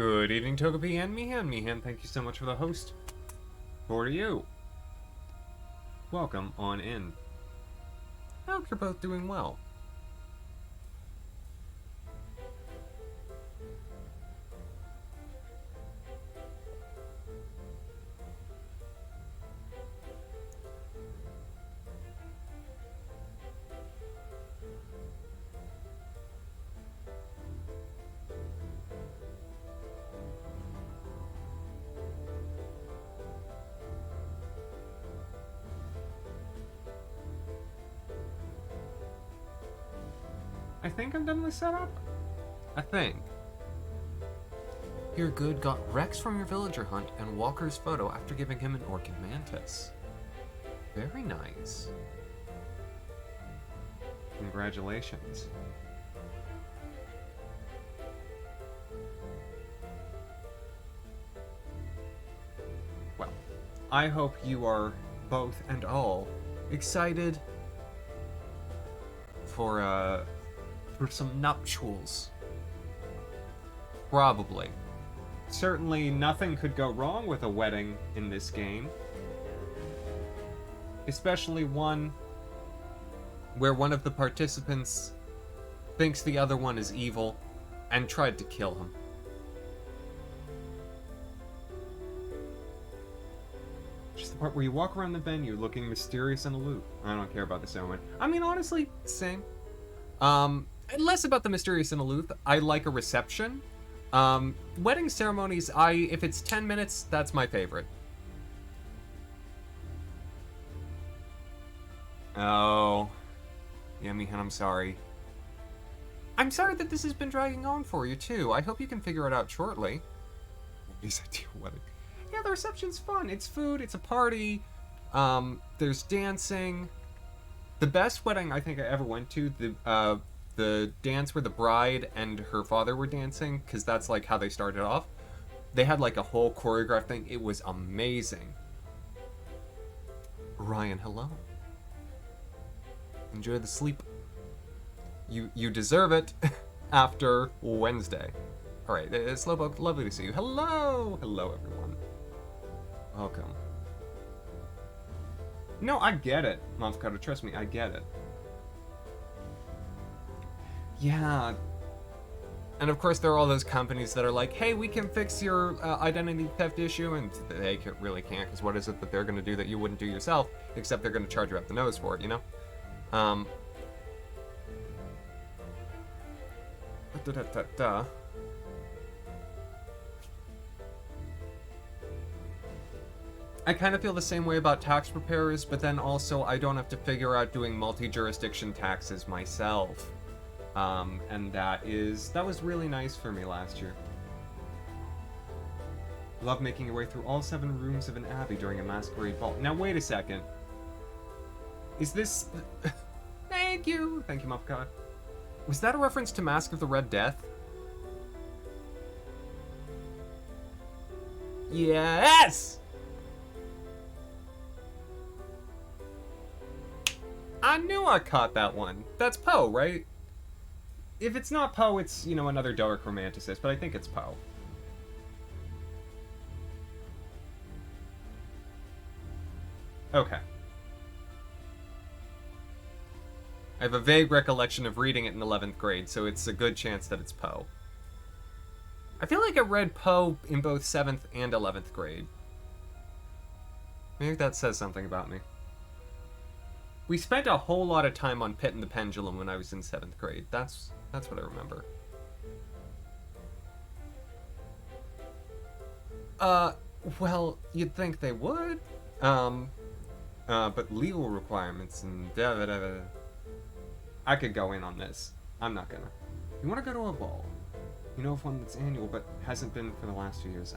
Good evening, Togepi and Mihan. Mihan, thank you so much for the host. For you. Welcome on in. I hope you're both doing well. I think I'm done with setup. I think. You're good. Got Rex from your villager hunt and Walker's photo after giving him an orchid mantis. Very nice. Congratulations. Well, I hope you are both and all excited for some nuptials. Probably. Certainly nothing could go wrong with a wedding in this game. Especially one where one of the participants thinks the other one is evil and tried to kill him. Just the part where you walk around the venue looking mysterious and aloof. I don't care about the ceremony. I mean, honestly, same. Less about the mysterious and aloof. I like a reception. Wedding ceremonies, if it's 10 minutes, that's my favorite. Oh. Yeah, Mihan, I'm sorry. I'm sorry that this has been dragging on for you, too. I hope you can figure it out shortly. Nobody's ideal wedding. Yeah, the reception's fun. It's food, it's a party. There's dancing. The best wedding I think I ever went to, the dance where the bride and her father were dancing, because that's like how they started off. They had like a whole choreographed thing. It was amazing. Ryan, hello. Enjoy the sleep. You deserve it after Wednesday. All right, Slowpoke, lovely to see you. Hello, hello everyone. Welcome. No, I get it, Mavocado. Trust me, I get it. Yeah. And of course, there are all those companies that are like, hey, we can fix your identity theft issue, and they really can't, because what is it that they're going to do that you wouldn't do yourself, except they're going to charge you up the nose for it, you know? I kind of feel the same way about tax preparers, but then also I don't have to figure out doing multi-jurisdiction taxes myself. And that was really nice for me last year. Love making your way through all 7 rooms of an abbey during a masquerade ball. Now wait a second. Is this... Thank you, Mopcod. Was that a reference to Mask of the Red Death? Yes! I knew I caught that one. That's Poe, right? If it's not Poe, it's, you know, another dark romanticist, but I think it's Poe. Okay. I have a vague recollection of reading it in 11th grade, so it's a good chance that it's Poe. I feel like I read Poe in both 7th and 11th grade. Maybe that says something about me. We spent a whole lot of time on Pit and the Pendulum when I was in 7th grade. That's what I remember. Well, you'd think they would. But legal requirements and I could go in on this. I'm not gonna. You wanna go to a ball? You know of one that's annual, but hasn't been for the last 2 years.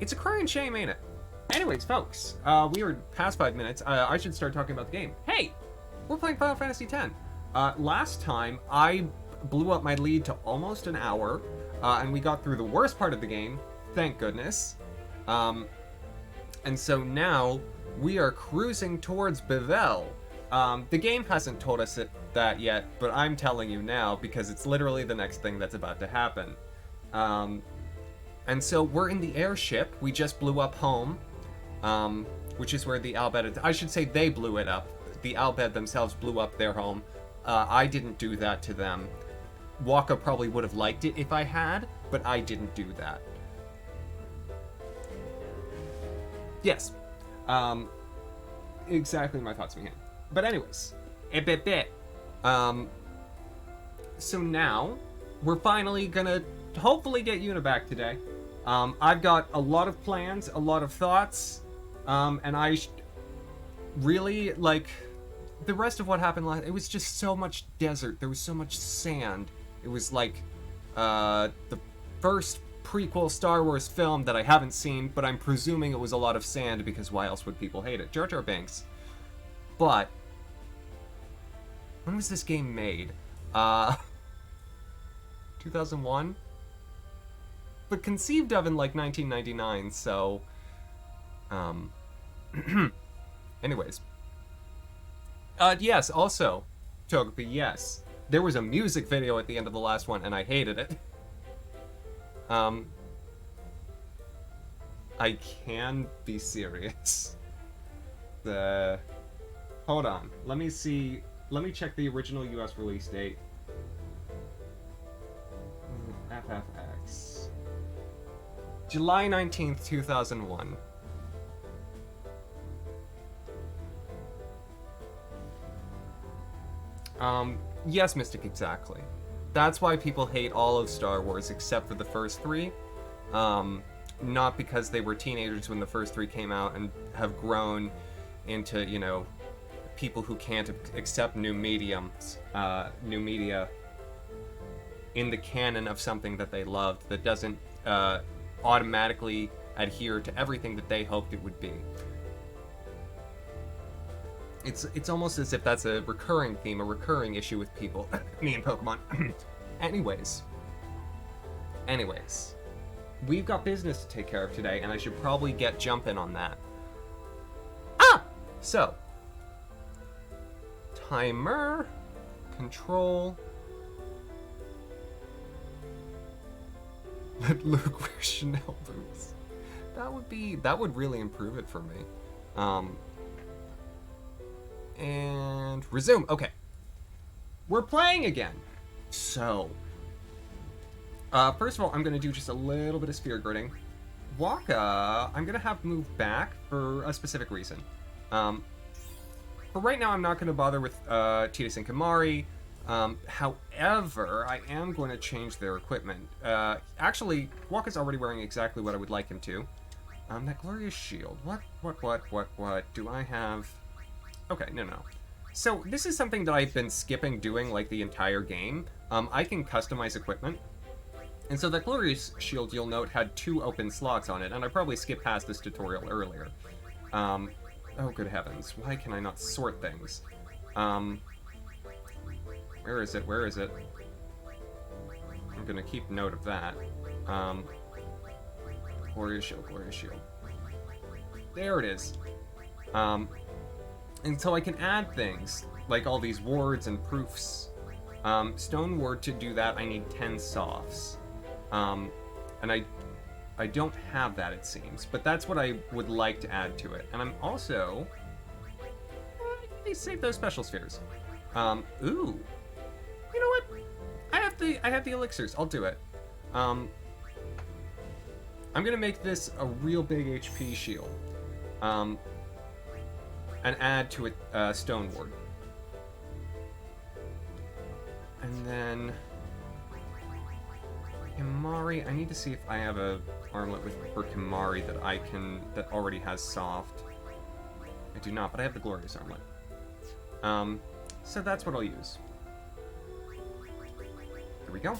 It's a crying shame, ain't it? Anyways, folks, we are past 5 minutes. I should start talking about the game. Hey! We're playing Final Fantasy X. Last time, I blew up my lead to almost an hour, and we got through the worst part of the game, thank goodness. And so now, we are cruising towards Bevelle. The game hasn't told us that yet, but I'm telling you now, because it's literally the next thing that's about to happen. And so we're in the airship. We just blew up home, which is where the Al Bhed... I should say they blew it up. The Al Bhed themselves blew up their home. I didn't do that to them. Waka probably would have liked it if I had, but I didn't do that. Yes. Exactly my thoughts behind. But anyways, so now we're finally gonna hopefully get Yuna back today. I've got a lot of plans, a lot of thoughts, and really, like, the rest of what happened last, it was just so much desert. There was so much sand. It was like the first prequel Star Wars film that I haven't seen, but I'm presuming it was a lot of sand because why else would people hate it? Jar Jar Binks. But when was this game made? 2001? But conceived of in like 1999, so anyways. Yes, also, Togepi, yes. There was a music video at the end of the last one, and I hated it. I can be serious. Hold on. Let me see. Let me check the original US release date. FFX. July 19th, 2001. Yes, Mystic, exactly. That's why people hate all of Star Wars except for the first three. Not because they were teenagers when the first three came out and have grown into, you know, people who can't accept new media in the canon of something that they loved that doesn't automatically adhere to everything that they hoped it would be. It's almost as if that's a recurring theme, a recurring issue with people. Me and Pokemon. Anyways, we've got business to take care of today, and I should probably get jumping on that. So, timer, control. Let Luke wear Chanel boots. That would really improve it for me. And resume. Okay. We're playing again. So, first of all, I'm going to do just a little bit of sphere gridding. Waka, I'm going to have moved back for a specific reason. For right now, I'm not going to bother with Tidus and Kimahri. However, I am going to change their equipment. Actually, Waka's already wearing exactly what I would like him to. That glorious shield. What do I have? Okay, no. So, this is something that I've been skipping doing, like, the entire game. I can customize equipment. And so that glorious shield, you'll note, had 2 open slots on it, and I probably skipped past this tutorial earlier. Oh, good heavens. Why can I not sort things? Where is it? I'm gonna keep note of that. Glorious shield. There it is. And so I can add things, like all these wards and proofs. Stone ward, to do that, I need 10 softs. And I don't have that, it seems. But that's what I would like to add to it. And I'm also... Let me save those special spheres. Ooh. You know what? I have the elixirs. I'll do it. I'm gonna make this a real big HP shield. And add to it Stone Ward. And then Kimahri, I need to see if I have a armlet for Kimahri that already has soft. I do not, but I have the glorious armlet. So that's what I'll use. There we go.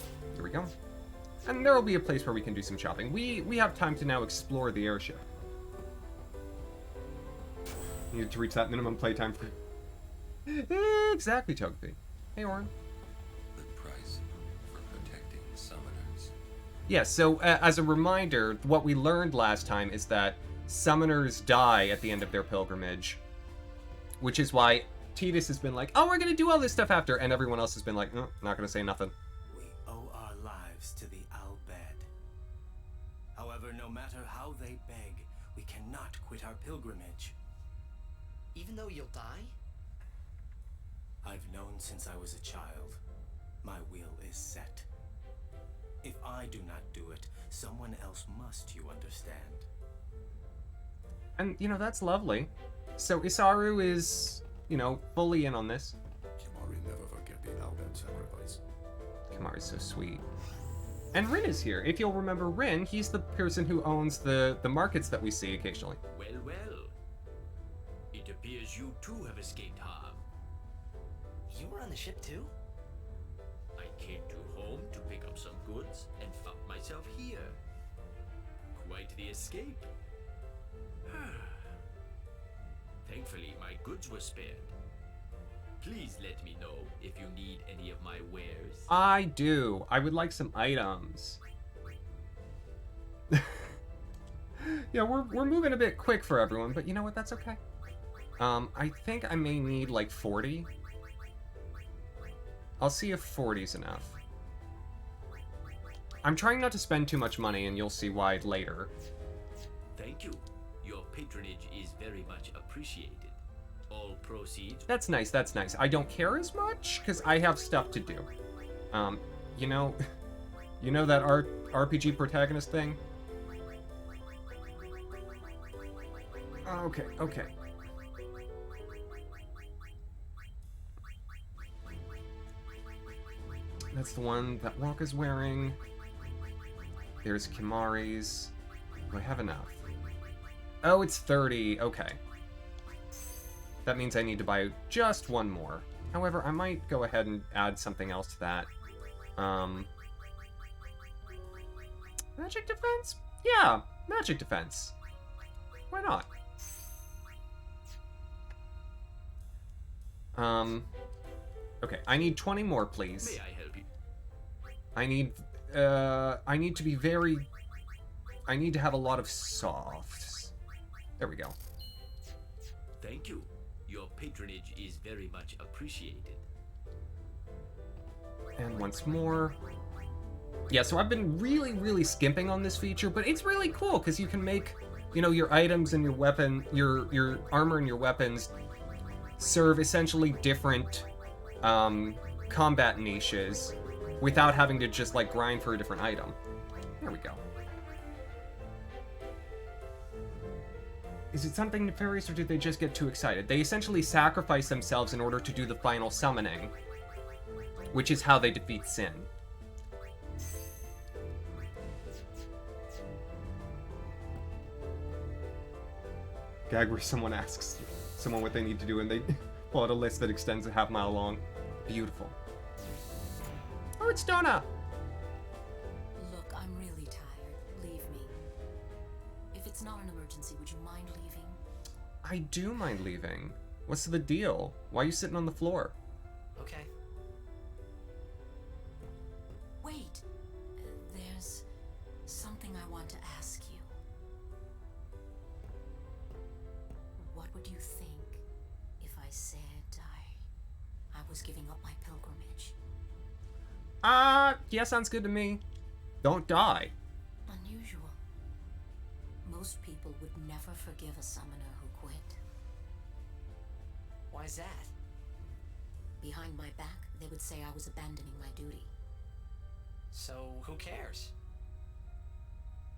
And there will be a place where we can do some shopping. We have time to now explore the airship. Needed to reach that minimum playtime for... Exactly, Togepi. Hey, Orin. The price for protecting summoners. Yes, so as a reminder, what we learned last time is that summoners die at the end of their pilgrimage. Which is why Tidus has been like, oh, we're gonna do all this stuff after, and everyone else has been like, no, not gonna say nothing. We owe our lives to the Al Bhed. No matter how they beg, we cannot quit our pilgrimage. Even though you'll die? I've known since I was a child. My will is set. If I do not do it, someone else must, you understand. And, you know, that's lovely. So Isaru is, you know, fully in on this. Kimari never forget the Alban sacrifice. Kimari's so sweet. And Rin is here. If you'll remember Rin, he's the person who owns the markets that we see occasionally. Well, well. It appears you too have escaped harm. You were on the ship too? I came to home to pick up some goods and found myself here. Quite the escape. Thankfully, my goods were spared. Please let me know if you need any of my wares. I do. I would like some items. Yeah, we're moving a bit quick for everyone, but you know what? That's okay. I think I may need like 40. I'll see if 40's enough. I'm trying not to spend too much money, and you'll see why later. Thank you. Your patronage is very much appreciated. All proceeds... That's nice, that's nice. I don't care as much, because I have stuff to do. You know... You know that RPG protagonist thing? Okay, okay. That's the one that Wonka's wearing. There's Kimari's. Do I have enough? Oh, it's 30. Okay. That means I need to buy just one more. However, I might go ahead and add something else to that. Magic defense? Yeah, magic defense. Why not? Okay, I need 20 more, please. May I help you? I need to be very... I need to have a lot of softs. There we go. Thank you. Your patronage is very much appreciated. And once more. Yeah, so I've been really skimping on this feature, but it's really cool because you can make, you know, your items and your weapon, your armor and your weapons serve essentially different combat niches without having to just like grind for a different item. There we go. Is it something nefarious, or did they just get too excited? They essentially sacrifice themselves in order to do the final summoning, which is how they defeat Sin. Gag where someone asks someone what they need to do and they pull out a list that extends a half mile long. Beautiful. Oh, it's Donna! Look, I'm really tired. Leave me. If it's not an emergency, would you mind leaving? I do mind leaving. What's the deal? Why are you sitting on the floor? Okay. Wait. There's something I want to ask you. What would you think if I said I was giving up my pilgrimage? Yeah, sounds good to me. Don't die. Unusual. Most people would never forgive a summoner who quit. Why's that? Behind my back, they would say I was abandoning my duty. So, who cares?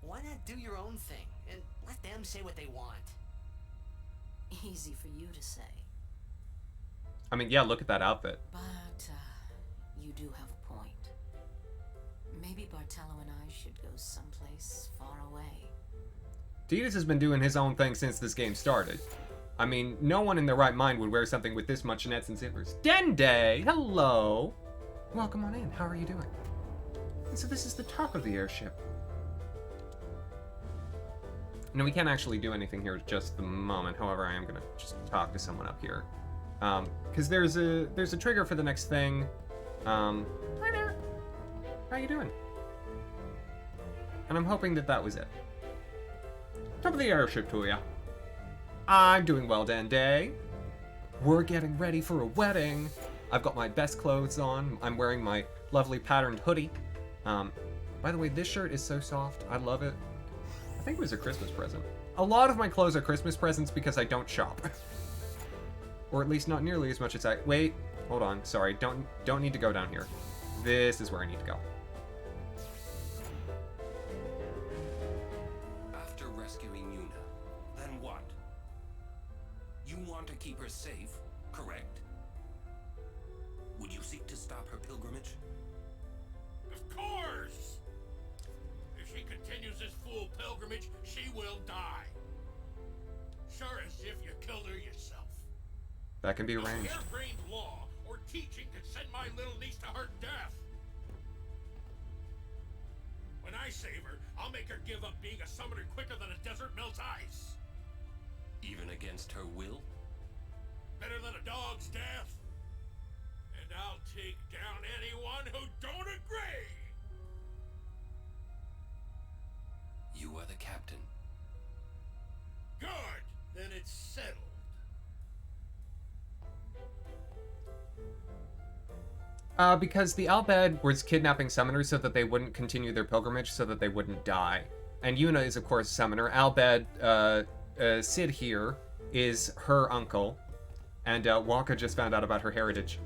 Why not do your own thing and let them say what they want? Easy for you to say. I mean, yeah, look at that outfit. But, you do have a point. Maybe Bartello and I should go someplace far away. Tidus has been doing his own thing since this game started. I mean, no one in their right mind would wear something with this much nets and zippers. Dende! Hello! Welcome on in. How are you doing? And so this is the top of the airship. No, we can't actually do anything here at just the moment. However, I am going to just talk to someone up here. Because there's a trigger for the next thing. Hi there! How you doing? And I'm hoping that that was it. Top of the airship to ya. I'm doing well, Dende. We're getting ready for a wedding. I've got my best clothes on. I'm wearing my lovely patterned hoodie. By the way, this shirt is so soft. I love it. I think it was a Christmas present. A lot of my clothes are Christmas presents because I don't shop. Or at least not nearly as much as I... Wait, hold on. Sorry, don't need to go down here. This is where I need to go. After rescuing Yuna, then what? You want to keep her safe, correct? Would you seek to stop her pilgrimage? Of course! If she continues this fool pilgrimage, she will die. Sure as if you killed her yourself. That can be No arranged. harebrained law or teaching could send my little niece to her death. When I save her, I'll make her give up being a summoner quicker than a desert melts ice. Even against her will? Better than a dog's death. And I'll take down anyone who don't agree. You are the captain. Good. Then it's settled. Because the Al Bhed was kidnapping summoners so that they wouldn't continue their pilgrimage, so that they wouldn't die. And Yuna is, of course, a summoner. Al Bhed, Sid here, is her uncle. And Waka just found out about her heritage.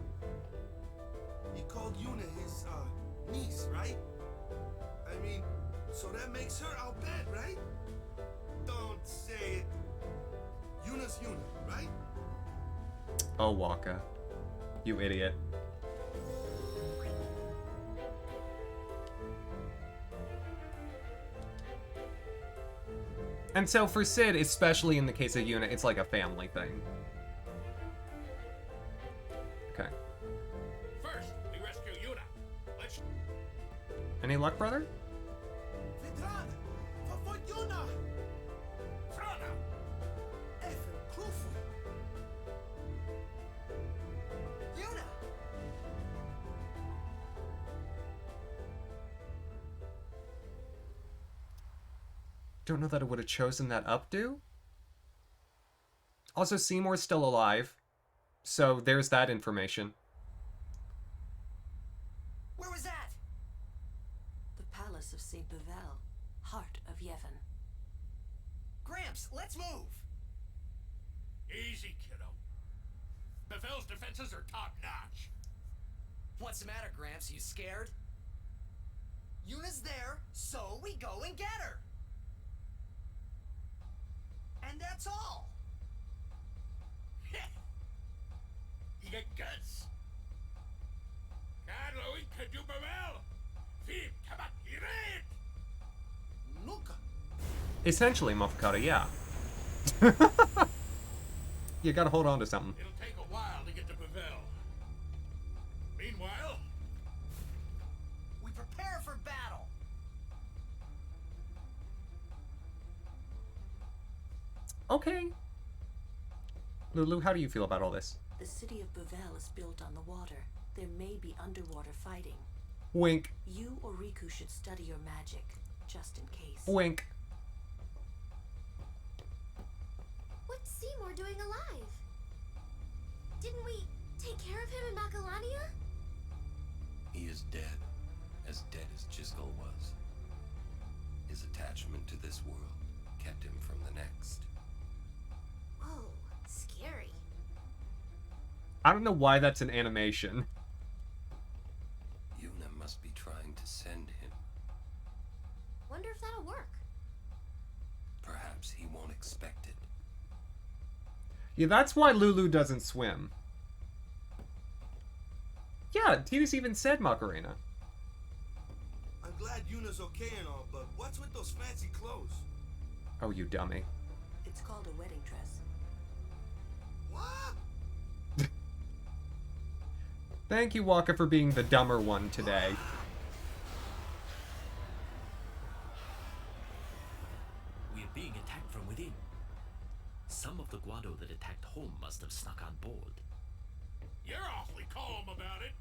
He called Yuna his, niece, right? I mean, so that makes her Al Bhed, right? Don't say it. Yuna's Yuna, right? Oh, Waka. You idiot. And so for Sid, especially in the case of Yuna, it's like a family thing. Okay. First, we rescue Yuna. Let's... Any luck, brother? Vedran! For Yuna! Frana! Effen Krufu! Yuna! Don't know that I would have chosen that updo. Also, Seymour's still alive. So there's that information. Where was that? The Palace of St. Bevel, heart of Yevon. Gramps, let's move. Easy, kiddo. Bevel's defenses are top-notch. What's the matter, Gramps? You scared? Yuna's there, so we go and get her. And that's all. You got guts. Carlo can do Bevel. Fim, tabat, iret. Nuka! Essentially, Mofukata, yeah. You gotta hold on to something. It'll take a while to get to Bevel. Meanwhile, We prepare for battle. Okay. Lulu, how do you feel about all this? The city of Bevel is built on the water. There may be underwater fighting. Wink. You or Riku should study your magic, just in case. Wink. What's Seymour doing alive? Didn't we take care of him in Macalania? He is dead as Jiskel was. His attachment to this world kept him from the next. Whoa, scary. I don't know why that's an animation. Yuna must be trying to send him. Wonder if that'll work. Perhaps he won't expect it. Yeah, that's why Lulu doesn't swim. Yeah, Tidus even said Macarena. I'm glad Yuna's okay and all, but what's with those fancy clothes? Oh, you dummy. It's called a wedding dress. What? Thank you, Waka, for being the dumber one today. We are being attacked from within. Some of the Guado that attacked home must have snuck on board. you're awfully calm about it.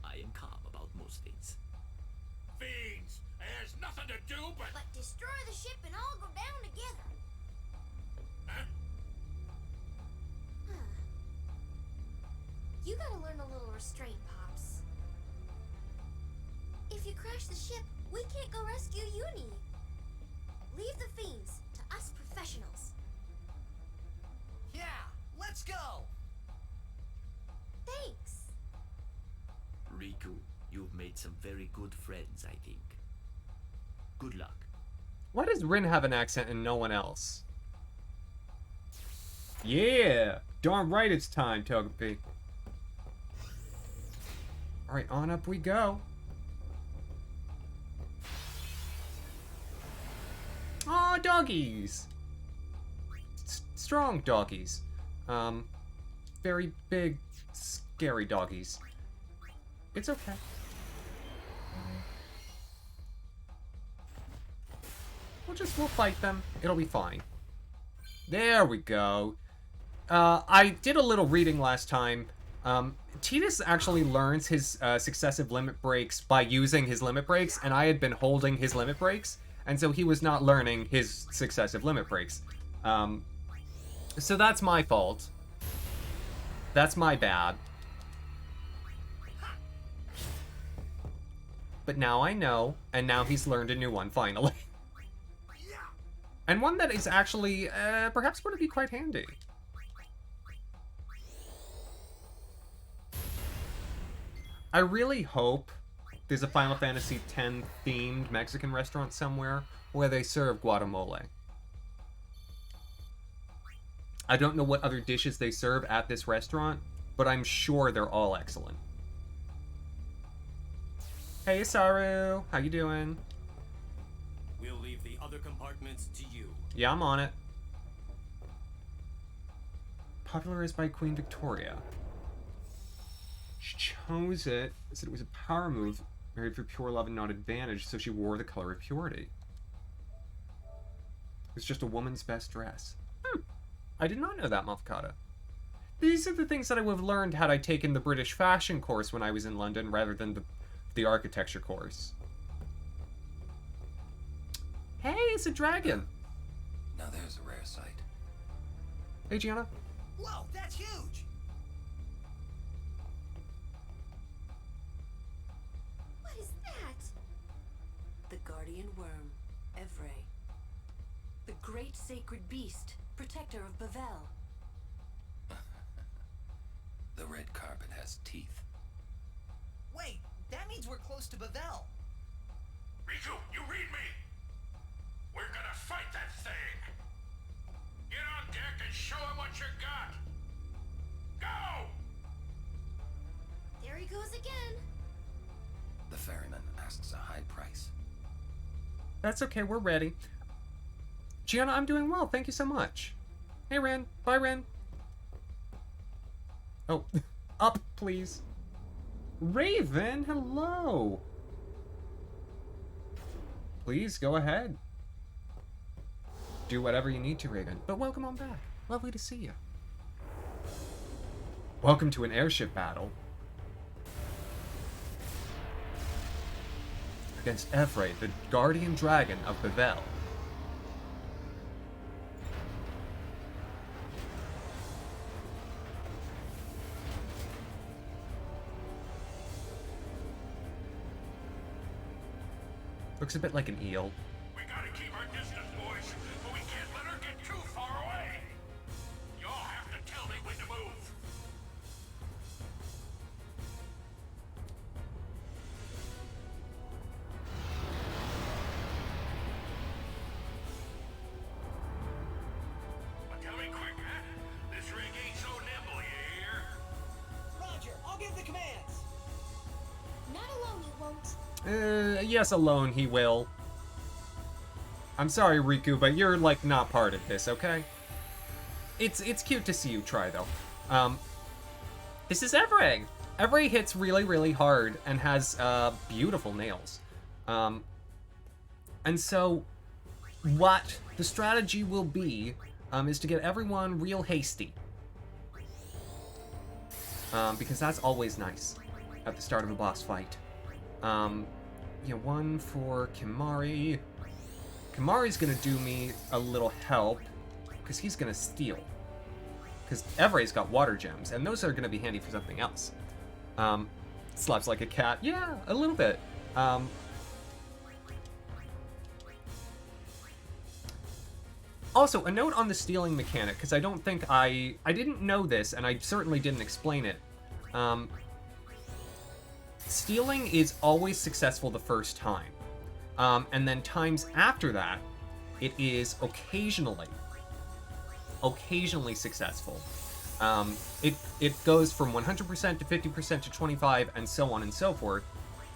I am calm about most things. Fiends, there's nothing to do but... But destroy the ship and all go down together. Huh? You gotta learn a little restraint, Pops. If you crash the ship, we can't go rescue Uni. Leave the fiends to us professionals. Yeah, let's go! Thanks. Riku, you've made some very good friends, I think. Good luck. Why does Rin have an accent and no one else? Yeah! Darn right it's time, Togepi. Alright, on up we go. Aw, doggies! Strong doggies. Very big, scary doggies. It's okay. We'll fight them. It'll be fine. There we go. I did a little reading last time. Tidus actually learns his successive limit breaks by using his limit breaks, and I had been holding his limit breaks, and so he was not learning his successive limit breaks. So that's my fault. That's my bad. But now I know, and now he's learned a new one, finally. And one that is actually, perhaps going to be quite handy. I really hope there's a Final Fantasy X themed Mexican restaurant somewhere where they serve guacamole. I don't know what other dishes they serve at this restaurant, but I'm sure they're all excellent. Hey, Saru. How you doing? We'll leave the other compartments to you. Yeah, I'm on it. Popularized by Queen Victoria. She chose it, said it was a power move, married for pure love and not advantage, so she wore the color of purity. It's just a woman's best dress. I did not know that, Mafkata. These are the things that I would have learned had I taken the British fashion course when I was in London rather than the architecture course. Hey, it's a dragon! Now there's a rare sight. Hey, Gianna. Whoa, that's huge! What is that? The guardian worm, Evray. The great sacred beast, protector of Bavel. The red carpet has teeth. Wait, that means we're close to Bavel. Riku, you read me! We're gonna fight that thing! Get on deck and show him what you got! Go! There he goes again. The ferryman asks a high price. That's okay, we're ready. Gianna, I'm doing well, thank you so much. Hey, Ren. Bye, Ren. Oh, up, please. Raven, hello. Please, go ahead. Do whatever you need to, Raven. But welcome on back. Lovely to see you. Welcome to an airship battle. Against Evray, the guardian dragon of Bavel. Looks a bit like an eel. We gotta keep our distance, boys, but we can't let her get too far away. Y'all have to tell me when to move. But tell me quick, huh? This rig ain't so nimble, you hear? Roger, I'll give the commands. Not alone, you won't. Yes, alone he will. I'm sorry, Riku, but you're, like, not part of this, okay? It's cute to see you try, though. This is Evray! Evray hits really, really hard and has, beautiful nails. And so, what the strategy will be, is to get everyone real hasty. Because that's always nice at the start of a boss fight. Yeah, one for Kimahri. Kimahri's gonna do me a little help, because he's gonna steal. Because Evray's got water gems, and those are gonna be handy for something else. Slaps like a cat. Yeah, a little bit. Also, a note on the stealing mechanic, because I don't think I didn't know this, and I certainly didn't explain it. Stealing is always successful the first time. And then times after that, it is occasionally successful. It goes from 100% to 50% to 25%, and so on and so forth,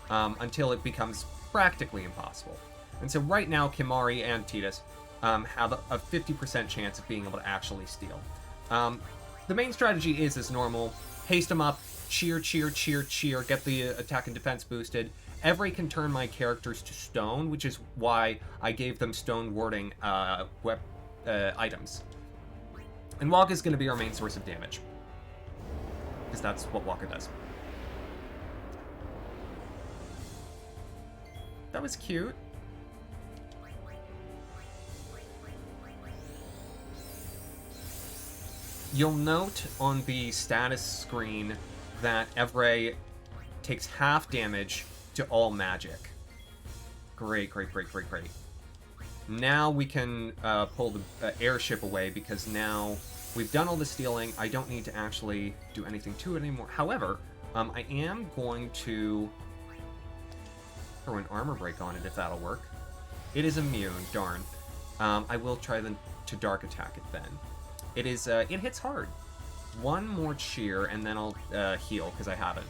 until it becomes practically impossible. And so right now, Kimahri and Tidus have a 50% chance of being able to actually steal. The main strategy is as normal: haste them up, cheer, cheer, cheer, cheer, get the attack and defense boosted. Every can turn my characters to stone, which is why I gave them stone warding items. And Waka is going to be our main source of damage, because that's what Waka does. That was cute. You'll note on the status screen that Evrae takes half damage to all magic. Great, great, great, great, great. Now we can pull the airship away, because now we've done all the stealing. I don't need to actually do anything to it anymore. However, I am going to throw an armor break on it, if that'll work. It is immune, darn. I will try to dark attack it then. It is, it hits hard. One more cheer, and then I'll heal, because I haven't.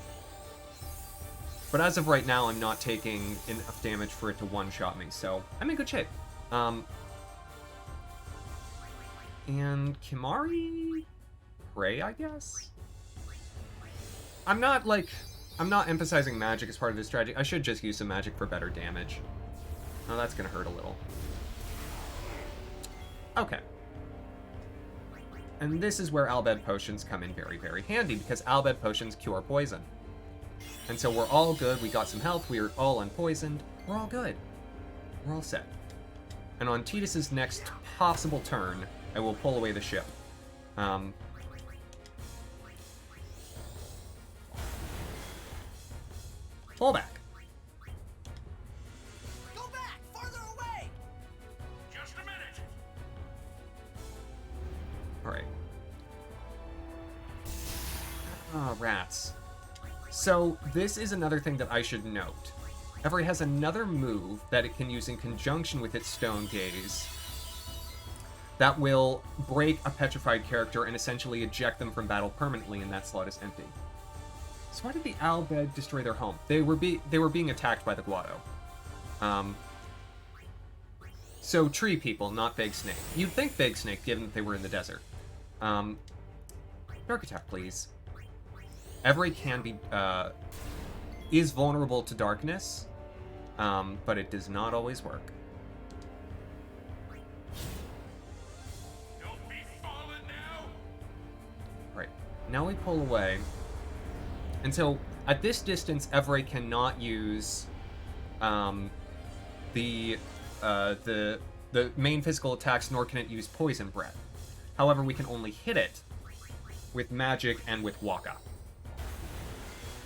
But as of right now, I'm not taking enough damage for it to one-shot me, so I'm in good shape. And Kimahri? Pray, I guess? I'm not emphasizing magic as part of this strategy. I should just use some magic for better damage. Oh, that's gonna hurt a little. Okay. And this is where Albed potions come in very, very handy, because Albed potions cure poison. And so we're all good. We got some health. We're all unpoisoned. We're all good. We're all set. And on Tidus's next possible turn, I will pull away the ship. Pull back. Go back! Farther away! Just a minute. Alright. Ah, rats. So, this is another thing that I should note. Evrae has another move that it can use in conjunction with its Stone Gaze that will break a petrified character and essentially eject them from battle permanently, and that slot is empty. So why did the Albed destroy their home? They were being attacked by the Guado. So tree people, not Big Snake. You'd think Big Snake, given that they were in the desert. Dark attack, please. Evrae can be, is vulnerable to darkness, but it does not always work. Don't be falling now. Right. Now we pull away. And so, at this distance, Evrae cannot use the main physical attacks, nor can it use Poison Breath. However, we can only hit it with magic and with Waka.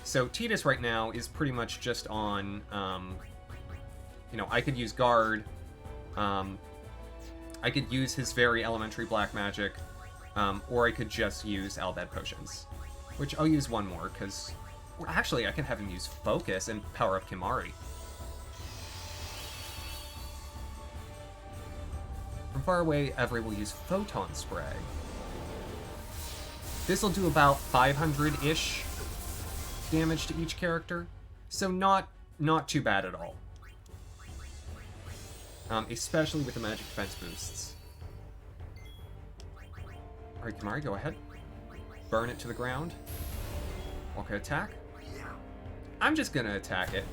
So Tidus right now is pretty much just on, you know, I could use Guard, I could use his very elementary black magic, or I could just use Albed potions. Which I'll use one more, because... Well, actually, I can have him use Focus and power up Kimahri. From far away, Evrae will use Photon Spray. This will do about 500-ish damage to each character, so not too bad at all. Especially with the magic defense boosts. Alright, Kimahri, go ahead. Burn it to the ground. Walker attack. I'm just gonna attack it.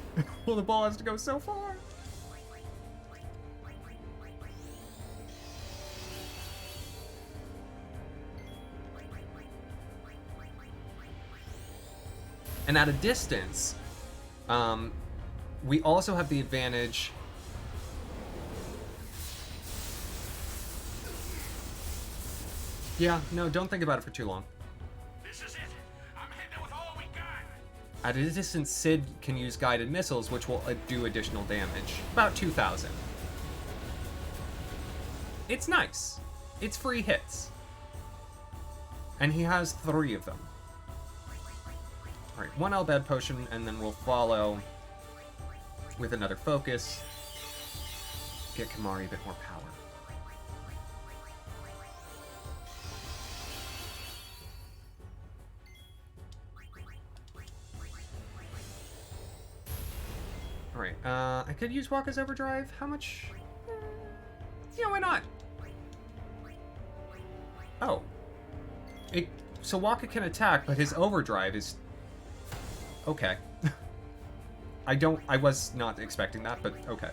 Well, the ball has to go so far. And at a distance, we also have the advantage. Yeah, no, don't think about it for too long. This is it. I'm hitting it with all we got. At a distance, Sid can use guided missiles, which will do additional damage. About 2,000. It's nice. It's free hits. And he has 3 of them. Alright, 1 Albed potion, and then we'll follow with another focus. Get Kimahri a bit more power. Alright, I could use Wakka's Overdrive. How much? Yeah, why not? Oh. So Wakka can attack, but his Overdrive is... Okay. I was not expecting that, but okay.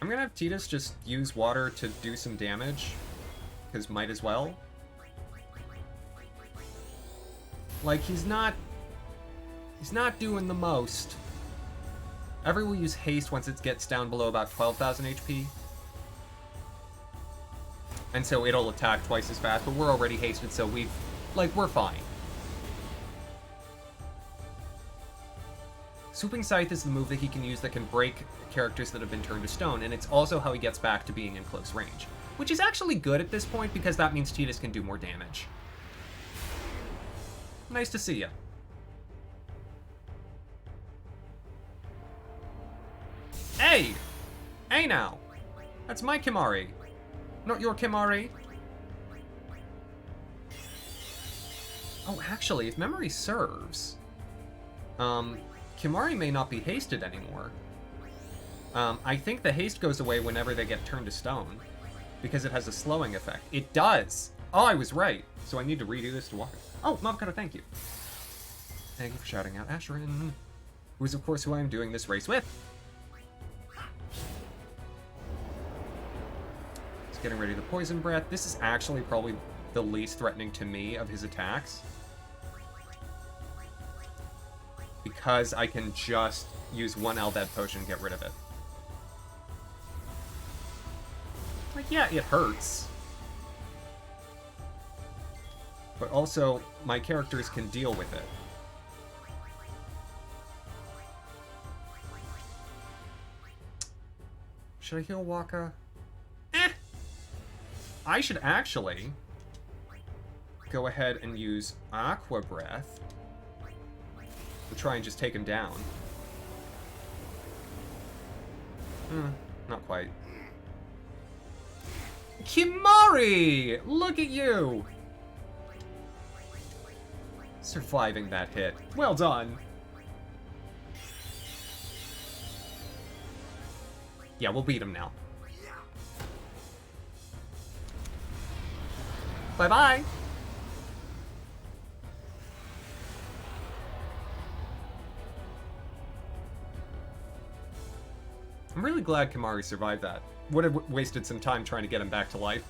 I'm gonna have Tidus just use water to do some damage, because might as well. Like, he's not doing the most. Every will use haste once it gets down below about 12,000 HP. And so it'll attack twice as fast, but we're already hasted, so we're fine. Swooping Scythe is the move that he can use that can break characters that have been turned to stone, and it's also how he gets back to being in close range. Which is actually good at this point, because that means Tidus can do more damage. Nice to see ya. Hey! Hey now! That's my Kimahri. Not your Kimahri. Oh, actually, if memory serves... Kimahri may not be hasted anymore. I think the haste goes away whenever they get turned to stone, because it has a slowing effect. It does! Oh, I was right. So I need to redo this to walk. Oh, Mavkata, thank you. Thank you for shouting out Ashiryn, who is, of course, who I am doing this race with. He's getting ready to Poison Breath. This is actually probably the least threatening to me of his attacks, because I can just use 1 Albed potion and get rid of it. Like, yeah, it hurts. But also, my characters can deal with it. Should I heal Wakka? I should actually go ahead and use Aqua Breath to try and just take him down. Not quite. Kimahri! Look at you! Surviving that hit. Well done. Yeah, we'll beat him now. Bye-bye! I'm really glad Kimahri survived that. Would have wasted some time trying to get him back to life.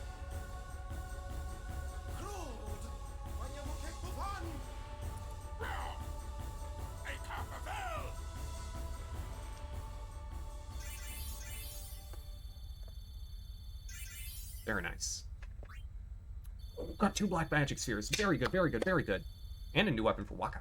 Very nice. Oh, got 2 black magic spheres. Very good, very good, very good. And a new weapon for Wakka.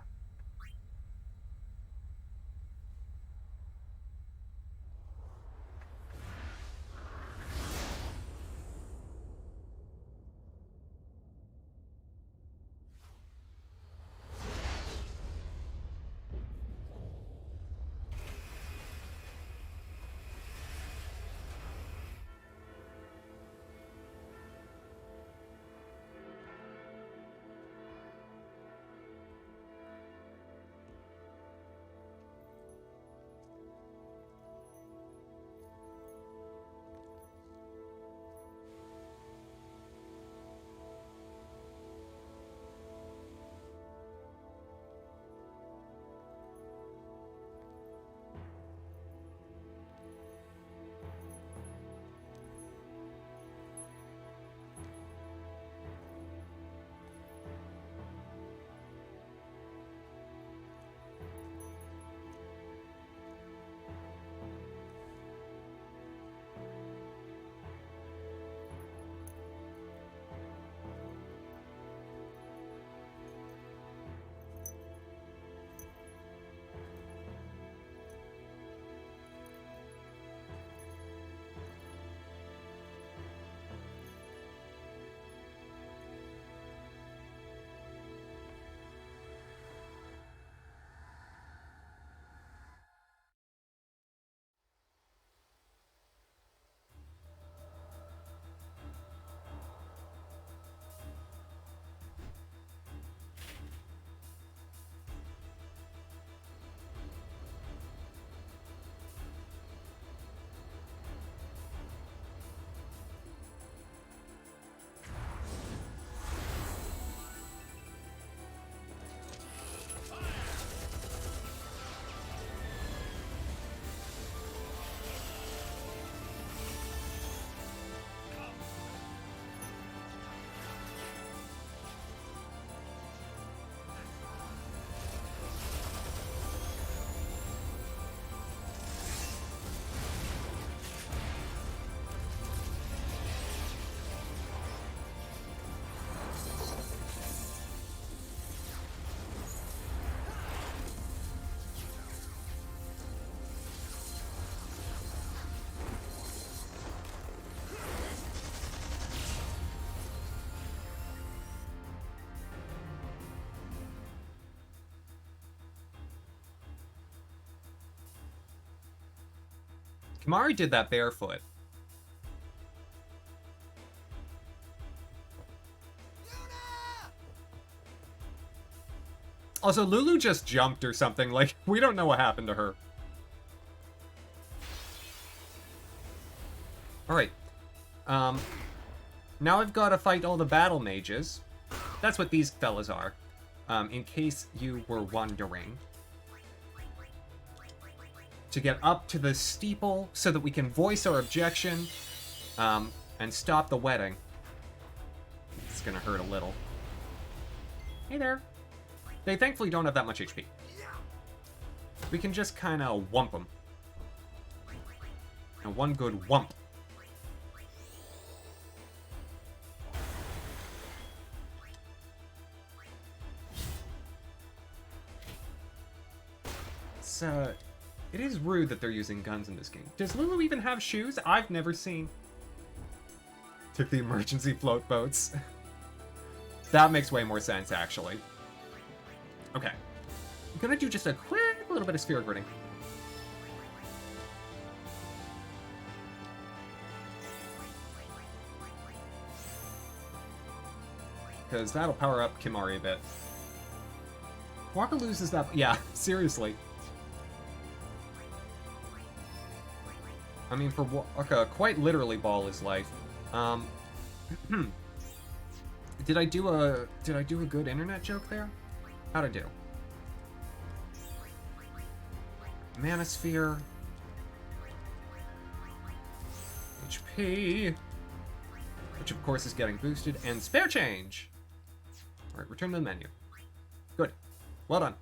Kimari did that barefoot. Also, Lulu just jumped or something. Like, we don't know what happened to her. Alright. Now I've got to fight all the battle mages. That's what these fellas are. In case you were wondering. To get up to the steeple so that we can voice our objection and stop the wedding. It's gonna hurt a little. Hey there. They thankfully don't have that much HP. We can just kind of whump them. And one good whump. It is rude that they're using guns in this game. Does Lulu even have shoes? I've never seen. Took the emergency float boats. That makes way more sense, actually. Okay. I'm gonna do just a quick little bit of sphere gridding. Because that'll power up Kimari a bit. Walker loses that... Yeah, seriously. I mean, for Walker, quite literally ball his life. Did I do a good internet joke there? How'd I do? Manosphere. HP. Which of course is getting boosted. And spare change. Alright, return to the menu. Good. Well done.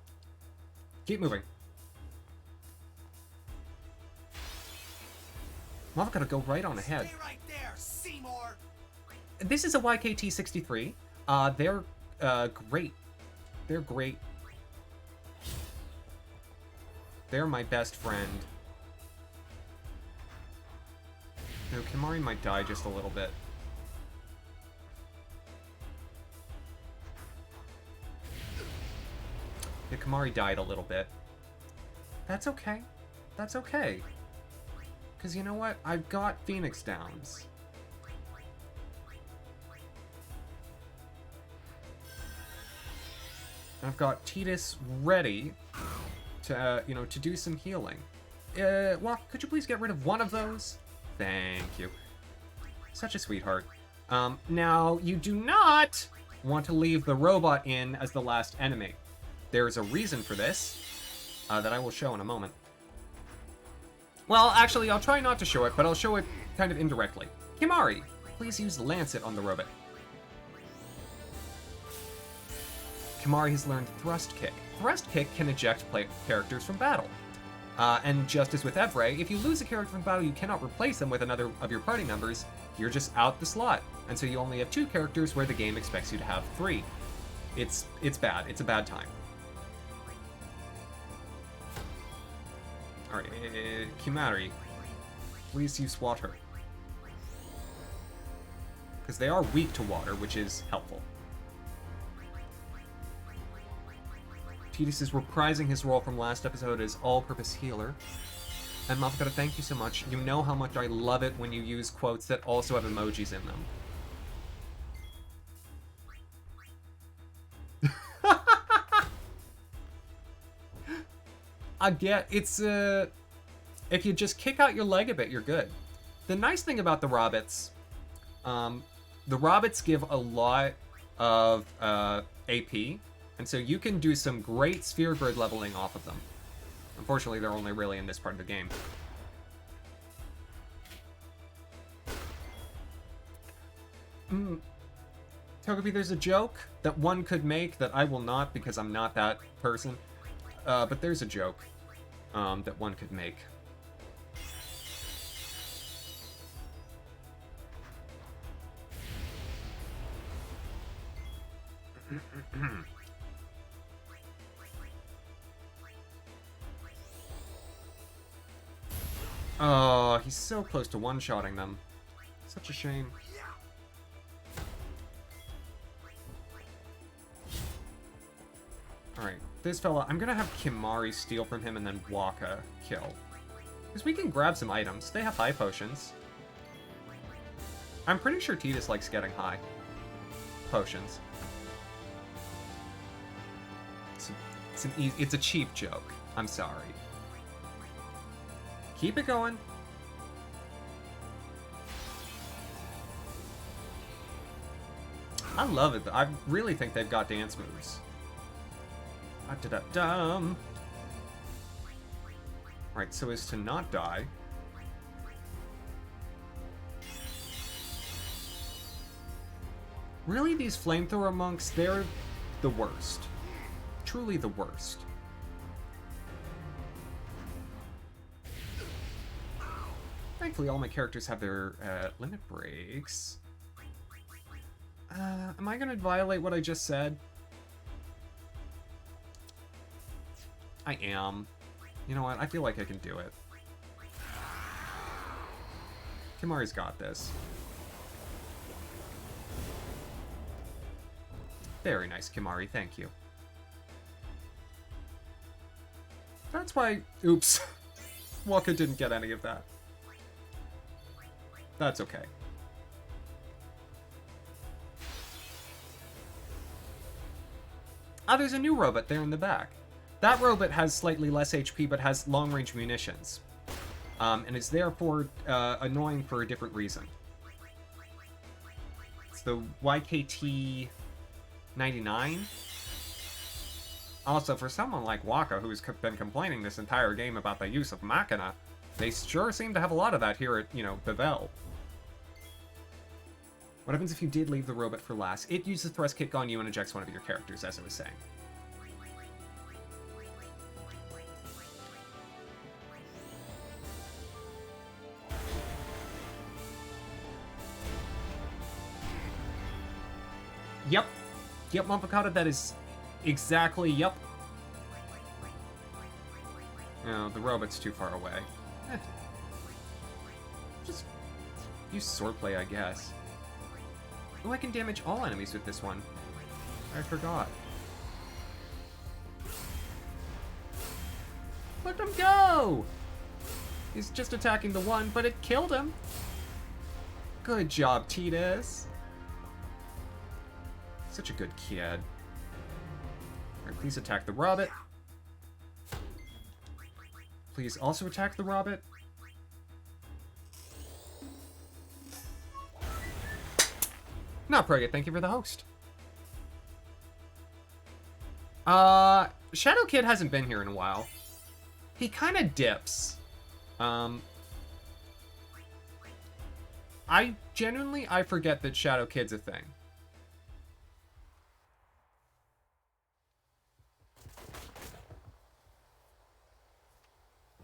Keep moving. Well, I've got to go right on ahead. Stay right there, Seymour. This is a YKT-63. They're great. They're great. They're my best friend. No, Kimari might die just a little bit. Yeah, Kimari died a little bit. That's okay. That's okay. Because you know what? I've got Phoenix Downs. I've got Tidus ready to, to do some healing. Well, could you please get rid of one of those? Thank you. Such a sweetheart. Now, you do not want to leave the robot in as the last enemy. There's a reason for this that I will show in a moment. Well, actually, I'll try not to show it, but I'll show it kind of indirectly. Kimari, please use Lancet on the robot. Kimari has learned Thrust Kick. Thrust Kick can eject characters from battle. And just as with Evray, if you lose a character from battle, you cannot replace them with another of your party members. You're just out the slot. And so you only have 2 characters where the game expects you to have 3. It's bad. It's a bad time. Alright, Kimari, please use water. Because they are weak to water, which is helpful. Tidus is reprising his role from last episode as all-purpose healer. And Mafakata, thank you so much. You know how much I love it when you use quotes that also have emojis in them. It's if you just kick out your leg a bit, you're good. The nice thing about the Robots, the Robots give a lot of AP, and so you can do some great sphere grid leveling off of them. Unfortunately, they're only really in this part of the game. Togepi, there's a joke that one could make that I will not because I'm not that person. But there's a joke that one could make. Oh, he's so close to one-shotting them. Such a shame. Alright, this fella, I'm gonna have Kimari steal from him and then Waka kill. Because we can grab some items. They have high potions. I'm pretty sure Tidus likes getting high potions. It's a cheap joke. I'm sorry. Keep it going. I love it. I really think they've got dance moves. Da-da-dum. Right, so as to not die. Really, these flamethrower monks, they're the worst. Truly the worst. Thankfully, all my characters have their limit breaks. Am I gonna violate what I just said? I am. You know what? I feel like I can do it. Kimari's got this. Very nice, Kimari. Thank you. That's why... Oops. Waka didn't get any of that. That's okay. Ah, there's a new robot there in the back. That robot has slightly less HP, but has long-range munitions. And is therefore annoying for a different reason. It's the YKT-99. Also, for someone like Waka, who's been complaining this entire game about the use of Machina, they sure seem to have a lot of that here at, you know, Bevel. What happens if you did leave the robot for last? It uses thrust kick on you and ejects one of your characters, as I was saying. Yep. Yep, Mompacata, that is exactly, yep. No, the robot's too far away. Just use swordplay, I guess. Oh, I can damage all enemies with this one. I forgot. Let him go! He's just attacking the one, but it killed him. Good job, Tidus. Such a good kid. Alright, please attack the Robot. Please also attack the Robot. Not Prega, thank you for the host. Shadow Kid hasn't been here in a while. He kind of dips. I forget that Shadow Kid's a thing.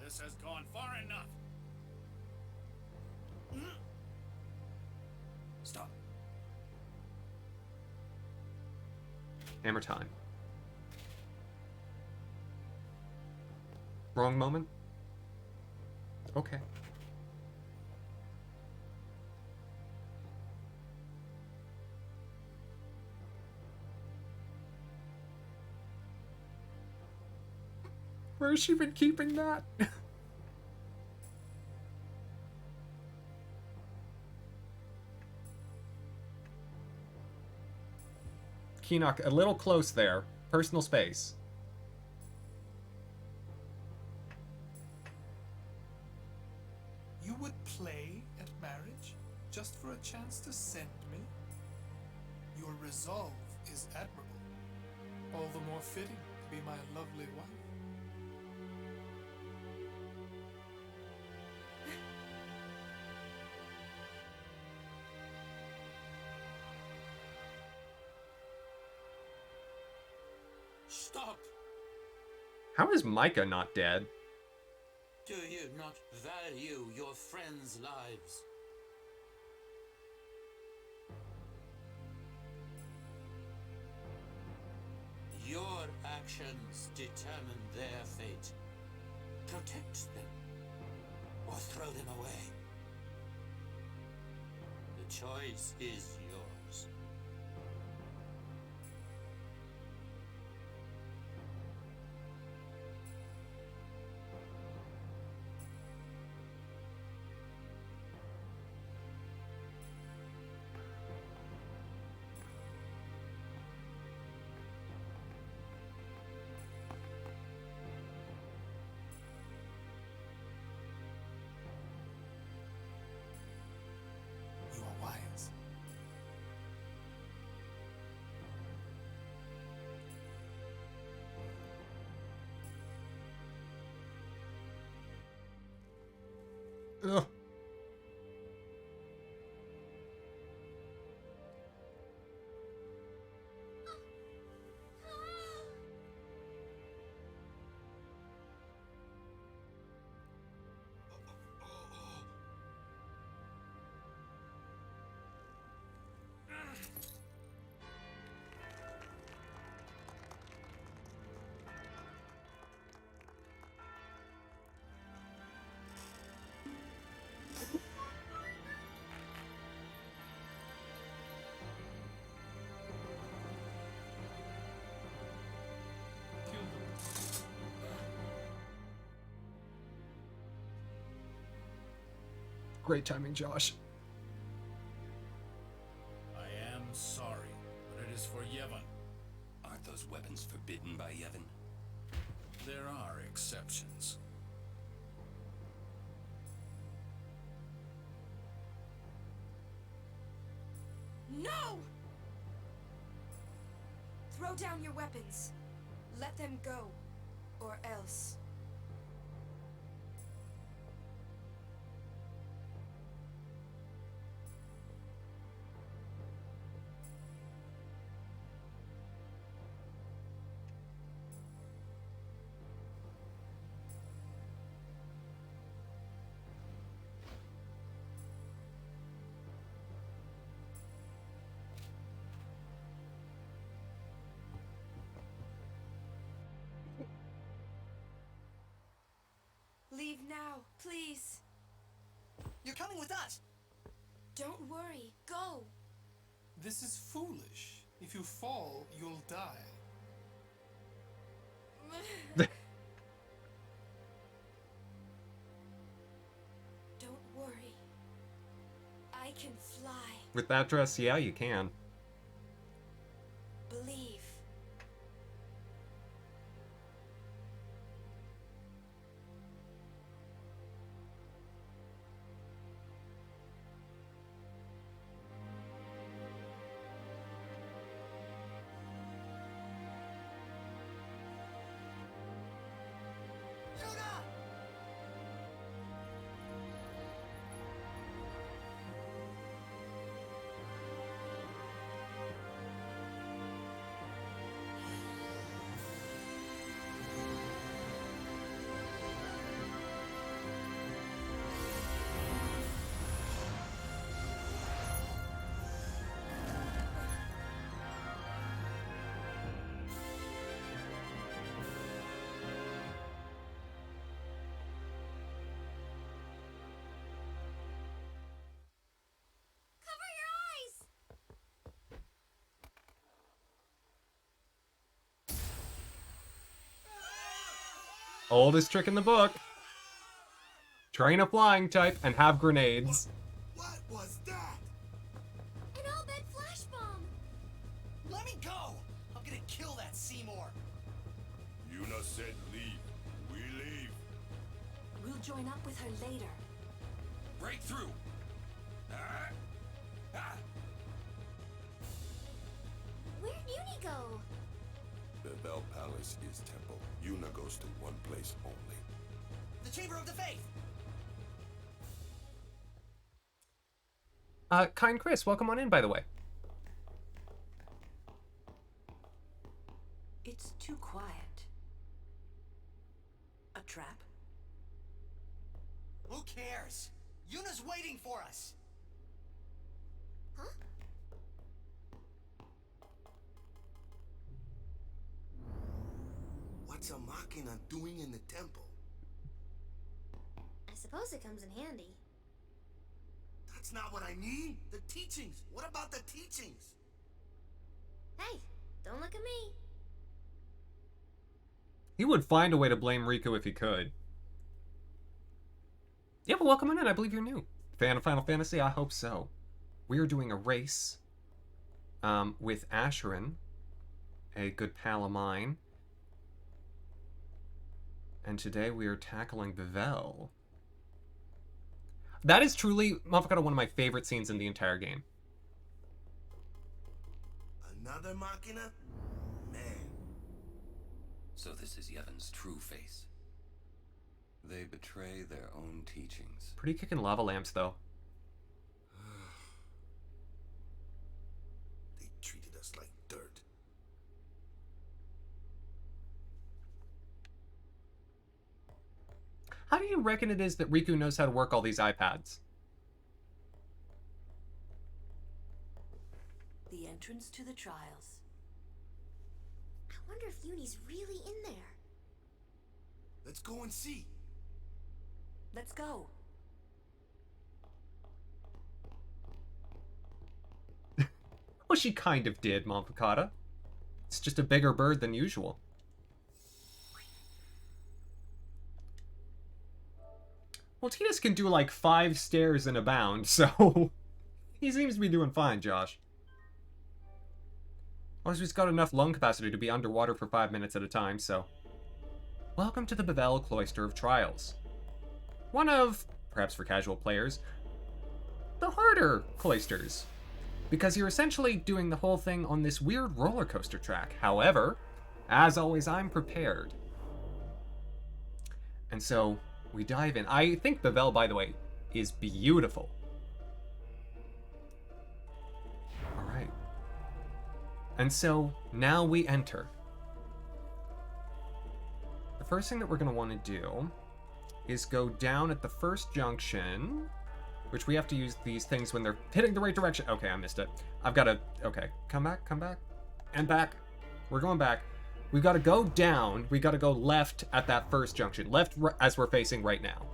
This has gone far enough. Stop. Hammer time. Wrong moment? Okay. Where's she been keeping that? Keenock, a little close there. Personal space. You would play at marriage just for a chance to send me? Your resolve is admirable. All the more fitting to be my lovely wife. Stop! How is Micah not dead? Do you not value your friends' lives? Your actions determine their fate. Protect them, or throw them away. The choice is yours. Ugh. Kill them. Great timing, Josh. I am sorry, but it is for Yevon. Aren't those weapons forbidden by Yevon? There are exceptions. No! Throw down your weapons. Let them go. Or else. Leave now, please. You're coming with us. Don't worry. Go. This is foolish. If you fall, you'll die. Don't worry. I can fly. With that dress, yeah, you can. Believe. Cover your eyes! Oldest trick in the book. Train a flying type and have grenades. What was that? An all-bed flash bomb! Let me go! I'm gonna kill that Seymour. Yuna said leave. We leave. We'll join up with her later. Break through! Ah! Ah! Where'd Uni go? The Bell Palace is temple. Yuna goes to one place only. The Chamber of the Faith. Kind Chris, welcome on in, by the way. It's too quiet. A trap? Who cares? Yuna's waiting for us. Huh? What's a Machina doing in the temple? I suppose it comes in handy. That's not what I need. The teachings. What about the teachings? Hey, don't look at me. He would find a way to blame Riku if he could. Yeah, but welcome on in. I believe you're new. Fan of Final Fantasy? I hope so. We are doing a race with Ashiryn, a good pal of mine. And today we are tackling Bevel. That is truly, motherfucker, one of my favorite scenes in the entire game. Another Machina? Man. So this is Yevon's true face. They betray their own teachings. Pretty kicking lava lamps, though. They treated us like dirt. How do you reckon it is that Riku knows how to work all these iPads? The entrance to the trials. I wonder if Uni's really in there. Let's go and see. Let's go. Well, she kind of did, Mompakata. It's just a bigger bird than usual. Well, Tidus can do like 5 stairs in a bound, so he seems to be doing fine, Josh. Also, he's got enough lung capacity to be underwater for 5 minutes at a time, so... Welcome to the Bevel Cloister of Trials. One of, perhaps for casual players, the harder cloisters. Because you're essentially doing the whole thing on this weird roller coaster track. However, as always, I'm prepared. And so, we dive in. I think Bevel, by the way, is beautiful. Alright. And so, now we enter. The first thing that we're going to want to do is go down at the first junction, which we have to use these things when they're hitting the right direction. Okay, I missed it. I've got to... Okay, come back, and back. We're going back. We've got to go down. We got to go left at that first junction. Left as we're facing right now.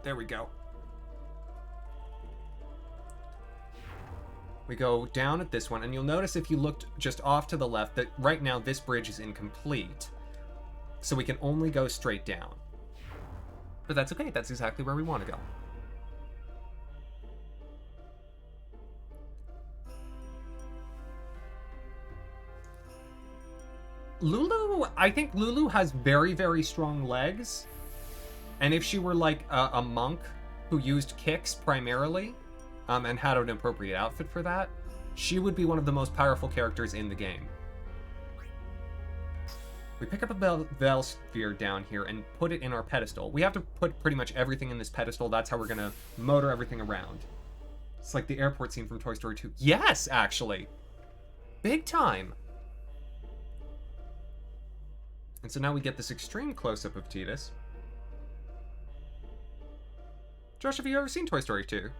There we go. We go down at this one, and you'll notice if you looked just off to the left that right now this bridge is incomplete. So we can only go straight down. But that's okay, that's exactly where we want to go. Lulu, I think Lulu has very, very strong legs. And if she were like a monk who used kicks primarily, and had an appropriate outfit for that, she would be one of the most powerful characters in the game. We pick up a Bevel sphere down here and put it in our pedestal. We have to put pretty much everything in this pedestal. That's how we're going to motor everything around. It's like the airport scene from Toy Story 2. Yes, actually! Big time! And so now we get this extreme close-up of Tidus. Josh, have you ever seen Toy Story 2?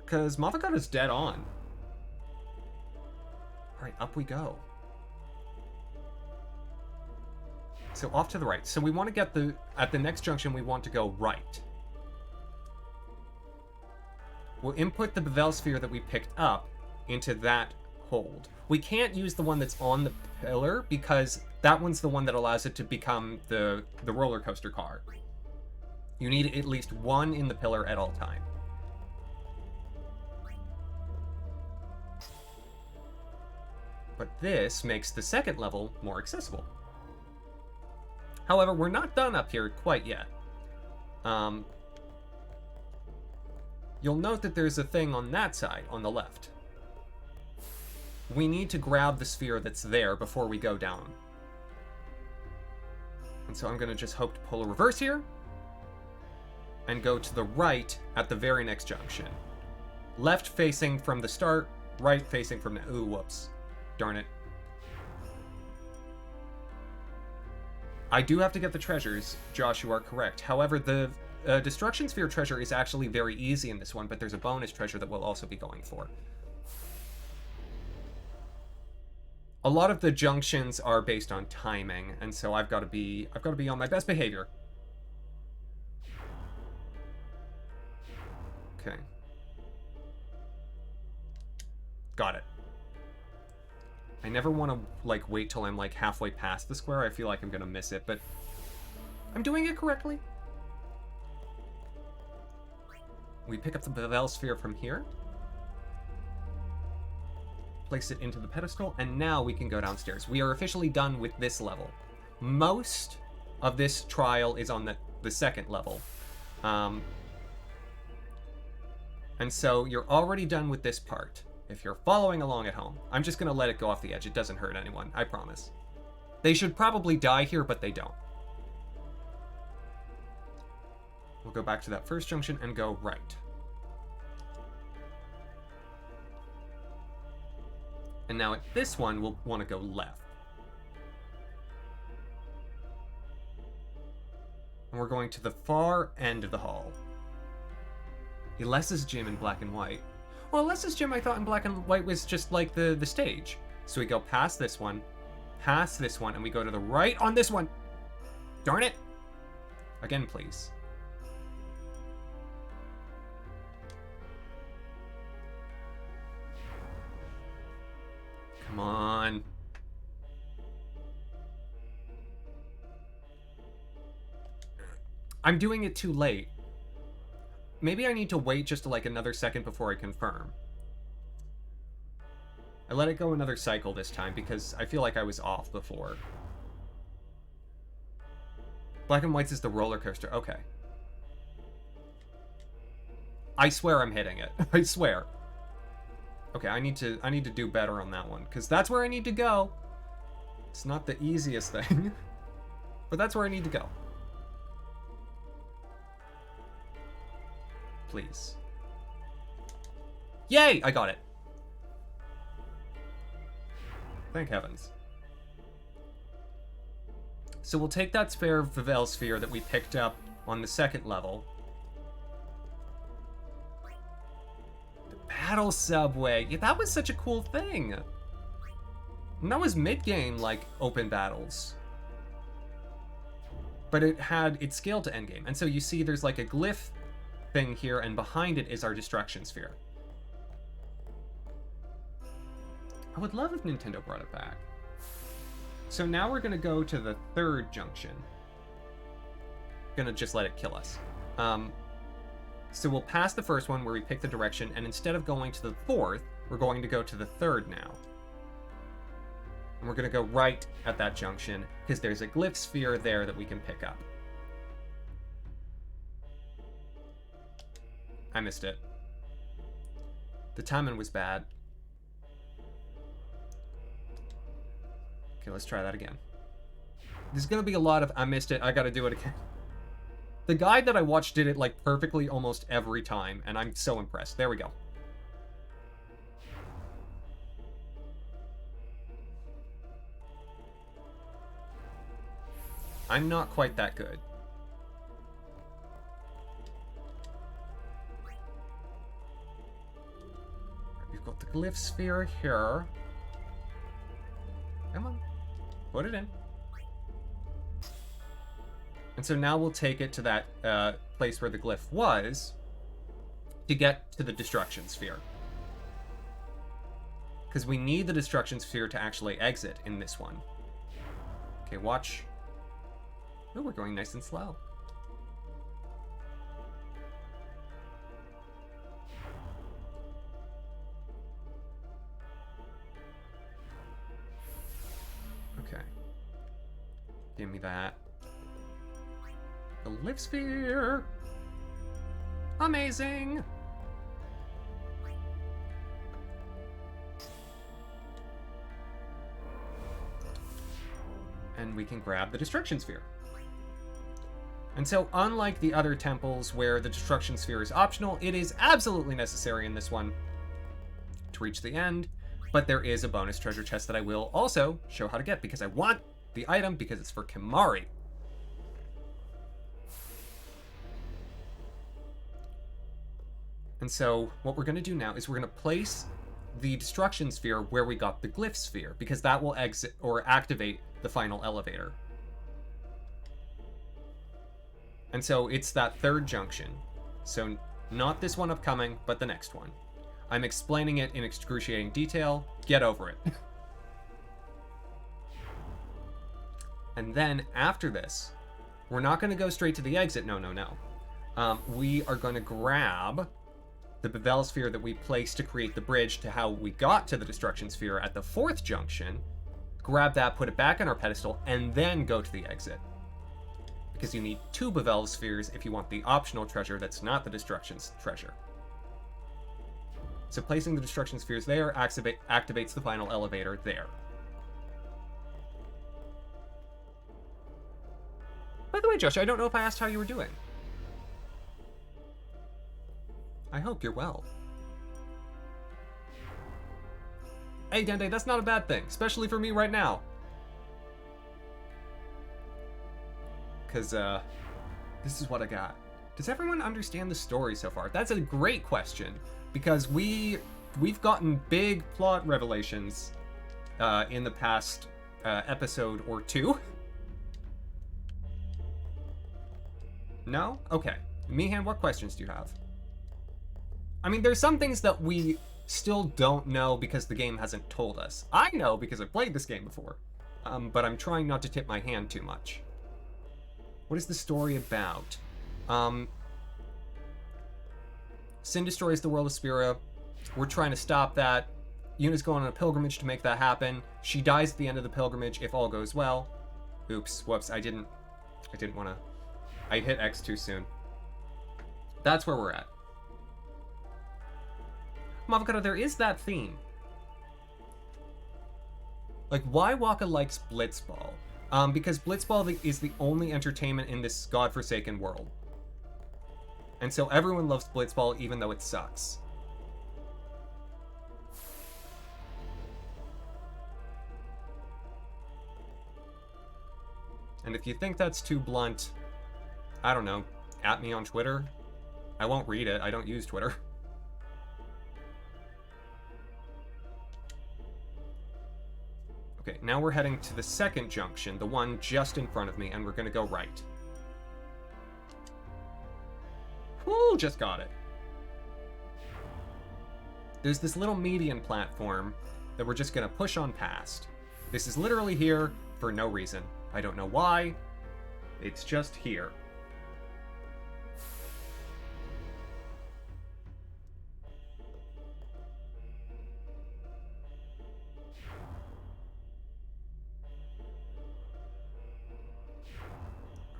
Because Mafakata's dead on. Alright, up we go. So off to the right. So we want to get at the next junction, we want to go right. We'll input the Bevel sphere that we picked up into that hold. We can't use the one that's on the pillar because that one's the one that allows it to become the roller coaster car. You need at least one in the pillar at all time. But this makes the second level more accessible. However, we're not done up here quite yet. You'll note that there's a thing on that side, on the left. We need to grab the sphere that's there before we go down. And so I'm going to just hope to pull a reverse here. And go to the right at the very next junction. Left facing from the start, right facing from the... Ooh, whoops. Darn it. I do have to get the treasures, Josh, you are correct. However, the Destruction Sphere treasure is actually very easy in this one, but there's a bonus treasure that we'll also be going for. A lot of the junctions are based on timing, and so I've got to be on my best behavior. Okay. Got it. I never want to, like, wait till I'm, like, halfway past the square. I feel like I'm gonna miss it, but I'm doing it correctly. We pick up the Bevel sphere from here. Place it into the pedestal, and now we can go downstairs. We are officially done with this level. Most of this trial is on the second level. And so you're already done with this part. if you're following along at home. I'm just going to let it go off the edge. It doesn't hurt anyone, I promise. They should probably die here, but they don't. We'll go back to that first junction and go right. And now at this one, we'll want to go left. And we're going to the far end of the hall. Alessa's gym in black and white. Well, Alessa's gym I thought in black and white was just like the stage. So we go past this one, and we go to the right on this one. Darn it! Again, please. Come on. I'm doing it too late. Maybe I need to wait just like another second before I confirm. I let it go another cycle this time because I feel like I was off before. Black and white's is the roller coaster. Okay. I swear I'm hitting it. I swear. Okay, I need to do better on that one because that's where I need to go. It's not the easiest thing, but that's where I need to go. Please. Yay! I got it. Thank heavens. So we'll take that spare Vivel sphere that we picked up on the second level. The battle subway. Yeah, that was such a cool thing. And that was mid-game, like, open battles. But it scaled to endgame. And so you see there's like a glyph thing here, and behind it is our destruction sphere. I would love if Nintendo brought it back. So now we're gonna go to the third junction. Gonna just let it kill us. So we'll pass the first one where we pick the direction, and instead of going to the fourth, we're going to go to the third now. And we're gonna go right at that junction, because there's a glyph sphere there that we can pick up. I missed it. The timing was bad. Okay, let's try that again. There's gonna be a lot of I missed it, I gotta do it again. The guide that I watched did it like perfectly almost every time, and I'm so impressed. There we go. I'm not quite that good. We've got the glyph sphere here. Come on. Put it in. And so now we'll take it to that place where the glyph was to get to the destruction sphere. Because we need the destruction sphere to actually exit in this one. Okay, watch. Oh, we're going nice and slow. Okay. Give me that. The lift sphere! Amazing! And we can grab the destruction sphere. And so, unlike the other temples where the destruction sphere is optional, it is absolutely necessary in this one to reach the end. But there is a bonus treasure chest that I will also show how to get, because I want the item, because it's for Kimahri. And so, what we're going to do now is we're going to place the destruction sphere where we got the glyph sphere, because that will exit or activate the final elevator. And so it's that third junction. So not this one upcoming, but the next one. I'm explaining it in excruciating detail. Get over it. And then after this, we're not going to go straight to the exit. No. We are going to grab the Bevel sphere that we placed to create the bridge to how we got to the destruction sphere at the fourth junction. Grab that, put it back on our pedestal, and then go to the exit. Because you need 2 Bevel spheres if you want the optional treasure that's not the destruction treasure. So placing the destruction spheres there activates the final elevator there. By the way, Josh, I don't know if I asked how you were doing. I hope you're well. Hey, Dende, that's not a bad thing, especially for me right now. Because, this is what I got. Does everyone understand the story so far? That's a great question, because we've gotten big plot revelations in the past episode or two. No? Okay. Mihan, what questions do you have? I mean, there's some things that we still don't know because the game hasn't told us. I know because I've played this game before, but I'm trying not to tip my hand too much. What is the story about? Sin destroys the world of Spira. We're trying to stop that. Yuna's going on a pilgrimage to make that happen. She dies at the end of the pilgrimage if all goes well. Oops, whoops, I didn't want to... I hit X too soon. That's where we're at. Mavocado, there is that theme. Like, why Waka likes Blitzball? Because Blitzball is the only entertainment in this godforsaken world. And so everyone loves Blitzball even though it sucks. And if you think that's too blunt, I don't know, at me on Twitter. I won't read it, I don't use Twitter. Okay, now we're heading to the second junction, the one just in front of me, and we're gonna go right. Whoo, just got it. There's this little median platform that we're just gonna push on past. This is literally here for no reason. I don't know why. It's just here.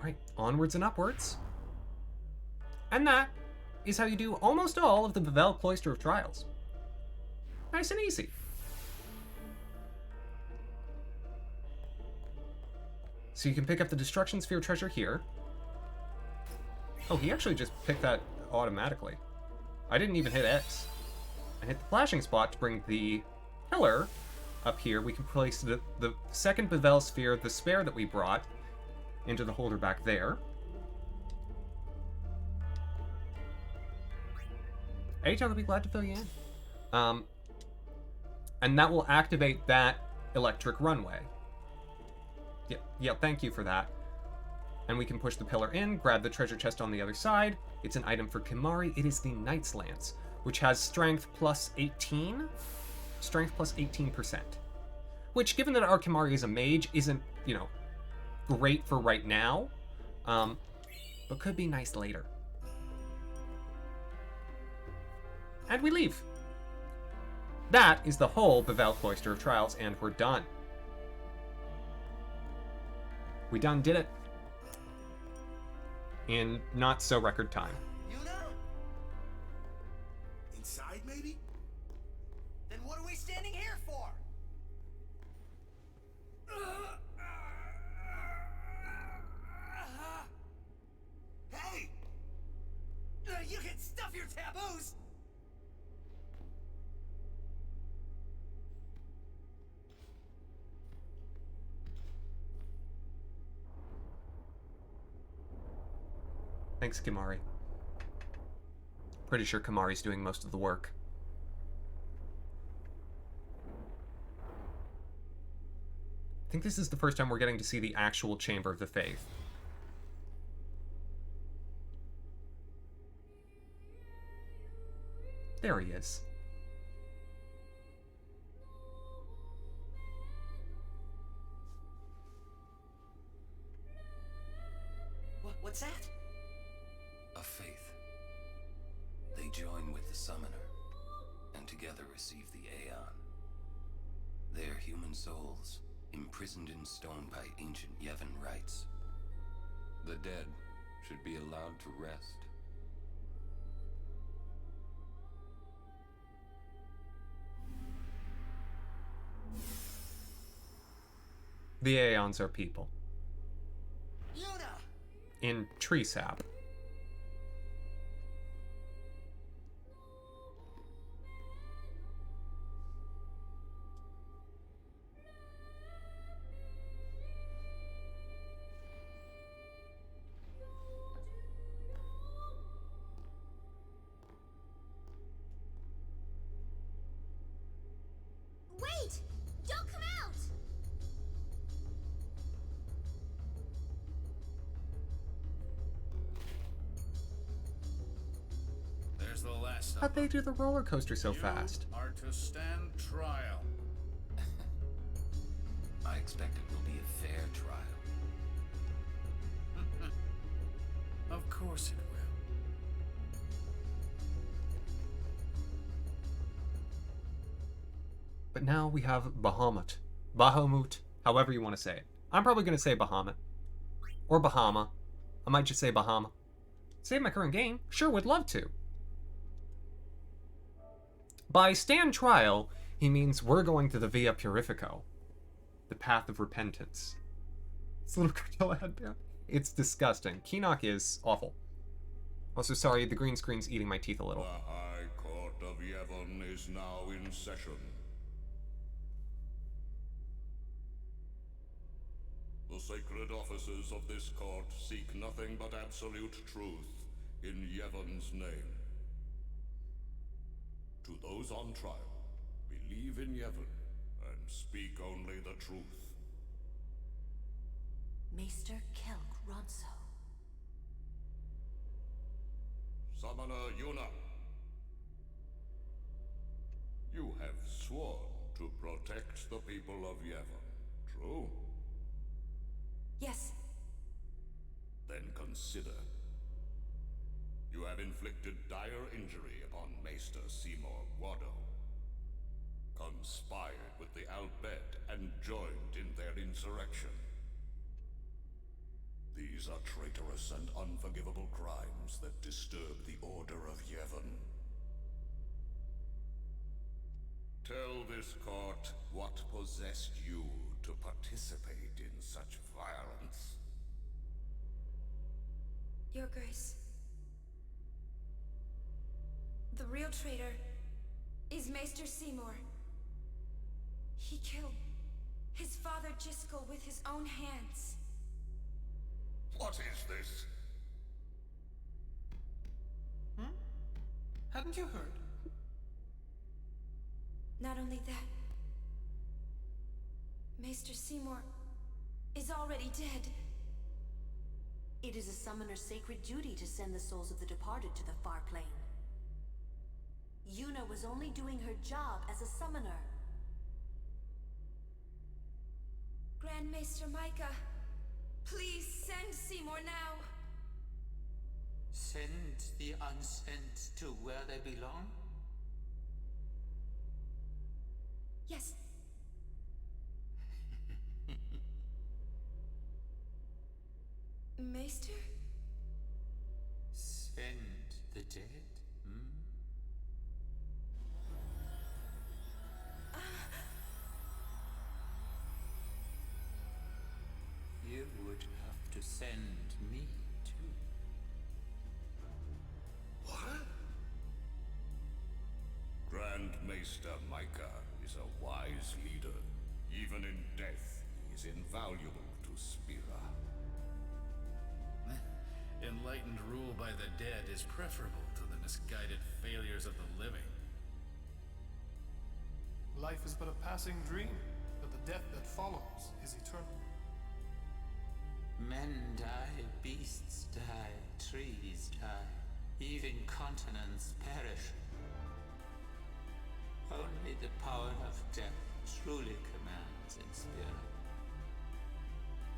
Right, onwards and upwards. And that is how you do almost all of the Bevel Cloister of Trials. Nice and easy. So you can pick up the Destruction Sphere treasure here. Oh, he actually just picked that automatically. I didn't even hit X. I hit the flashing spot to bring the pillar up here. We can place the second Bevel Sphere, the spare that we brought, into the holder back there. H, I'll be glad to fill you in. And that will activate that electric runway. Yeah, thank you for that. And we can push the pillar in, grab the treasure chest on the other side. It's an item for Kimahri. It is the Knight's Lance, which has strength plus 18? Strength plus 18%. Which, given that our Kimahri is a mage, isn't, you know, great for right now, but could be nice later. And we leave. That is the whole Bevel Cloister of Trials, and we're done. We done did it. In not so record time. Yuna? Inside, maybe? Then what are we standing here for? Hey! You can stuff your taboos! Thanks, Kimahri. Pretty sure Kimahri's doing most of the work. I think this is the first time we're getting to see the actual Chamber of the Faith. There he is. What's that? A faith. They join with the Summoner, and together receive the Aeon. They are human souls, imprisoned in stone by ancient Yevon rites. The dead should be allowed to rest. The Aeons are people. Yuna! In tree sap. Wait! Don't come out! There's the last How'd they do the roller coaster so fast? are to stand trial. I expect it will be a fair trial. Of course it will. But now we have Bahamut. Bahamut, however you want to say it. I'm probably going to say Bahamut. Or Bahama. I might just say Bahama. Save my current game? Sure, would love to. By stand trial, he means we're going to the Via Purifico. The path of repentance. This little cartel headband. It's disgusting. Keenock is awful. Also, sorry, the green screen's eating my teeth a little. The High Court of Yevon is now in session. The sacred officers of this court seek nothing but absolute truth in Yevon's name. To those on trial, believe in Yevon and speak only the truth. Maester Kelk Ronso. Summoner Yuna, you have sworn to protect the people of Yevon, true? Yes. Then consider. You have inflicted dire injury upon Maester Seymour Guado, conspired with the Albed and joined in their insurrection. These are traitorous and unforgivable crimes that disturb the order of Yevon. Tell this court what possessed you to participate in such violence. Your Grace. The real traitor is Maester Seymour. He killed his father Jiskel with his own hands. What is this? Hadn't you heard? Not only that, Maester Seymour is already dead. It is a summoner's sacred duty to send the souls of the departed to the far plane. Yuna was only doing her job as a summoner. Grand Maester Micah, please send Seymour now. Send the unsent to where they belong? Yes. Maester? Send the dead? You would have to send me too. What? Grand Maester Micah is a wise leader. Even in death, he is invaluable to Spira. Enlightened rule by the dead is preferable to the misguided failures of the living. Life is but a passing dream, but the death that follows is eternal. Men die, beasts die, trees die, even continents perish. Only the power of death truly commands in Spira.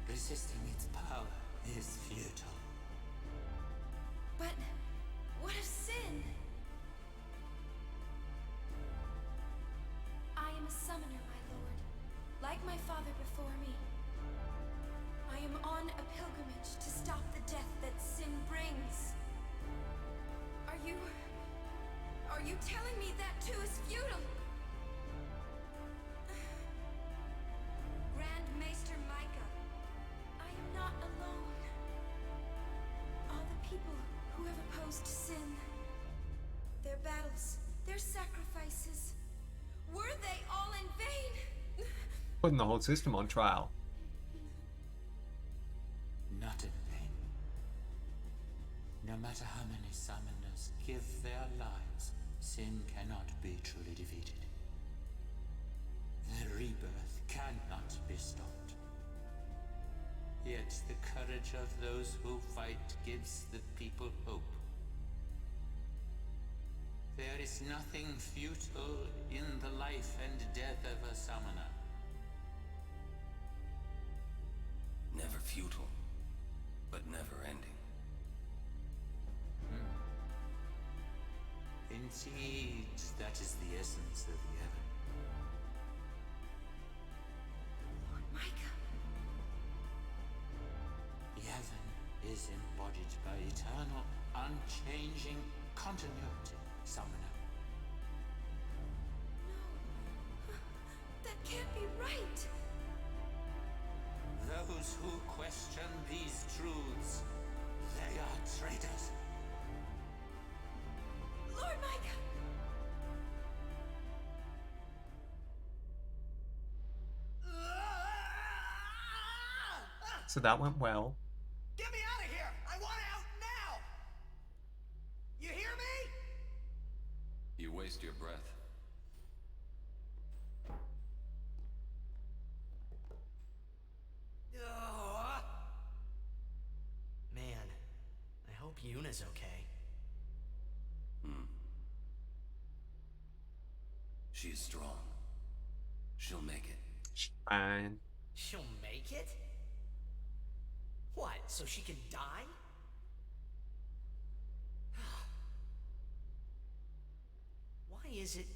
Resisting its power is futile. But what of sin? I am a summoner, my lord, like my father before me. I am on a pilgrimage to stop the death that sin brings. Are you telling me that too is futile? Grand Maester Micah opposed sin. Their battles, their sacrifices, were they all in vain? Putting the whole system on trial. Not in vain. No matter how many summoners give their lives, sin cannot be truly defeated. The rebirth cannot be stopped. Yet the courage of those who fight gives the people hope. There is nothing futile in the life and death of a summoner. Never futile, but never ending. Indeed, that is the essence of Yevon. Lord Micah. Yevon is embodied by eternal, unchanging continuity, summoner. No. That can't be right. Those who question these truths, they are traitors. Lord Micah! So that went well. Get me out of here! I want out now! You hear me? You waste your breath. Man, I hope Yuna's okay. She's strong. She'll make it. Fine. She'll make it? What, so she can die? Why is it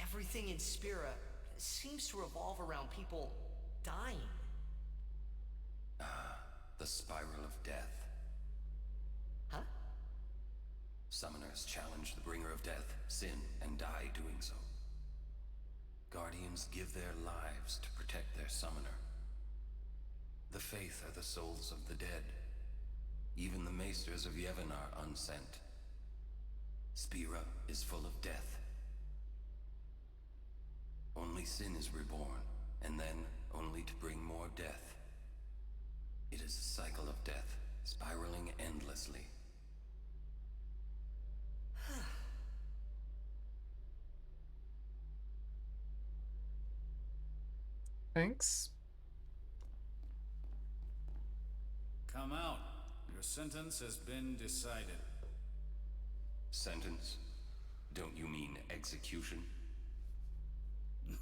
everything in Spira seems to revolve around people dying? The spiral of death. Huh? Summoners challenge the bringer of death, sin, and die doing so. Guardians give their lives to protect their summoner. The Faith are the souls of the dead. Even the Maesters of Yevon are unsent. Spira is full of death. Only sin is reborn, and then only to bring more death. It is a cycle of death, spiraling endlessly. Thanks. Come out. Your sentence has been decided. Sentence? Don't you mean execution?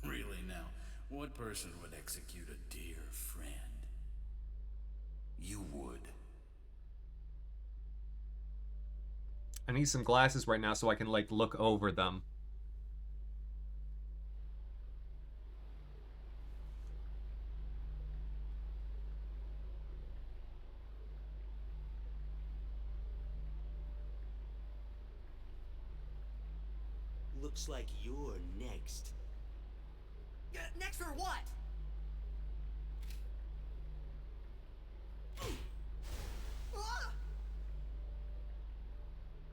Really now, what person would execute a dear friend? You would. I need some glasses right now so I can, like, look over them. Looks like you're next. Next for what?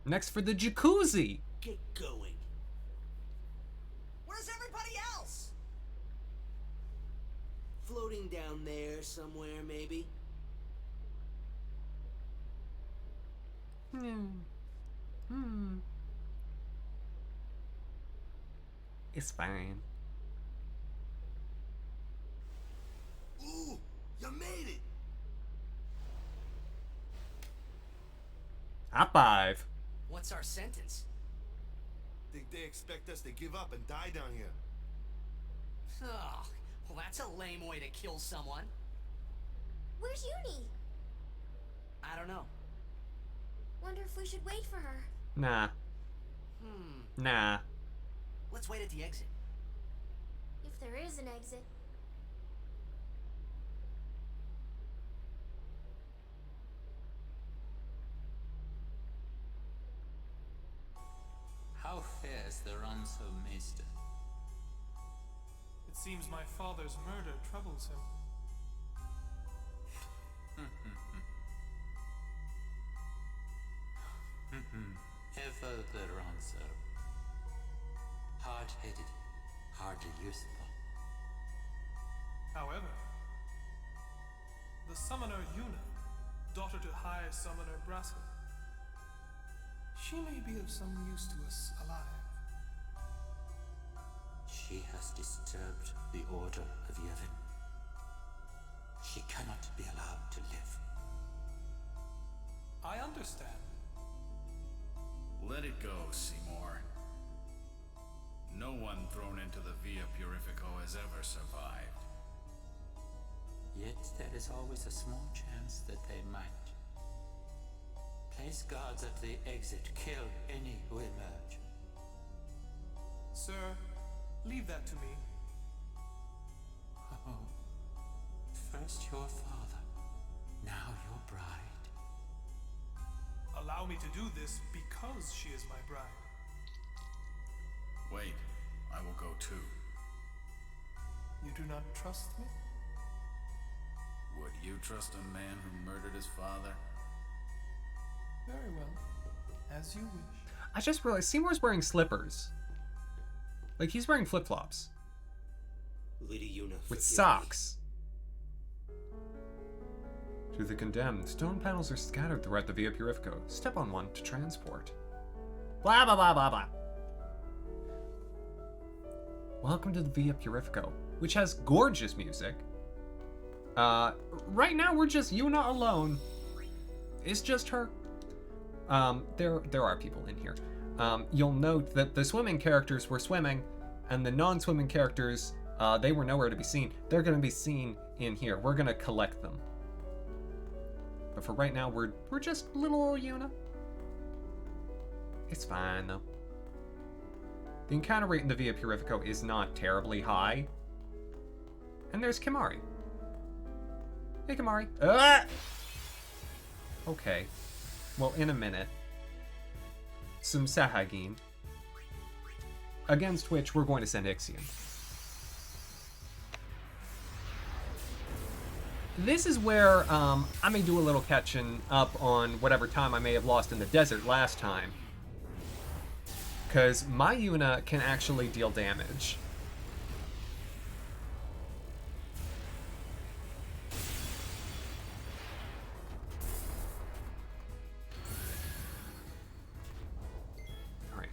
Next for the jacuzzi! Get going. Where's everybody else? Floating down there somewhere, maybe? It's fine. Ooh, you made it! High five. What's our sentence? Think they expect us to give up and die down here? Oh, well, that's a lame way to kill someone. Where's Uni? I don't know. Wonder if we should wait for her. Nah. Nah. Let's wait at the exit. If there is an exit. How fares the ransom, Maester? It seems my father's murder troubles him. simpler answer. Hard-headed, hardly useful. However, the summoner Yuna, daughter to High Summoner Brasko, she may be of some use to us alive. She has disturbed the order of Yevon. She cannot be allowed to live. I understand. Let it go, Seymour. No one thrown into the Via Purifico has ever survived. Yet there is always a small chance that they might. Place guards at the exit. Kill any who emerge. Sir, leave that to me. Oh, first your father, now your bride. Allow me to do this because she is my bride. Wait, I will go too. You do not trust me? Would you trust a man who murdered his father? Very well. As you wish. I just realized Seymour's wearing slippers. Like, he's wearing flip-flops. Lady Yuna, with socks. To the condemned, stone panels are scattered throughout the Via Purifico. Step on one to transport. Blah, blah, blah, blah, blah. Welcome to the Via Purifico, which has gorgeous music. Right now we're just Yuna alone. It's just her. There are people in here. You'll note that the swimming characters were swimming, and the non-swimming characters, they were nowhere to be seen. They're gonna be seen in here. We're gonna collect them. But for right now, we're just little old Yuna. It's fine, though. The encounter rate in the Via Purifico is not terribly high. And there's Kimahri. Hey, Kimahri. Ah! Okay. Well, in a minute. Some Sahagin. Against which we're going to send Ixion. This is where I may do a little catching up on whatever time I may have lost in the desert last time. Because my Yuna can actually deal damage. Alright.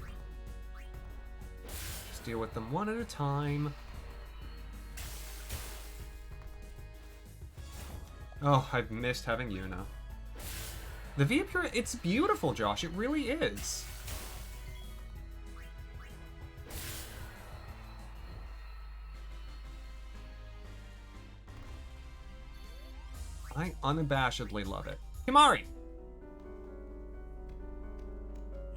Just deal with them one at a time. Oh, I've missed having Yuna. The Via Pura, it's beautiful, Josh. It really is. I unabashedly love it. Kimahri!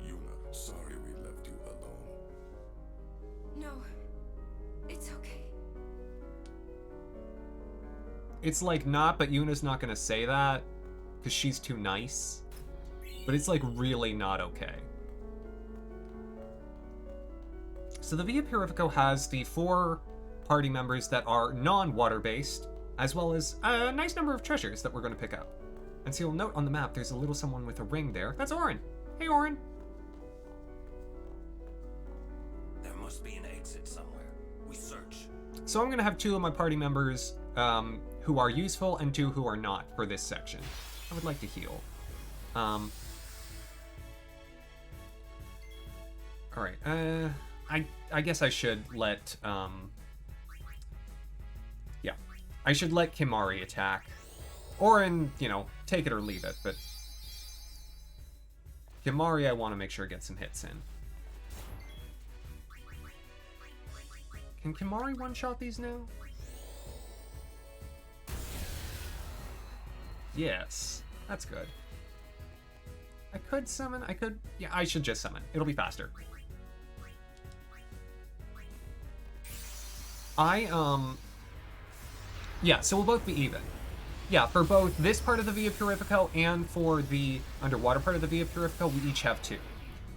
Yuna, sorry we left you alone. No, it's okay. It's like not, but Yuna's not gonna say that because she's too nice. But it's like really not okay. So the Via Purifico has the 4 party members that are non-water based, as well as a nice number of treasures that we're going to pick up. And so you'll note on the map there's a little someone with a ring there. That's Orin. Hey, Orin. There must be an exit somewhere. We search. So I'm going to have 2 of my party members who are useful and 2 who are not for this section. I would like to heal. Alright, I guess I should let, yeah. I should let Kimahri attack. Orin, you know, take it or leave it, but Kimahri I want to make sure gets some hits in. Can Kimahri one-shot these now? Yes, that's good. I could summon, yeah, I should just summon. It'll be faster. Yeah, so we'll both be even. Yeah, for both this part of the Via Purifico and for the underwater part of the Via Purifico, we each have 2.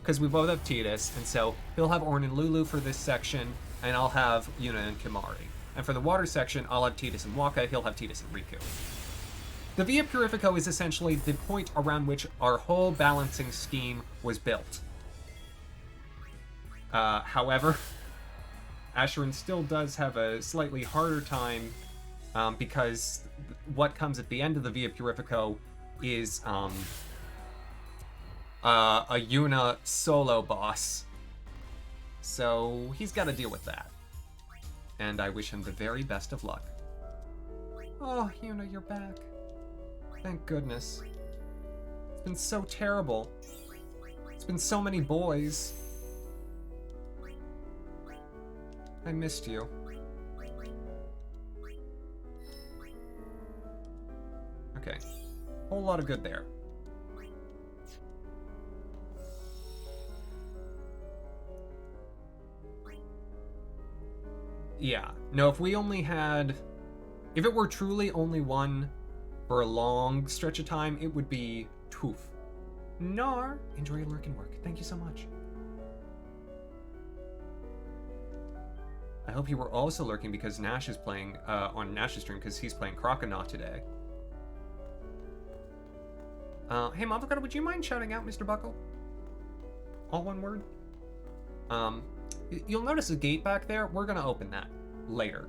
Because we both have Tidus, and so he'll have Ornn and Lulu for this section, and I'll have Yuna and Kimahri. And for the water section, I'll have Tidus and Waka, he'll have Tidus and Riku. The Via Purifico is essentially the point around which our whole balancing scheme was built. However, Ashiryn still does have a slightly harder time because what comes at the end of the Via Purifico is a Yuna solo boss. So he's got to deal with that. And I wish him the very best of luck. Oh, Yuna, you're back. Thank goodness. It's been so terrible. It's been so many boys. I missed you. Okay. Whole lot of good there. Yeah. No, if we only had... If it were truly only one for a long stretch of time, it would be Toof. Nar, enjoy your lurk and work. Thank you so much. I hope you were also lurking because Nash is playing on Nash's stream because he's playing Croconaut today. Hey, Mavocado, would you mind shouting out Mr. Buckle? All one word? You'll notice a gate back there. We're going to open that later.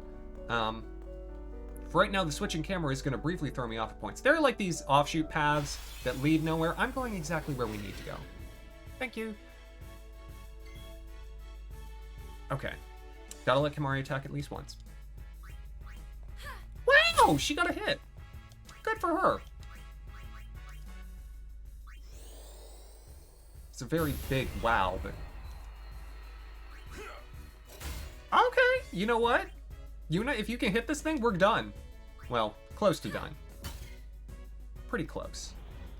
For right now, the switching camera is going to briefly throw me off at points. There are like these offshoot paths that lead nowhere. I'm going exactly where we need to go. Thank you. Okay. Gotta let Kimari attack at least once. Wow! She got a hit! Good for her. It's a very big wow, but... Okay, you know what? Yuna, if you can hit this thing, we're done. Well, close to done. Pretty close.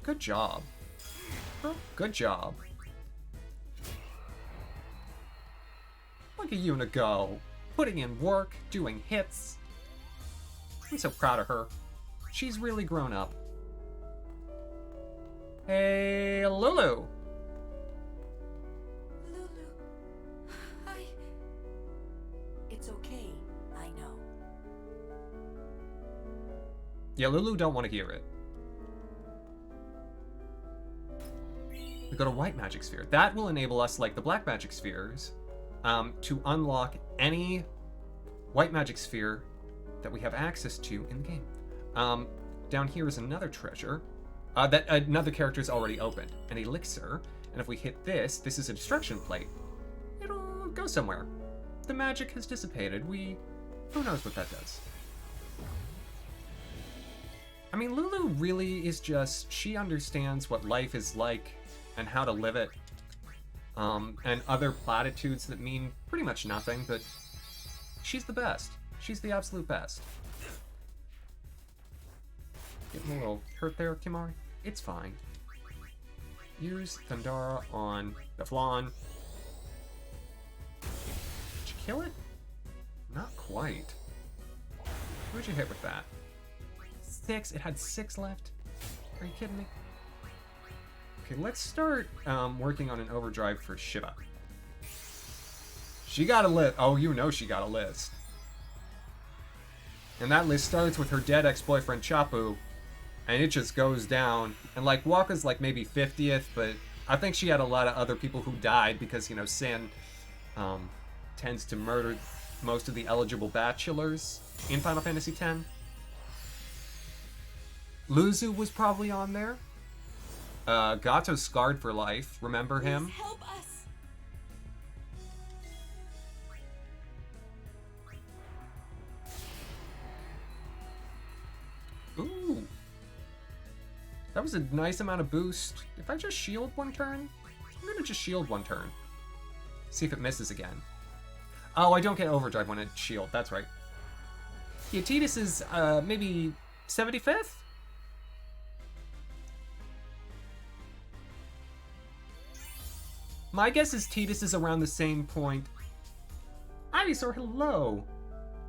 Good job. Oh, good job. Look at Yuna go. Putting in work, doing hits. I'm so proud of her. She's really grown up. Hey, Lulu. It's okay, I know. Yeah, Lulu don't want to hear it. We go to White Magic Sphere. That will enable us, like the Black Magic Spheres, to unlock any White Magic Sphere that we have access to in the game. Down here is another treasure that another character is already opened. An elixir. And if we hit this, this is a destruction plate. It'll go somewhere. The magic has dissipated. Who knows what that does? I mean, Lulu really is just... She understands what life is like and how to live it. And other platitudes that mean pretty much nothing, but she's the best. She's the absolute best. Getting a little hurt there, Kimari? It's fine. Use Thundara on the Flan. Did you kill it? Not quite. Who'd you hit with that? 6? It had 6 left? Are you kidding me? Okay, let's start working on an overdrive for Shiva. She got a list. Oh, you know she got a list. And that list starts with her dead ex-boyfriend Chapu, and it just goes down. And like Waka's like maybe 50th, but I think she had a lot of other people who died because, you know, Sin tends to murder most of the eligible bachelors in Final Fantasy X. Luzu was probably on there. Gato's scarred for life. Remember him? Please help us. Ooh. That was a nice amount of boost. If I just shield one turn, I'm gonna just shield one turn. See if it misses again. Oh, I don't get overdrive when I shield. That's right. Yeah, Tidus is maybe 75th? My guess is Tidus is around the same point. Ivysaur, hello!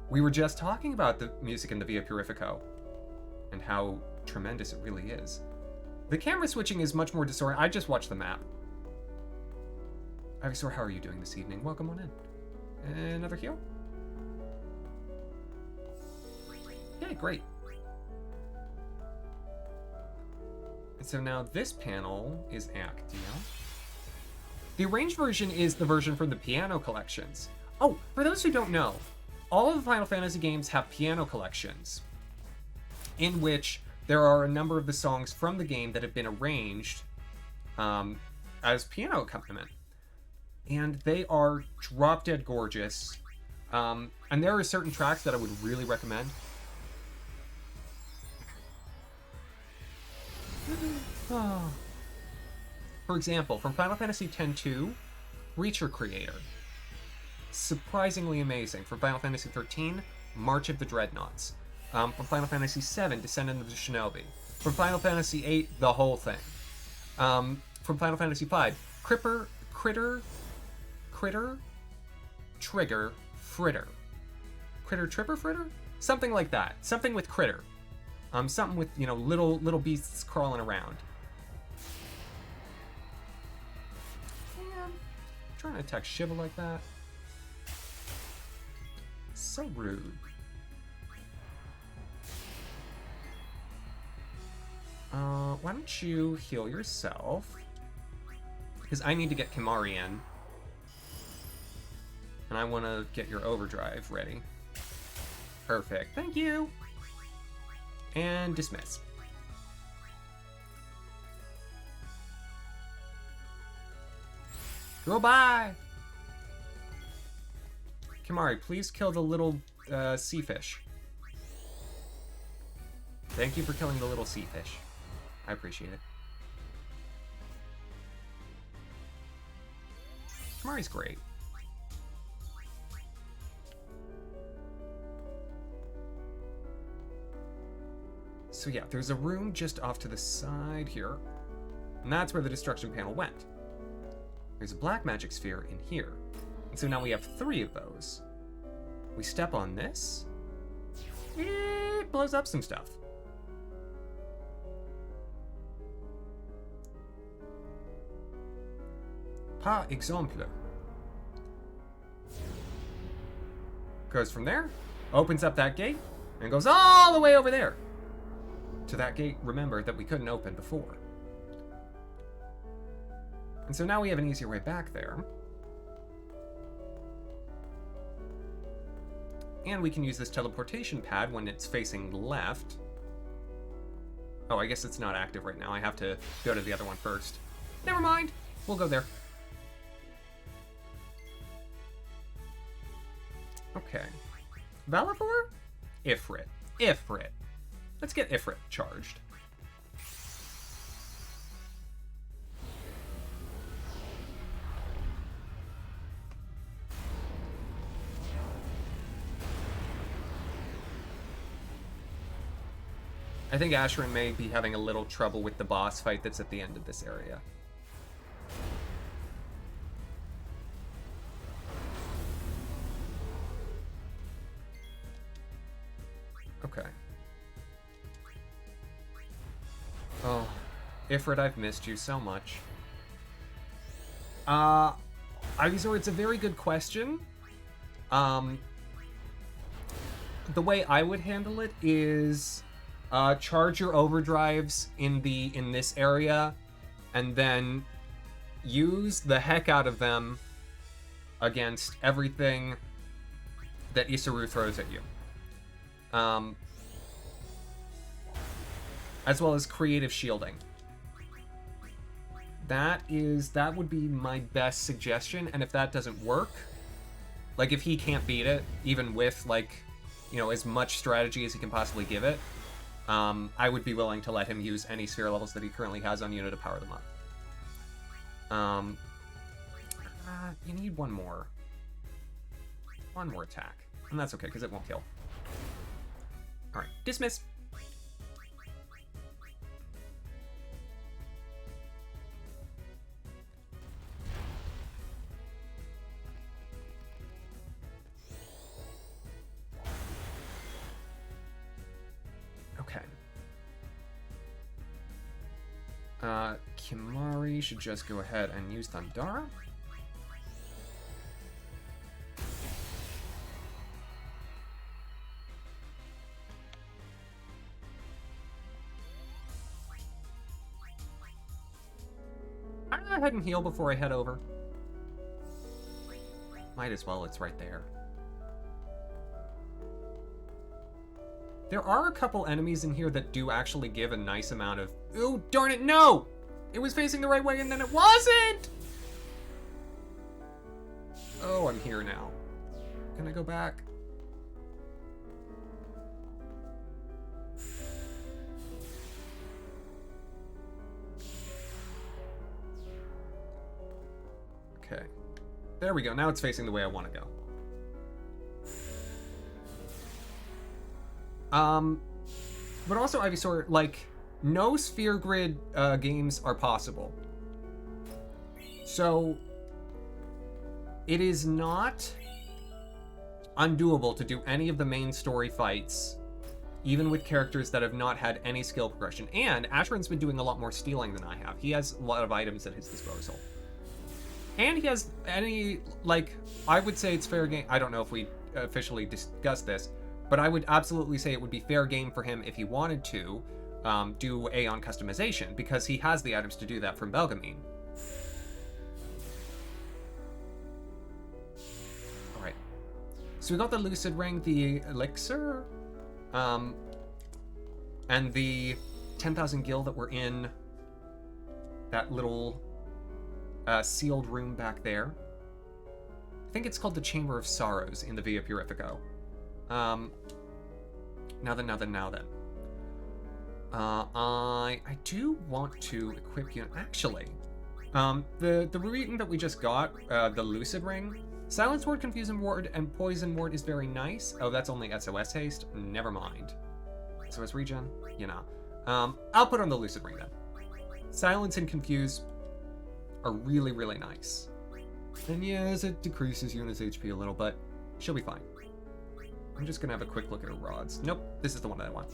We were just talking about the music in the Via Purifico and how tremendous it really is. The camera switching is much more disorienting. I just watched the map. Ivysaur, how are you doing this evening? Welcome on in. Another heal? Yeah, great. And so now this panel is Actia. The arranged version is the version from the piano collections. Oh, for those who don't know, all of the Final Fantasy games have piano collections, in which there are a number of the songs from the game that have been arranged as piano accompaniment. And they are drop dead gorgeous. And there are certain tracks that I would really recommend. For example, from Final Fantasy X-2, Reacher Creator. Surprisingly amazing. From Final Fantasy XIII, March of the Dreadnoughts. From Final Fantasy VII, Descendant of the Shinobi. From Final Fantasy VIII, the whole thing. From Final Fantasy V, Critter, Trigger, Fritter. Critter, Tripper, Fritter? Something like that. Something with Critter. Something with, you know, little beasts crawling around. Yeah, trying to attack Shiva like that. So rude. Why don't you heal yourself? Because I need to get Kimari in. And I want to get your overdrive ready. Perfect. Thank you. And dismiss. Goodbye. Kimari, please kill the little sea fish. Thank you for killing the little sea fish. I appreciate it. Kimari's great. So yeah, there's a room just off to the side here. And that's where the destruction panel went. There's a black magic sphere in here. And so now we have 3 of those. We step on this. It blows up some stuff. Par exemple. Goes from there, opens up that gate, and goes all the way over there. To that gate, remember, that we couldn't open before. And so now we have an easier way back there. And we can use this teleportation pad when it's facing left. Oh, I guess it's not active right now. I have to go to the other one first. Never mind. We'll go there. Okay. Valithor? Ifrit. Ifrit. Let's get Ifrit charged. I think Ashiryn may be having a little trouble with the boss fight that's at the end of this area. Okay. Oh, Ifrit, I've missed you so much. So it's a very good question. The way I would handle it is charge your overdrives in this area, and then use the heck out of them against everything that Isuru throws at you. As well as creative shielding. That would be my best suggestion, and if that doesn't work, like if he can't beat it, even with like, you know, as much strategy as he can possibly give it, I would be willing to let him use any sphere levels that he currently has on Yuna to power them up. You need one more attack, and that's okay because it won't kill. All right, dismiss. Okay. Kimari should just go ahead and use Thundara. I'm gonna go ahead and heal before I head over. Might as well, it's right there. There are a couple enemies in here that do actually give a nice amount of... Oh, darn it, no! It was facing the right way and then it wasn't! Oh, I'm here now. Can I go back? Okay. There we go. Now it's facing the way I want to go. But also, Ivysaur, like, no sphere grid games are possible. So, it is not undoable to do any of the main story fights, even with characters that have not had any skill progression. And Ashiryn's been doing a lot more stealing than I have. He has a lot of items at his disposal. And he has any, like, I would say it's fair game. I don't know if we officially discussed this, but I would absolutely say it would be fair game for him if he wanted to do Aeon customization, because he has the items to do that from Belgamine. Alright. So we got the Lucid Ring, the Elixir, and the 10,000 gil that were in that little sealed room back there. I think it's called the Chamber of Sorrows in the Via Purifico. Now then. I do want to equip you. Actually, the ring that we just got, the Lucid Ring, Silence Ward, Confusion Ward, and Poison Ward is very nice. Oh, that's only SOS haste. Never mind. SOS regen, you know. I'll put on the Lucid Ring then. Silence and Confuse are really, really nice. And yes, it decreases Yuna's HP a little, but she'll be fine. I'm just gonna have a quick look at her rods. Nope, this is the one that I want.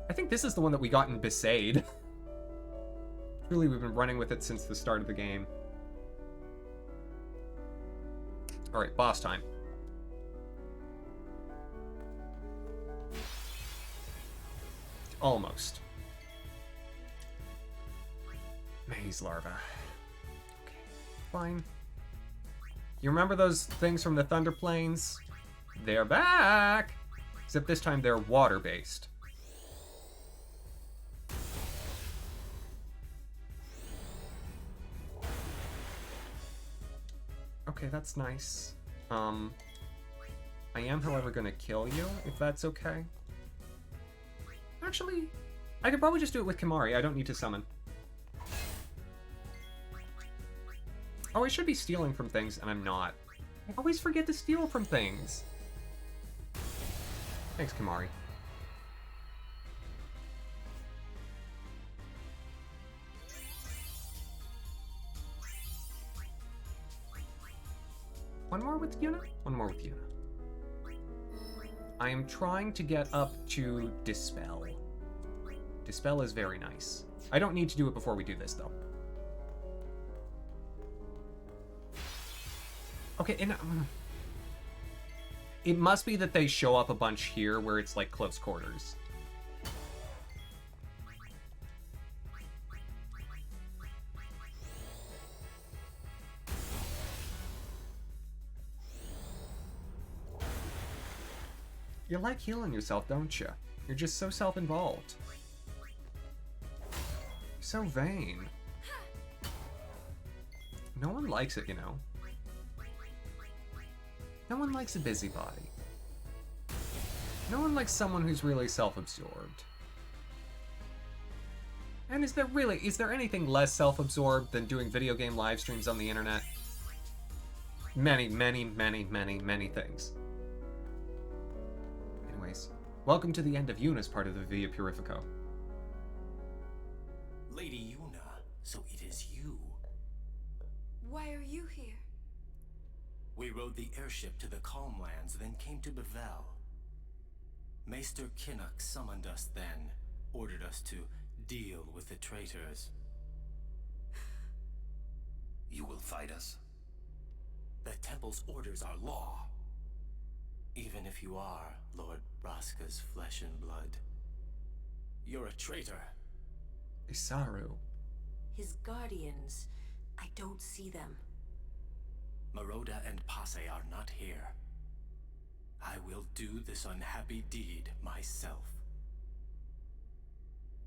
I think this is the one that we got in Besaid. Really, we've been running with it since the start of the game. Alright, boss time. Almost. Maze larva. Okay, fine. You remember those things from the Thunder Plains? They're back! Except this time they're water-based. Okay, that's nice. I am, however, gonna kill you, if that's okay. Actually, I could probably just do it with Kimahri. I don't need to summon. Oh, I should be stealing from things, and I'm not. I always forget to steal from things. Thanks, Kimahri. One more with Yuna? One more with Yuna. I am trying to get up to Dispel. Dispel is very nice. I don't need to do it before we do this, though. Okay, and it must be that they show up a bunch here where it's like close quarters. You like healing yourself, don't you? You're just so self-involved. So vain. No one likes it, you know. No one likes a busybody. No one likes someone who's really self-absorbed. And is there anything less self-absorbed than doing video game live streams on the internet? Many, many, many, many, many things. Anyways, welcome to the end of Yuna's part of the Via Purifico. Lady Yuna, so it is you. Why are you here? We rode the airship to the Calm Lands, then came to Bevel. Maester Kinnock summoned us then, ordered us to deal with the traitors. You will fight us? The Temple's orders are law. Even if you are Lord Braska's flesh and blood. You're a traitor. Isaru. His guardians, I don't see them. Maroda and Passe are not here. I will do this unhappy deed myself.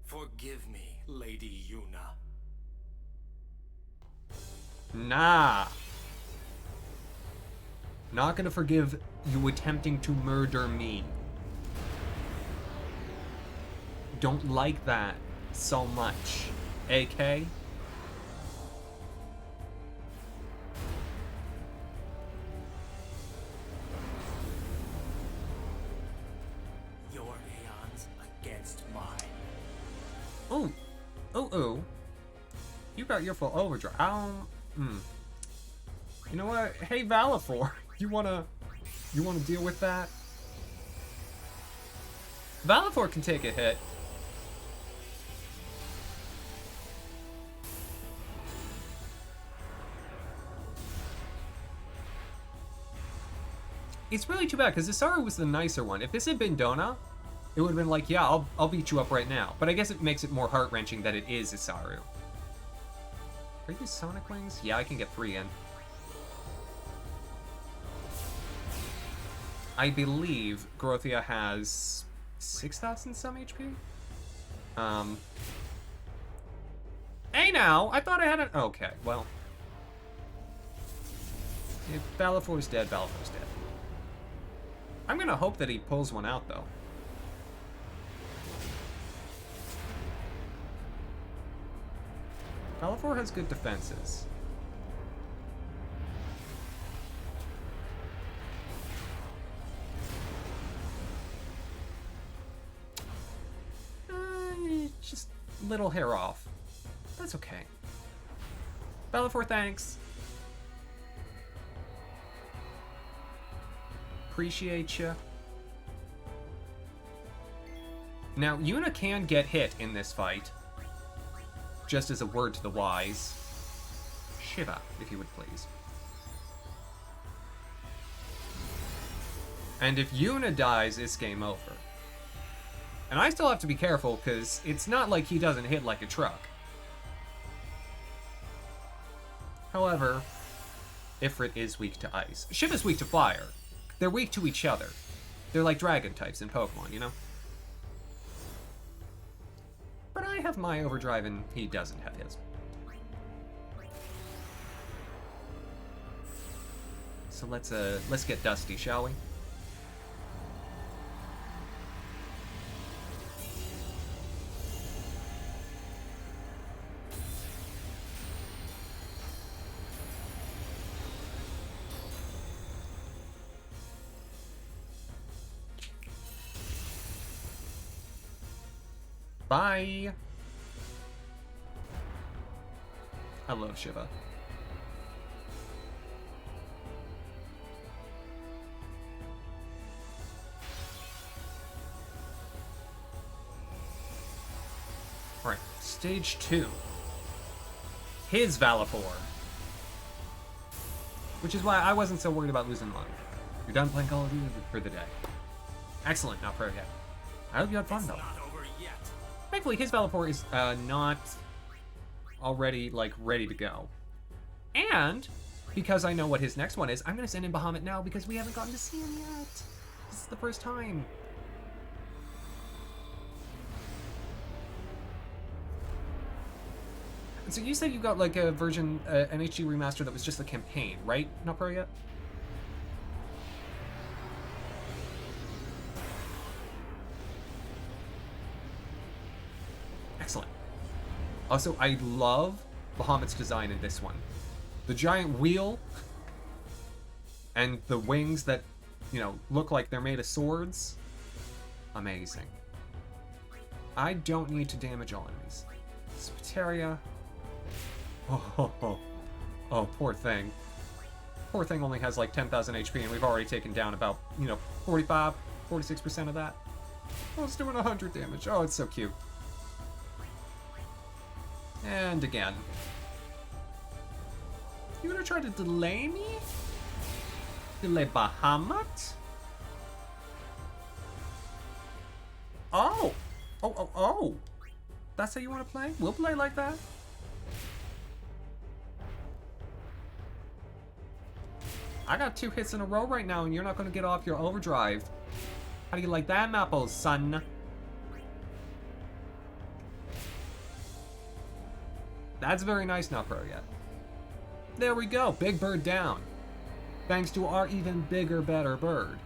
Forgive me, Lady Yuna. Nah. Not gonna forgive you attempting to murder me. Don't like that so much. AK? Your aeons against mine. Oh. Oh. You got your full overdrive. You know what? Hey, Valifor, you wanna deal with that? Valifor can take a hit. It's really too bad, because Isaru was the nicer one. If this had been Dona, it would have been like, yeah, I'll beat you up right now. But I guess it makes it more heart-wrenching that it is Isaru. Are these Sonic Wings? Yeah, I can get 3 in. I believe Grothia has 6,000 some HP? Hey now! I thought I had an... Okay, well. If Valifor's dead, Valifor's dead. I'm gonna hope that he pulls one out, though. Valifor has good defenses. Just little hair off. That's okay. Valifor, thanks. Appreciate ya. Now, Yuna can get hit in this fight. Just as a word to the wise. Shiva, if you would please. And if Yuna dies, it's game over. And I still have to be careful, because it's not like he doesn't hit like a truck. However, Ifrit is weak to ice. Shiva's weak to fire. They're weak to each other. They're like dragon types in Pokemon, you know? But I have my overdrive and he doesn't have his. So let's get dusty, shall we? Bye! I love Shiva. Alright, stage 2. His Valifor. Which is why I wasn't so worried about losing life. You're done playing Call of Duty for the day. Excellent, not pro yet. I hope you had fun though. Thankfully, his Valifor is not already, like, ready to go. And, because I know what his next one is, I'm going to send in Bahamut now because we haven't gotten to see him yet. This is the first time. And so you said you got, like, a version, an HD remaster that was just the campaign, right? Not pro yet? Excellent. Also, I love Bahamut's design in this one. The giant wheel and the wings that, you know, look like they're made of swords. Amazing. I don't need to damage all enemies. Spateria. Oh, poor thing. Poor thing only has like 10,000 HP and we've already taken down about, 45, 46% of that. Oh, it's doing 100 damage. Oh, it's so cute. And again. You gonna try to delay me? Delay Bahamut? Oh! That's how you want to play? We'll play like that? I got 2 hits in a row right now, and you're not going to get off your overdrive. How do you like that, Maple, son? That's very nice, not pro yet. There we go, big bird down. Thanks to our even bigger, better bird.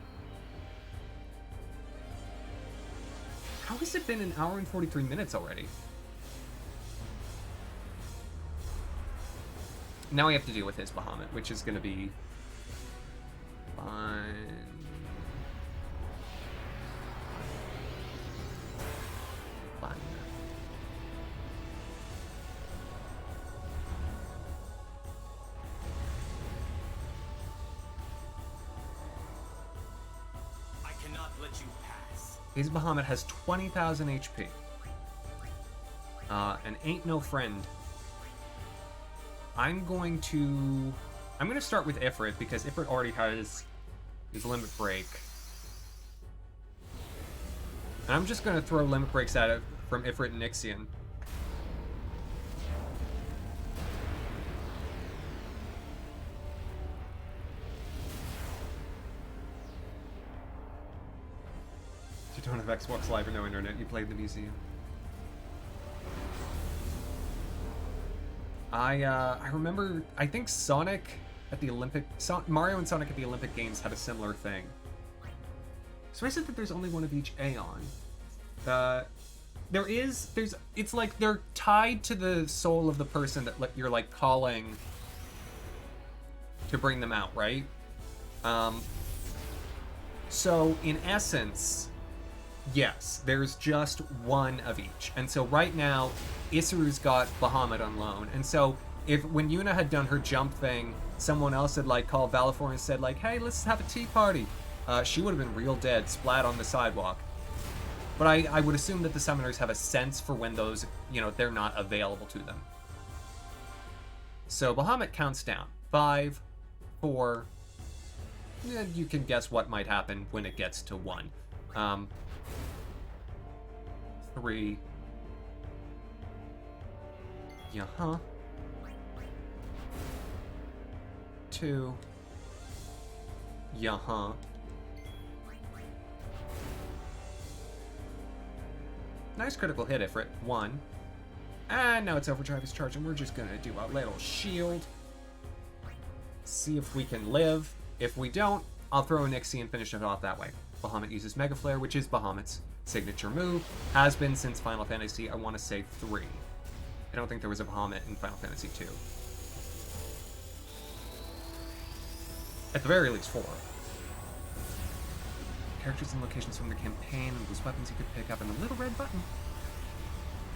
How has it been an hour and 43 minutes already? Now we have to deal with his Bahamut, which is going to be fun. Fun. I cannot let you pass. His Bahamut has 20,000 HP. And ain't no friend. I'm going to start with Ifrit, because Ifrit already has his limit break. And I'm just going to throw limit breaks at it from Ifrit and Nixian. You don't have Xbox Live or no internet, you played in the museum. I remember, I think Sonic at the Mario and Sonic at the Olympic Games had a similar thing. So I said that there's only one of each Aeon. It's like they're tied to the soul of the person that you're like calling to bring them out, right? So in essence, yes, there's just one of each. And so right now, Isuru's got Bahamut on loan. And so when Yuna had done her jump thing, someone else had like called Valifor and said like, hey, let's have a tea party. She would have been real dead, splat on the sidewalk. But I would assume that the summoners have a sense for when those, they're not available to them. So Bahamut counts down. 5, 4, you can guess what might happen when it gets to 1. 3. Yeah-huh. 2. Yeah-huh. Nice critical hit, Ifrit. 1. And now its overdrive is charged, and we're just gonna do a little shield. See if we can live. If we don't, I'll throw a Nixie and finish it off that way. Bahamut uses Mega Flare, which is Bahamut's signature move. Has been since Final Fantasy, I want to say 3. I don't think there was a Bahamut in Final Fantasy 2. At the very least 4. Characters and locations from the campaign and those weapons you could pick up and a little red button.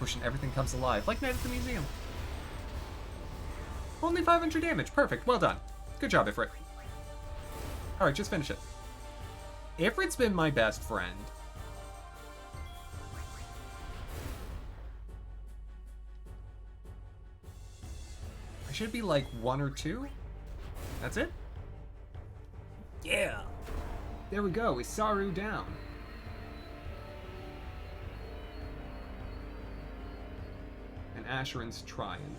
Pushing everything comes alive, like Night at the Museum. Only 500 damage, perfect, well done. Good job, Ifrit. Alright, just finish it. Ifrit's been my best friend. I should be like 1 or 2. That's it? Yeah! There we go, Isaru down. And Ashiryn's trying.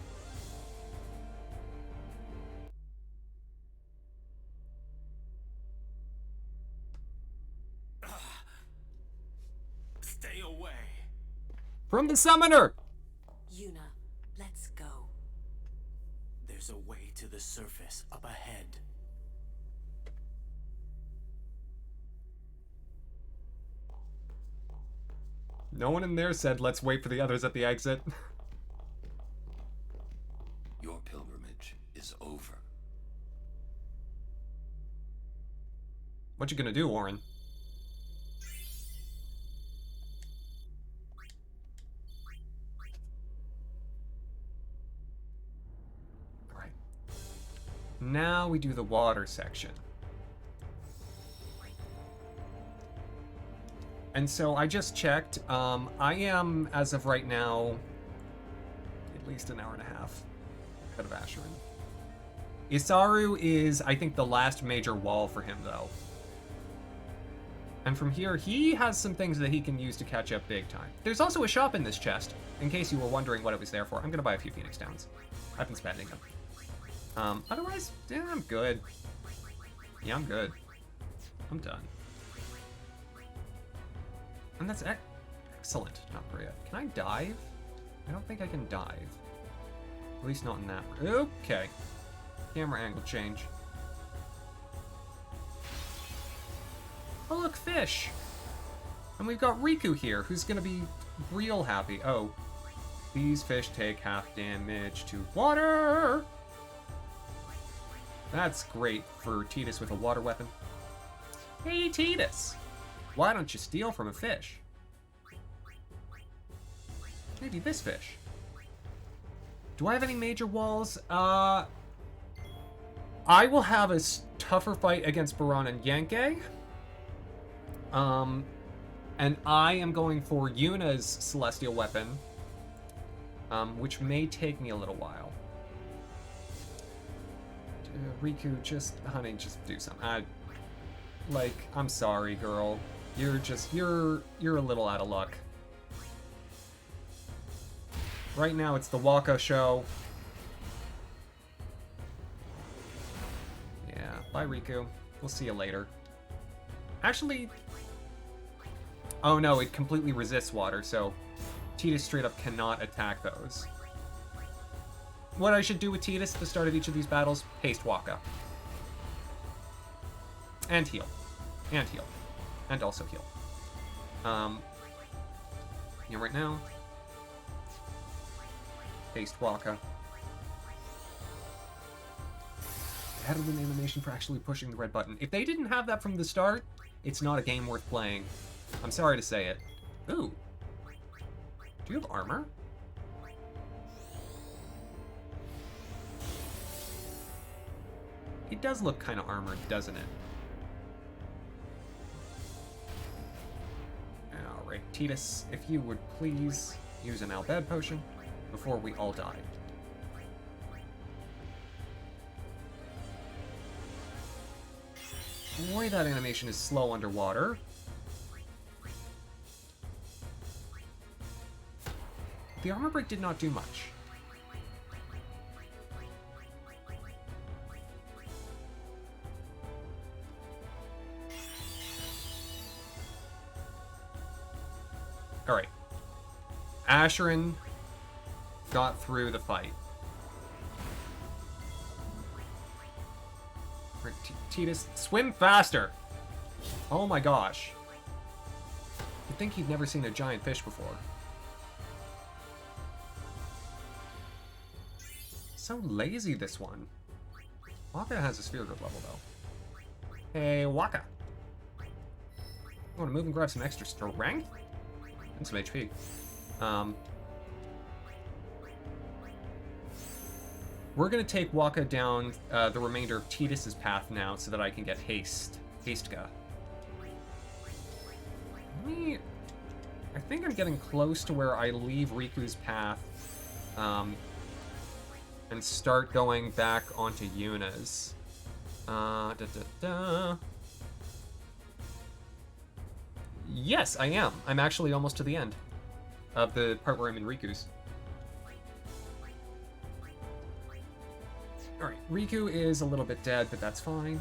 Stay away. From the summoner! Yuna, let's go. There's a way to the surface up ahead. No one in there said, let's wait for the others at the exit. Your pilgrimage is over. What you gonna do, Warren? Alright. Now we do the water section. And so I just checked. I am, as of right now, at least an hour and a half ahead of Ashiryn. Isaru is, I think, the last major wall for him, though. And from here, he has some things that he can use to catch up big time. There's also a shop in this chest, in case you were wondering what it was there for. I'm going to buy a few Phoenix Downs. I've been spending them. Otherwise, yeah, I'm good. Yeah, I'm good. I'm done. And that's excellent, not Maria. Can I dive? I don't think I can dive. At least not in that. Okay. Camera angle change. Oh, look, fish! And we've got Riku here, who's gonna be real happy. Oh, these fish take half damage to water! That's great for Tidus with a water weapon. Hey, Tidus! Why don't you steal from a fish? Maybe this fish. Do I have any major walls? I will have a tougher fight against Baron and Yankee. And I am going for Yuna's Celestial Weapon, which may take me a little while. Riku, honey, just do something. I'm sorry, girl. You're a little out of luck. Right now, it's the Waka show. Yeah, bye, Riku. We'll see you later. Actually... Oh no, it completely resists water, so Tidus straight up cannot attack those. What I should do with Tidus at the start of each of these battles, haste Waka. And heal. And heal. And also heal. Yeah, right now. Haste Waka. They added an animation for actually pushing the red button. If they didn't have that from the start, it's not a game worth playing. I'm sorry to say it. Ooh. Do you have armor? It does look kind of armored, doesn't it? Alright, Tidus, if you would please use an Albed potion before we all die. Boy, that animation is slow underwater. The armor break did not do much. Alright. Ashiryn got through the fight. Tidus, swim faster! Oh my gosh. You'd think he'd never seen a giant fish before. So lazy, this one. Waka has a sphere grip level, though. Hey, Waka. Want to move and grab some extra strength? And some HP. We're going to take Waka down the remainder of Tidus's path now so that I can get Hastega. I think I'm getting close to where I leave Riku's path and start going back onto Yuna's. Yes, I am. I'm actually almost to the end of the part where I'm in Riku's. Alright, Riku is a little bit dead, but that's fine.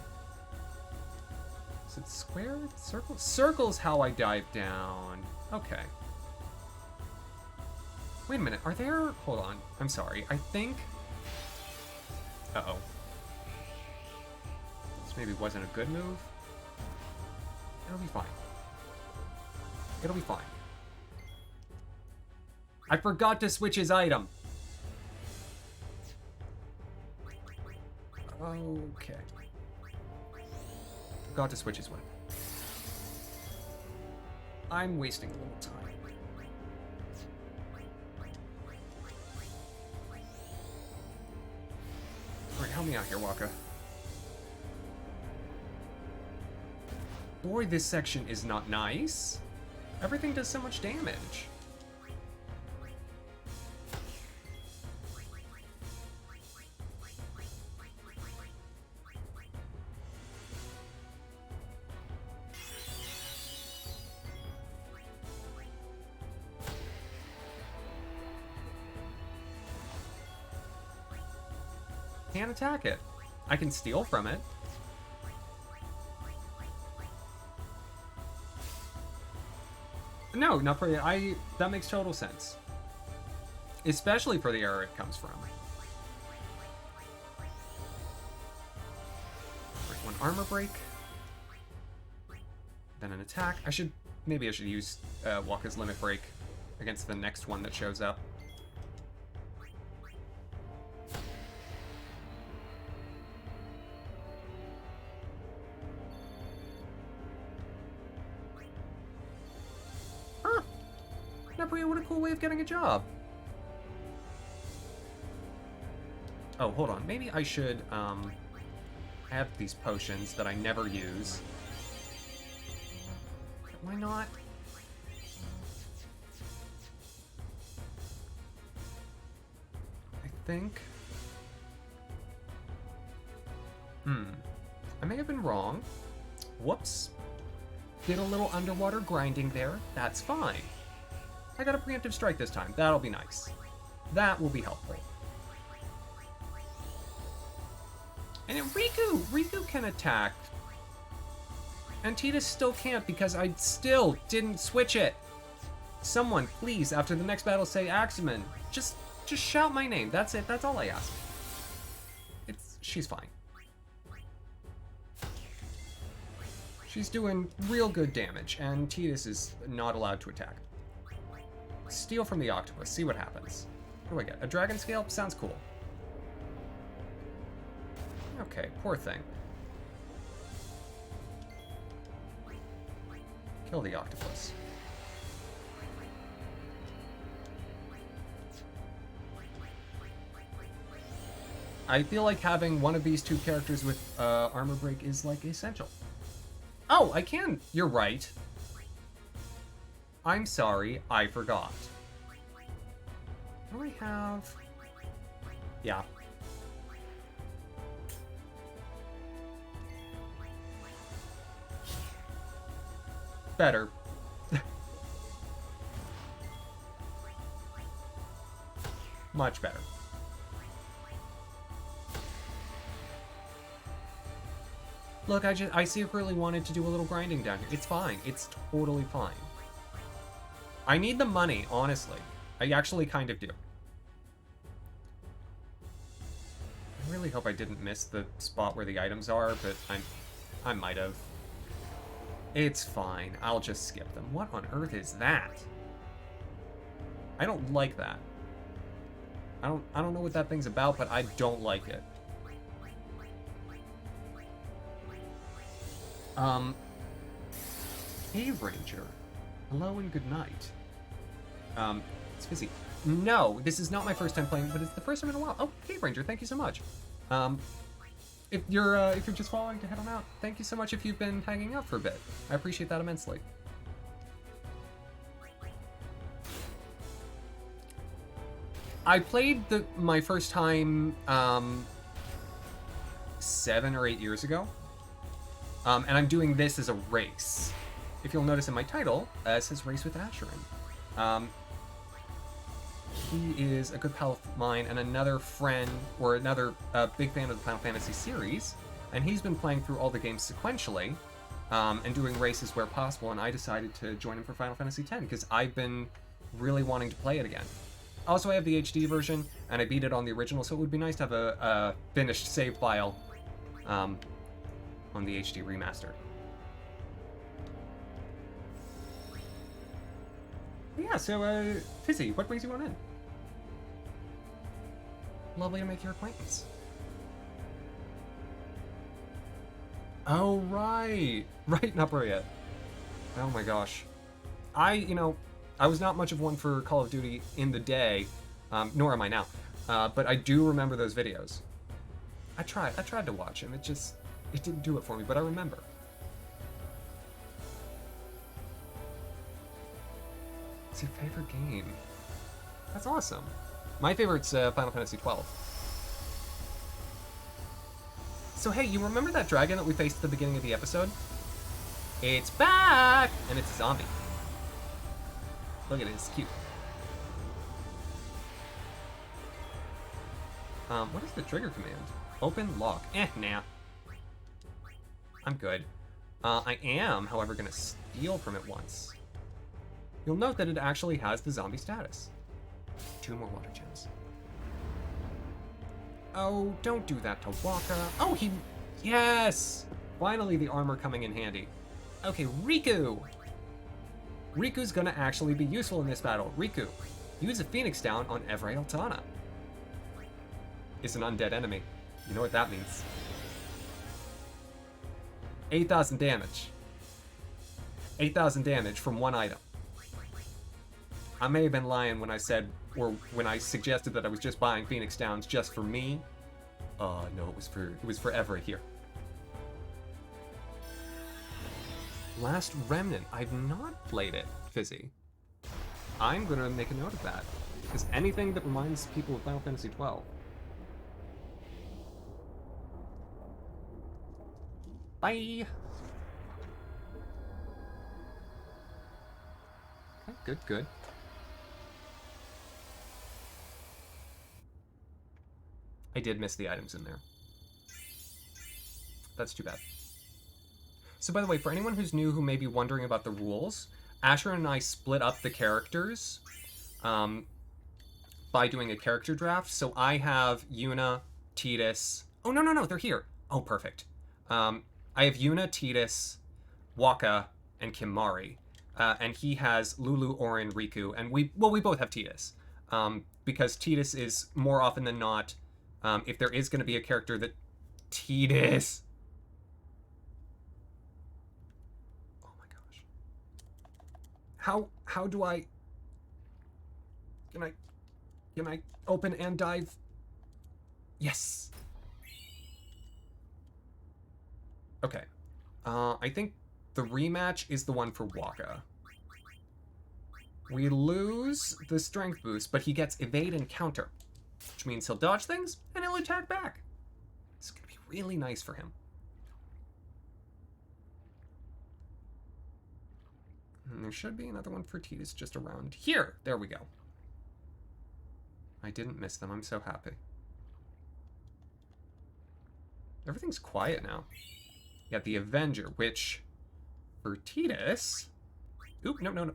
Is it square? Circle? Circle's how I dive down. Okay. Wait a minute, are there... Hold on, I'm sorry. I think... Uh-oh. This maybe wasn't a good move. It'll be fine. It'll be fine. I forgot to switch his item. Okay. Forgot to switch his weapon. I'm wasting a little time. Alright, help me out here, Waka. Boy, this section is not nice. Everything does so much damage. Can't attack it. I can steal from it. No, not for that makes total sense. Especially for the era it comes from. Right, one armor break. Then an attack. Maybe I should use Waka's limit break against the next one that shows up. Huh. Napoleon, what a cool way of getting a job. Oh, hold on. Maybe I should have these potions that I never use. Why not? I think. I may have been wrong. Whoops. Did a little underwater grinding there. That's fine. I got a preemptive strike this time. That'll be nice. That will be helpful. And Riku can attack. And Tidus still can't because I still didn't switch it. Someone, please, after the next battle, say Axeman. Just shout my name. That's it. That's all I ask. She's fine. She's doing real good damage, and Tidus is not allowed to attack. Steal from the octopus. See what happens. What do I get? A dragon scale? Sounds cool. Okay, poor thing. Kill the octopus. I feel like having one of these two characters with armor break is like essential. Oh, I can. You're right. I'm sorry, I forgot. What do I have? Yeah. Better. Much better. Look, I secretly wanted to do a little grinding down here. It's fine. It's totally fine. I need the money, honestly. I actually kind of do. I really hope I didn't miss the spot where the items are, but I might have. It's fine. I'll just skip them. What on earth is that? I don't like that. I don't know what that thing's about, but I don't like it. Cave Ranger. Hello and good night. It's Fizzy. No, this is not my first time playing, but it's the first time in a while. Oh, Cave Ranger, thank you so much. If you're just following to head on out, thank you so much if you've been hanging out for a bit. I appreciate that immensely. I played my first time 7 or 8 years ago, and I'm doing this as a race. If you'll notice in my title, it says Race with Ashiryn. He is a good pal of mine and another friend, or another big fan of the Final Fantasy series, and he's been playing through all the games sequentially, and doing races where possible, and I decided to join him for Final Fantasy X, because I've been really wanting to play it again. Also, I have the HD version, and I beat it on the original, so it would be nice to have a finished save file on the HD remaster. Yeah, so, Fizzy, what brings you on in? Lovely to make your acquaintance. Oh, right! Right, not bro yet. Oh my gosh. I was not much of one for Call of Duty in the day, nor am I now, but I do remember those videos. I tried to watch them, it didn't do it for me, but I remember. It's your favorite game. That's awesome. My favorite's Final Fantasy XII. So hey, you remember that dragon that we faced at the beginning of the episode? It's back! And it's a zombie. Look at it, it's cute. What is the trigger command? Open lock. Nah. I'm good. I am, however, gonna steal from it once. you'll note that it actually has the zombie status. 2 more water gems. Oh, don't do that to Waka. Oh, he... Yes! Finally, the armor coming in handy. Okay, Riku! Riku's gonna actually be useful in this battle. Riku, use a Phoenix Down on Evrae Altana. It's an undead enemy. You know what that means. 8,000 damage. 8,000 damage from one item. I may have been lying when I said, or when I suggested that I was just buying Phoenix Downs just for me. No, it was for Evrae here. Last Remnant. I've not played it, Fizzy. I'm gonna make a note of that, because anything that reminds people of Final Fantasy XII. Bye! Okay, good, good. I did miss the items in there. That's too bad. So by the way, for anyone who's new who may be wondering about the rules, Ashiryn and I split up the characters by doing a character draft. So I have Yuna, Tidus... Oh, no, they're here. Oh, perfect. I have Yuna, Tidus, Waka, and Kimahri. And he has Lulu, Orin, Riku, and we both have Tidus. Because Tidus is, more often than not, if there is going to be a character that... Tidus! Oh my gosh. How do I... Can I open and dive? Yes! Okay. I think the rematch is the one for Waka. We lose the strength boost, but he gets evade and counter, which means he'll dodge things and he'll attack back. It's gonna be really nice for him. And there should be another one for Tidus just around here. There we go. I didn't miss them. I'm so happy. Everything's quiet now. You got the Avenger, which for Tidus... Oop, no.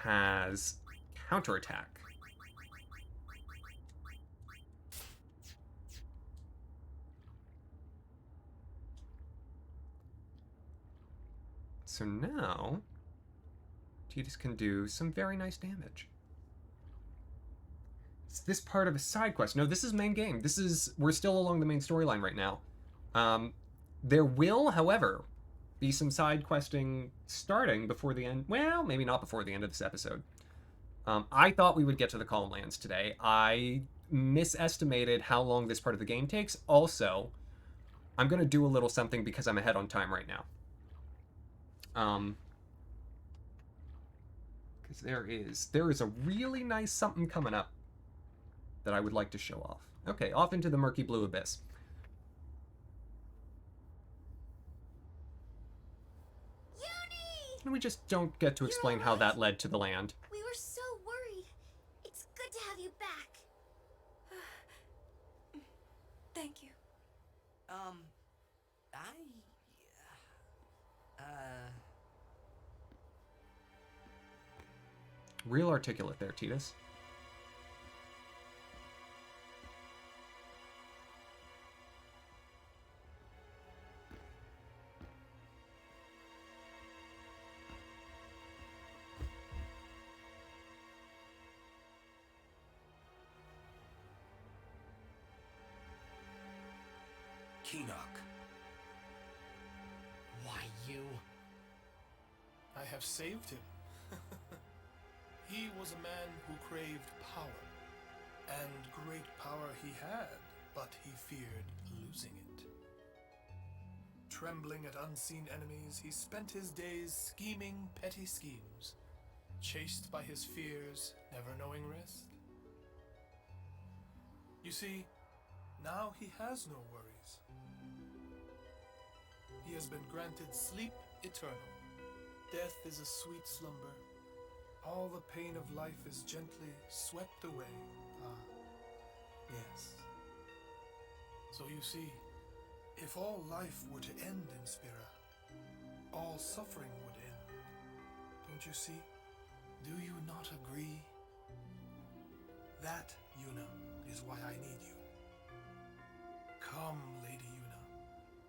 Has counterattack. So now, Tidus can do some very nice damage. Is this part of a side quest? No, this is main game. We're still along the main storyline right now. There will, however, be some side questing starting before the end. Well, maybe not before the end of this episode. I thought we would get to the Calm Lands today. I misestimated how long this part of the game takes. Also, I'm going to do a little something because I'm ahead on time right now. Because there is a really nice something coming up that I would like to show off. Okay, off into the murky blue abyss. And we just don't get to explain how that led to the land. We were so worried. It's good to have you back. Thank you. Real articulate there, Tidus. Keenock. Why, you? I have saved him. He was a man who craved power, and great power he had, but he feared losing it. Trembling at unseen enemies, he spent his days scheming petty schemes, chased by his fears, never knowing rest. You see, now he has no worries. He has been granted sleep eternal. Death is a sweet slumber. All the pain of life is gently swept away. Ah, yes. So you see, if all life were to end in Spira, all suffering would end. Don't you see? Do you not agree? That, Yuna, is why I need you. Come, Lady Yuna.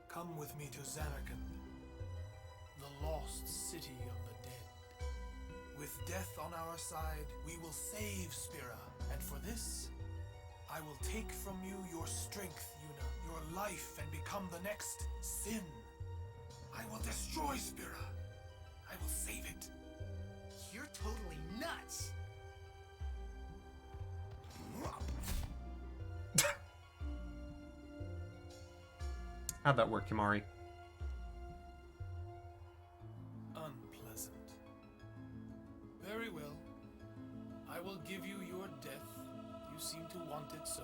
Come with me to Zanarkand, the lost city of the dead. With death on our side, we will save Spira. And for this, I will take from you your strength, Yuna, your life, and become the next Sin. I will destroy Spira. I will save it. You're totally nuts! How'd that work, Kimari? Unpleasant. Very well. I will give you your death. You seem to want it so.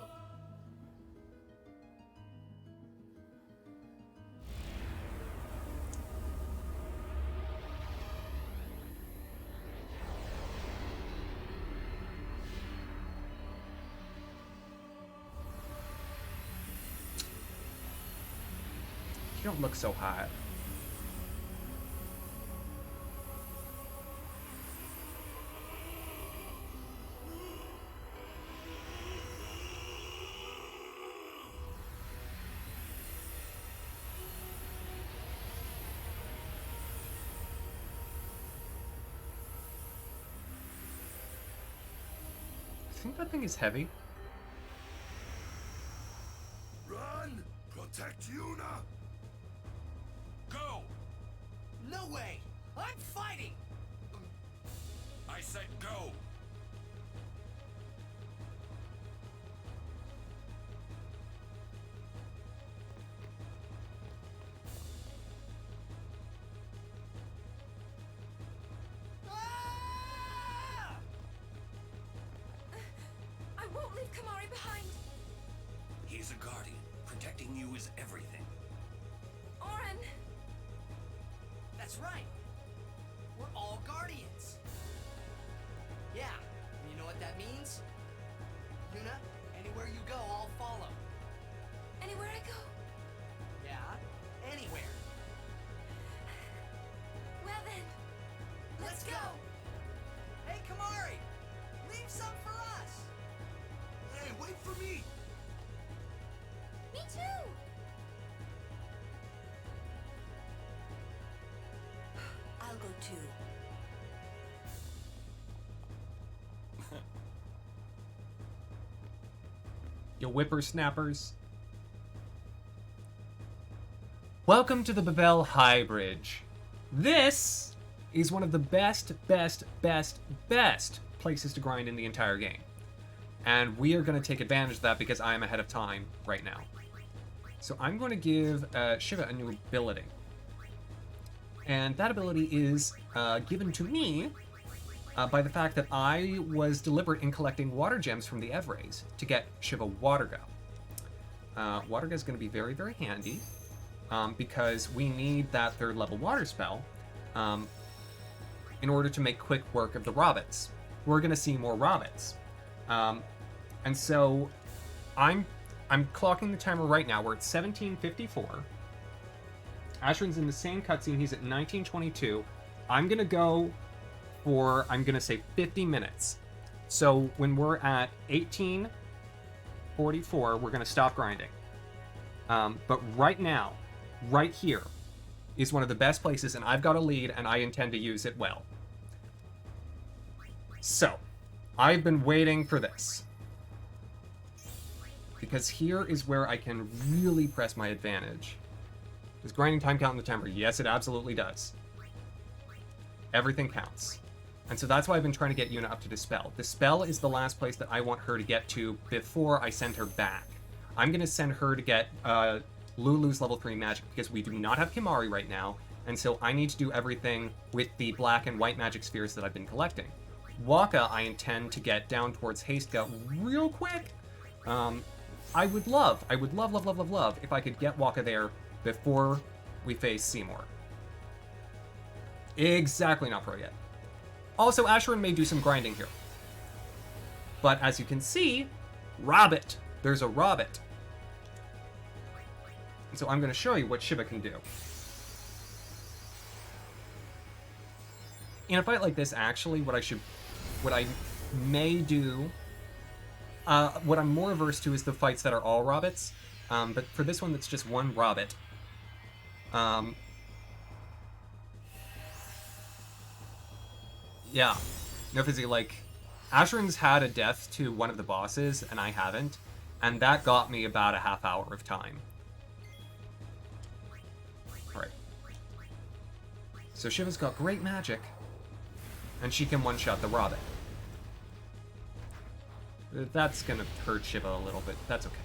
You don't look so hot. I think that thing is heavy. Run! Protect Yuna! Go! No way! I'm fighting! I said go! I won't leave Kamari behind. He's a guardian. Protecting you is everything. Oren! That's right. We're all guardians. Yeah, you know what that means? Yuna, anywhere you go, I'll follow. Anywhere I go. Yeah, anywhere. Well then, let's go. Hey, Kamari! Leave some for us! Hey, wait for me! Me too! I'll go too. You whippersnappers. Welcome to the Babel High Bridge. This is one of the best places to grind in the entire game. And we are going to take advantage of that because I am ahead of time right now. So I'm going to give Shiva a new ability. And that ability is given to me by the fact that I was deliberate in collecting water gems from the Evrays to get Shiva Waterga. Waterga is going to be very, very handy because we need that 3rd level water spell in order to make quick work of the Robbits. We're going to see more Robbits. And so I'm clocking the timer right now. We're at 17:54. Ashiryn's in the same cutscene. He's at 19:22. I'm going to go for, I'm going to say 50 minutes. So when we're at 18:44, we're going to stop grinding. But right now, right here, is one of the best places, and I've got a lead, and I intend to use it well. So, I've been waiting for this. Because here is where I can really press my advantage. Does grinding time count in the timer? Yes, it absolutely does. Everything counts. And so that's why I've been trying to get Yuna up to Dispel. Dispel is the last place that I want her to get to before I send her back. I'm going to send her to get Lulu's level 3 magic because we do not have Kimari right now, and so I need to do everything with the black and white magic spheres that I've been collecting. Waka I intend to get down towards Hastegut real quick. I would love if I could get Waka there before we face Seymour. Exactly, not pro yet. Also, Ashiryn may do some grinding here. But as you can see, Robbit. There's a Robbit. And so I'm going to show you what Shiva can do. in a fight like this, actually, what I may do, what I'm more averse to is the fights that are all Robots. But for this one that's just one Robot, yeah. No, Fizzy, like, Ashiryn's had a death to one of the bosses, and I haven't, and that got me about a half hour of time. Alright. So Shiva's got great magic, and she can one-shot the Robot. That's gonna hurt Shiva a little bit. That's okay.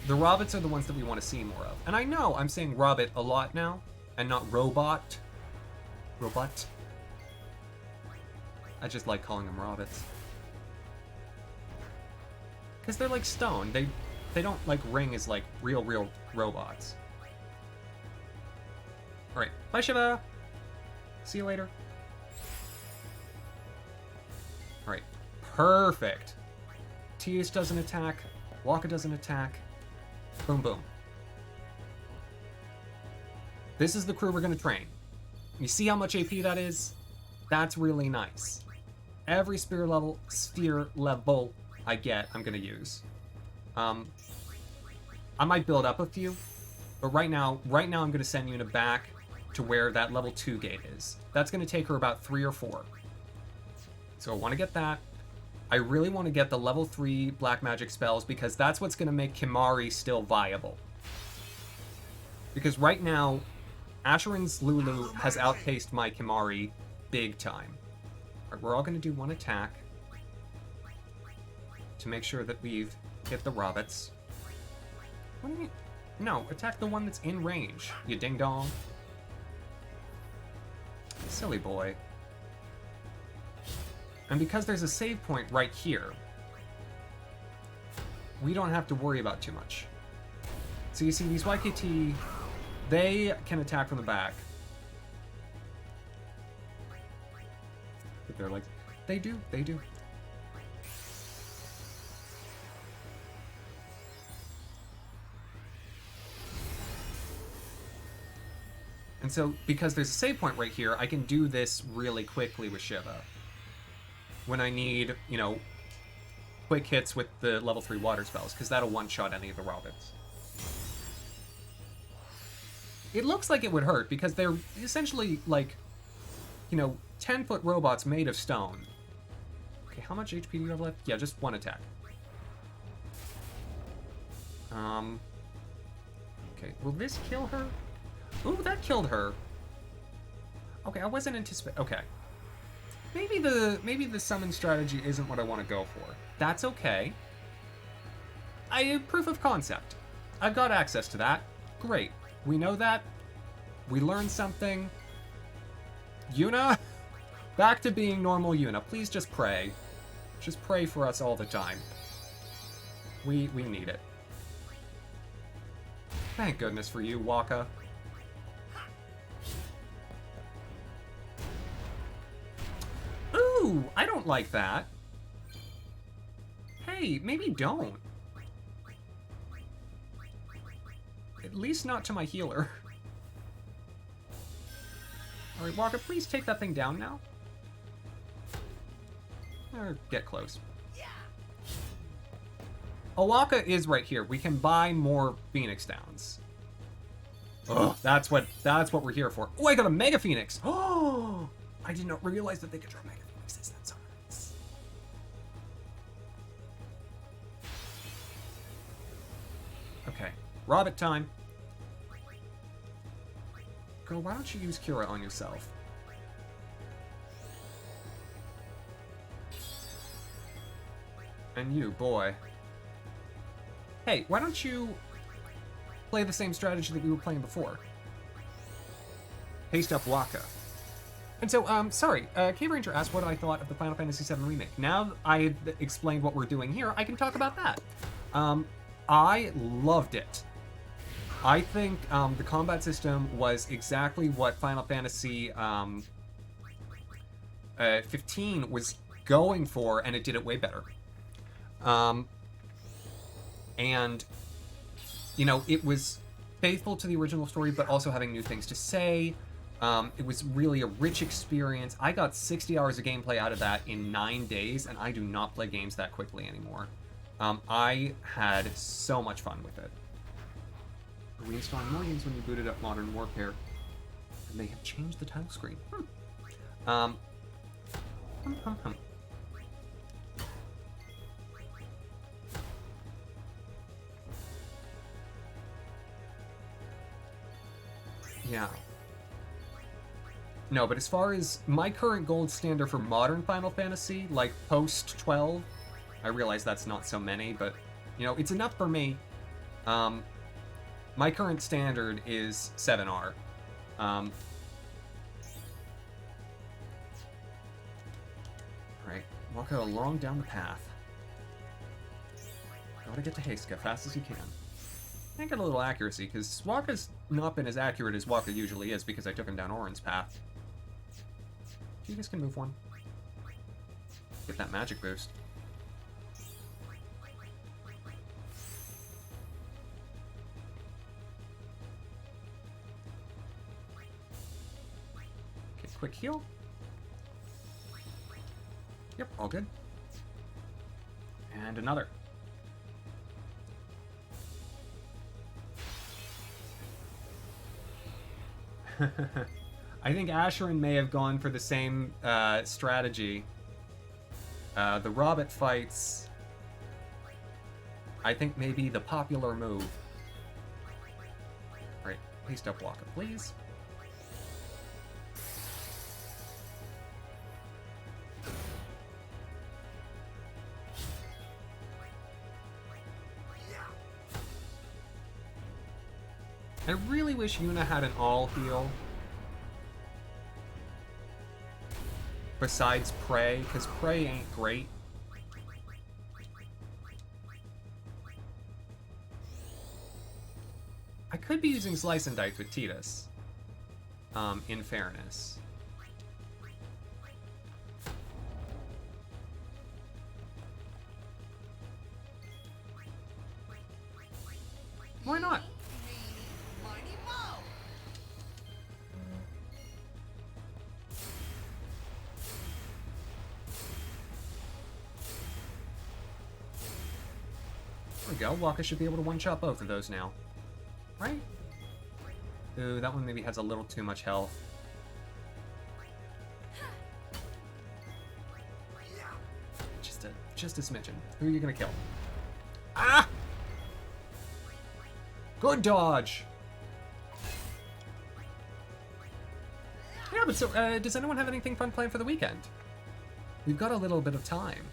The Robots are the ones that we want to see more of. And I know I'm saying Robot a lot now, and not Robot. Robot. I just like calling them Robots. Because they're like stone. They don't like ring as like real robots. Alright, bye Shiva! See you later. Alright, perfect. Tius doesn't attack, Waka doesn't attack. Boom, boom. This is the crew we're gonna train. You see how much AP that is? That's really nice. Every spear level I get, I'm gonna use. I might build up a few, but right now I'm gonna send Yuna back to where that level 2 gate is. That's gonna take her about 3 or 4. So I want to get that. I really want to get the level 3 black magic spells because that's what's gonna make Kimahri still viable. Because right now, Ashiryn's Lulu has outpaced my Kimahri big time. Alright, we're all gonna do one attack to make sure that we've hit the Robots. What do you mean? No, attack the one that's in range, you ding-dong. Silly boy. And because there's a save point right here, we don't have to worry about too much. So you see, these YKT, they can attack from the back. But they're like, they do. And so, because there's a save point right here, I can do this really quickly with Shiva. When I need, you know, quick hits with the level 3 water spells, because that'll one-shot any of the Robots. It looks like it would hurt, because they're essentially, like, you know, 10-foot robots made of stone. Okay, how much HP do you have left? Yeah, just one attack. Okay, will this kill her? Ooh, that killed her. Okay, I wasn't anticipating. Okay. Maybe the summon strategy isn't what I want to go for. That's okay. I have proof of concept. I've got access to that. Great. We know that. We learned something. Yuna, back to being normal Yuna. Please just pray. Just pray for us all the time. We need it. Thank goodness for you, Waka. Ooh, I don't like that. Hey, maybe don't. At least not to my healer. Alright, Waka, please take that thing down now. Or get close. Waka is right here. We can buy more Phoenix Downs. Ugh, that's what we're here for. Oh, I got a Mega Phoenix! Oh! I did not realize that they could draw Mega Phoenixes. That's so nice. Okay, Robot time. Girl, why don't you use Kira on yourself? And you, boy. Hey, why don't you play the same strategy that we were playing before? Haste up Waka. And so, sorry, Cave Ranger asked what I thought of the Final Fantasy VII Remake. Now I've explained what we're doing here, I can talk about that. I loved it. I think the combat system was exactly what Final Fantasy 15 was going for, and it did it way better. And, you know, it was faithful to the original story, but also having new things to say. It was really a rich experience. I got 60 hours of gameplay out of that in 9 days, and I do not play games that quickly anymore. I had so much fun with it. Reinstalling more games when you booted up Modern Warfare. And they have changed the title screen. Yeah. No, but as far as my current gold standard for modern Final Fantasy, like post 12, I realize that's not so many, but, you know, it's enough for me. My current standard is 7R. Right, walk out along down the path. Gotta get to Haska fast as you can. I get a little accuracy, because Waka's not been as accurate as Waka usually is, because I took him down Orin's path. You guys can move one. Get that magic boost. Okay, quick heal. Yep, all good. And another. I think Ashiryn may have gone for the same strategy. The Robot fights, I think, may be the popular move. Right, haste up Waka, please. I really wish Yuna had an all heal. Besides Prey, because Prey ain't great. I could be using Slice and Dice with Tidus, in fairness. Why not? There we go. Waka should be able to one-shot both of those now. Right? Ooh, that one maybe has a little too much health. Just a smidgen. Who are you gonna kill? Ah! Good dodge! Yeah, but so, does anyone have anything fun planned for the weekend? We've got a little bit of time.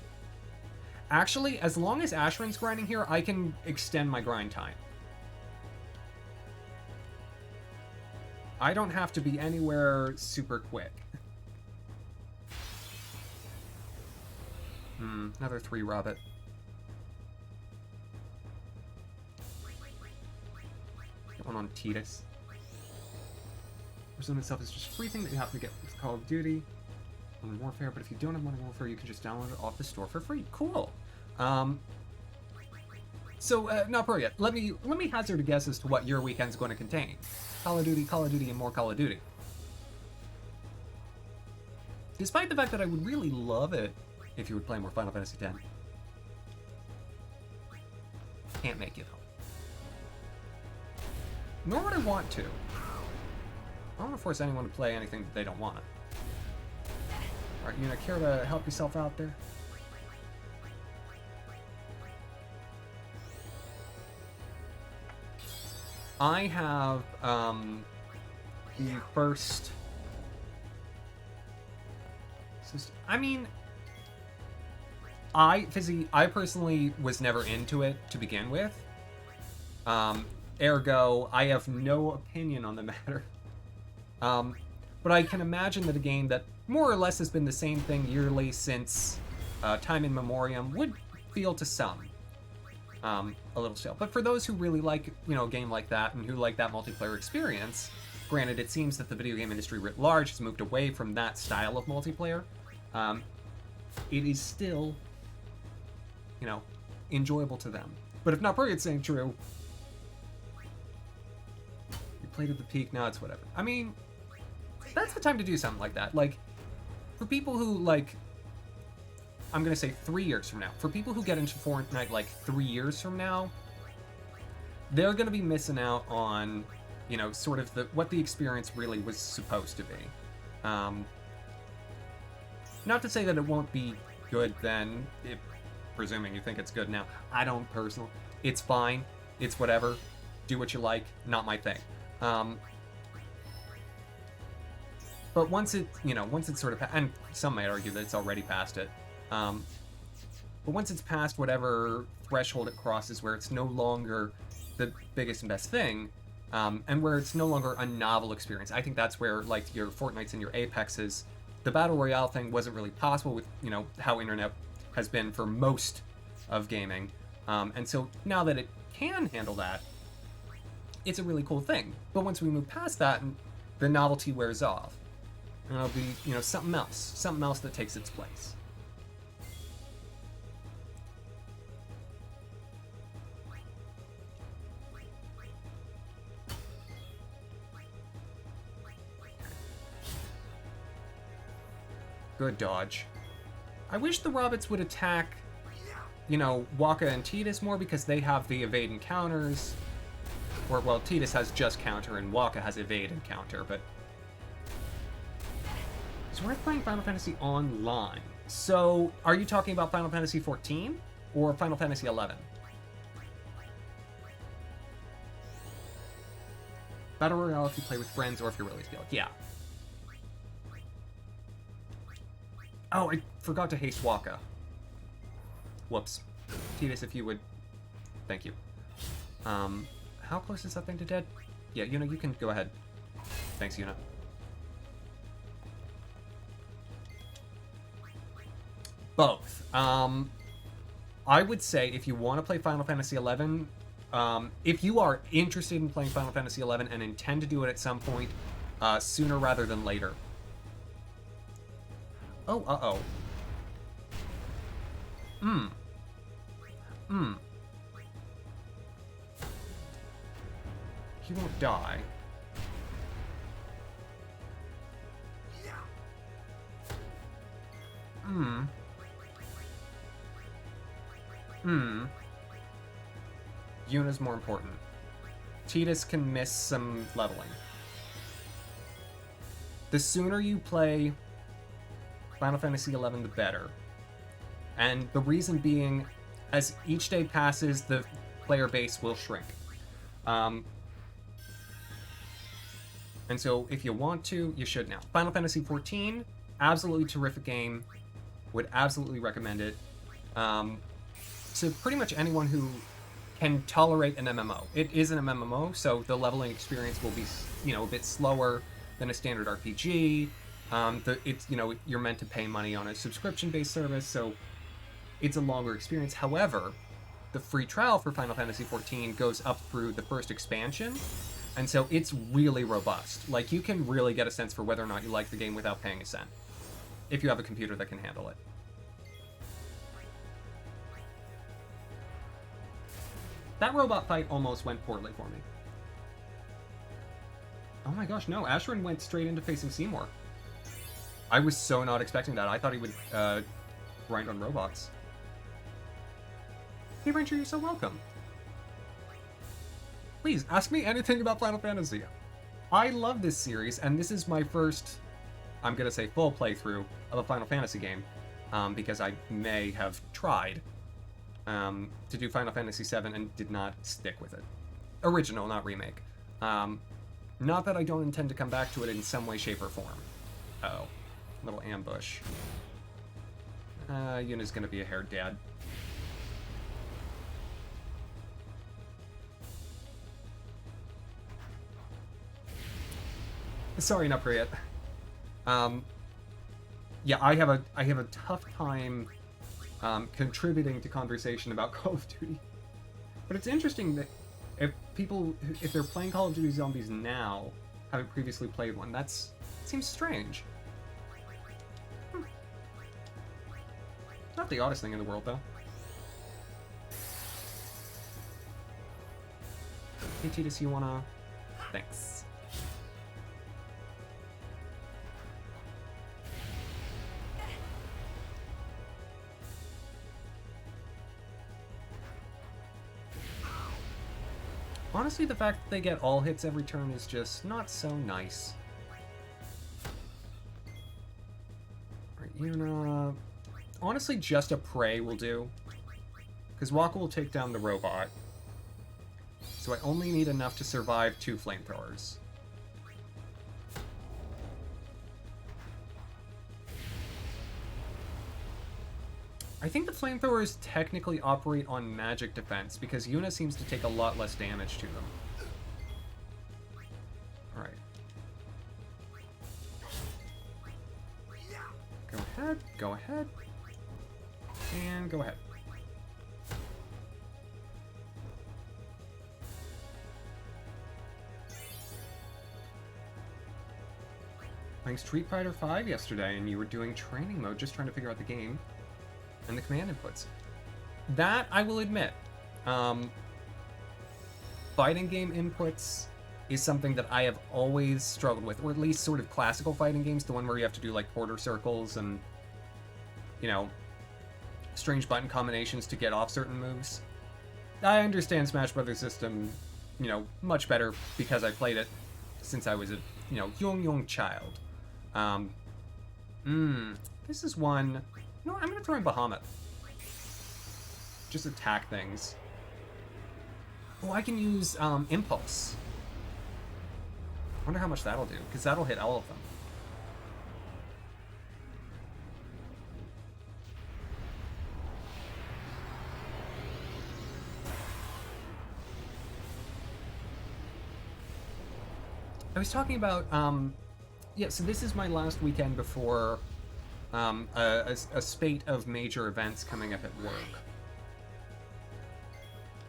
Actually, as long as Ashiryn's grinding here, I can extend my grind time. I don't have to be anywhere super quick. Another 3 Robot. Get one on Tidus. Persona itself is just a free thing that you have to get with Call of Duty. Modern Warfare, but if you don't have Modern Warfare, you can just download it off the store for free. Cool. Not pro yet. Let me hazard a guess as to what your weekend's going to contain. Call of Duty, and more Call of Duty. Despite the fact that I would really love it if you would play more Final Fantasy X. Can't make you though. Nor would I want to. I don't want to force anyone to play anything that they don't want to. Alright, you gonna care to help yourself out there? I have, the first... I mean... I personally was never into it to begin with. Ergo, I have no opinion on the matter. But I can imagine that a game that more or less has been the same thing yearly since time in memoriam would feel to some a little stale. But for those who really like, a game like that and who like that multiplayer experience, granted, it seems that the video game industry writ large has moved away from that style of multiplayer. It is still, enjoyable to them. But if not saying true, played at the peak, now it's whatever. I mean, that's the time to do something like that. Like, for people who, like, I'm gonna say 3 years from now. For people who get into Fortnite, like, 3 years from now, they're gonna be missing out on, you know, sort of what the experience really was supposed to be. Not to say that it won't be good then, presuming you think it's good now. I don't personally. It's fine. It's whatever. Do what you like. Not my thing. But once it, you know, once it's sort of, and some might argue that it's already past it. But once it's past whatever threshold it crosses, where it's no longer the biggest and best thing, and where it's no longer a novel experience, I think that's where, like, your Fortnites and your Apexes, the Battle Royale thing wasn't really possible with, you know, how internet has been for most of gaming. And so now that it can handle that, it's a really cool thing. But once we move past that, the novelty wears off. And it'll be, you know, something else that takes its place. Good dodge. I wish the Robots would attack, you know, Waka and Tidus more, because they have the evade and counters. Or, well, Tidus has just counter and Waka has evade and counter, but it's worth playing Final Fantasy Online. So, are you talking about Final Fantasy XIV or Final Fantasy XI? Battle Royale if you play with friends or if you're really skilled. Yeah. Oh, I forgot to haste Waka. Whoops. Tidus, if you would... Thank you. How close is that thing to dead? Yeah, Yuna, you can go ahead. Thanks, Yuna. Both. I would say if you want to play Final Fantasy XI, if you are interested in playing Final Fantasy XI and intend to do it at some point, sooner rather than later. Oh, uh-oh. He won't die. Yuna's more important. Tidus can miss some leveling. The sooner you play Final Fantasy XI, the better. And the reason being, as each day passes, the player base will shrink. And so, if you want to, you should now. Final Fantasy XIV, absolutely terrific game. Would absolutely recommend it. To pretty much anyone who can tolerate an MMO. It is an MMO, so the leveling experience will be, you know, a bit slower than a standard RPG. It's, you know, you're meant to pay money on a subscription-based service, so it's a longer experience. However, the free trial for Final Fantasy XIV goes up through the first expansion, and so it's really robust. Like, you can really get a sense for whether or not you like the game without paying a cent, if you have a computer that can handle it. That robot fight almost went poorly for me. Oh my gosh, no, Ashiryn went straight into facing Seymour. I was so not expecting that. I thought he would grind on robots. Hey Ranger, you're so welcome. Please, ask me anything about Final Fantasy. I love this series, and this is my first, I'm gonna say, full playthrough of a Final Fantasy game, because I may have tried to do Final Fantasy VII and did not stick with it. Original, not remake. Not that I don't intend to come back to it in some way, shape, or form. Uh-oh. Little ambush. Yuna's gonna be a haired dad. Sorry, not yet. Yeah, I have a tough time contributing to conversation about Call of Duty. But it's interesting that if they're playing Call of Duty Zombies now, haven't previously played one, it seems strange. Not the oddest thing in the world, though. Hey, Tidus, you wanna... Thanks. Honestly, the fact that they get all hits every turn is just not so nice. Alright, Yuna... Honestly, just a prey will do. Because Waka will take down the robot. So I only need enough to survive 2 flamethrowers. I think the flamethrowers technically operate on magic defense, because Yuna seems to take a lot less damage to them. Alright. Go ahead, go ahead. And go ahead. Playing Street Fighter V yesterday, and you were doing training mode, just trying to figure out the game and the command inputs. That, I will admit, fighting game inputs is something that I have always struggled with, or at least sort of classical fighting games, the one where you have to do like quarter circles and, you know, strange button combinations to get off certain moves. I understand Smash Brothers system, you know, much better because I played it since I was a, you know, young child. This is one... No, I'm gonna throw in Bahamut. Just attack things. Oh, I can use Impulse. I wonder how much that'll do, because that'll hit all of them. I was talking about, yeah, so this is my last weekend before a spate of major events coming up at work.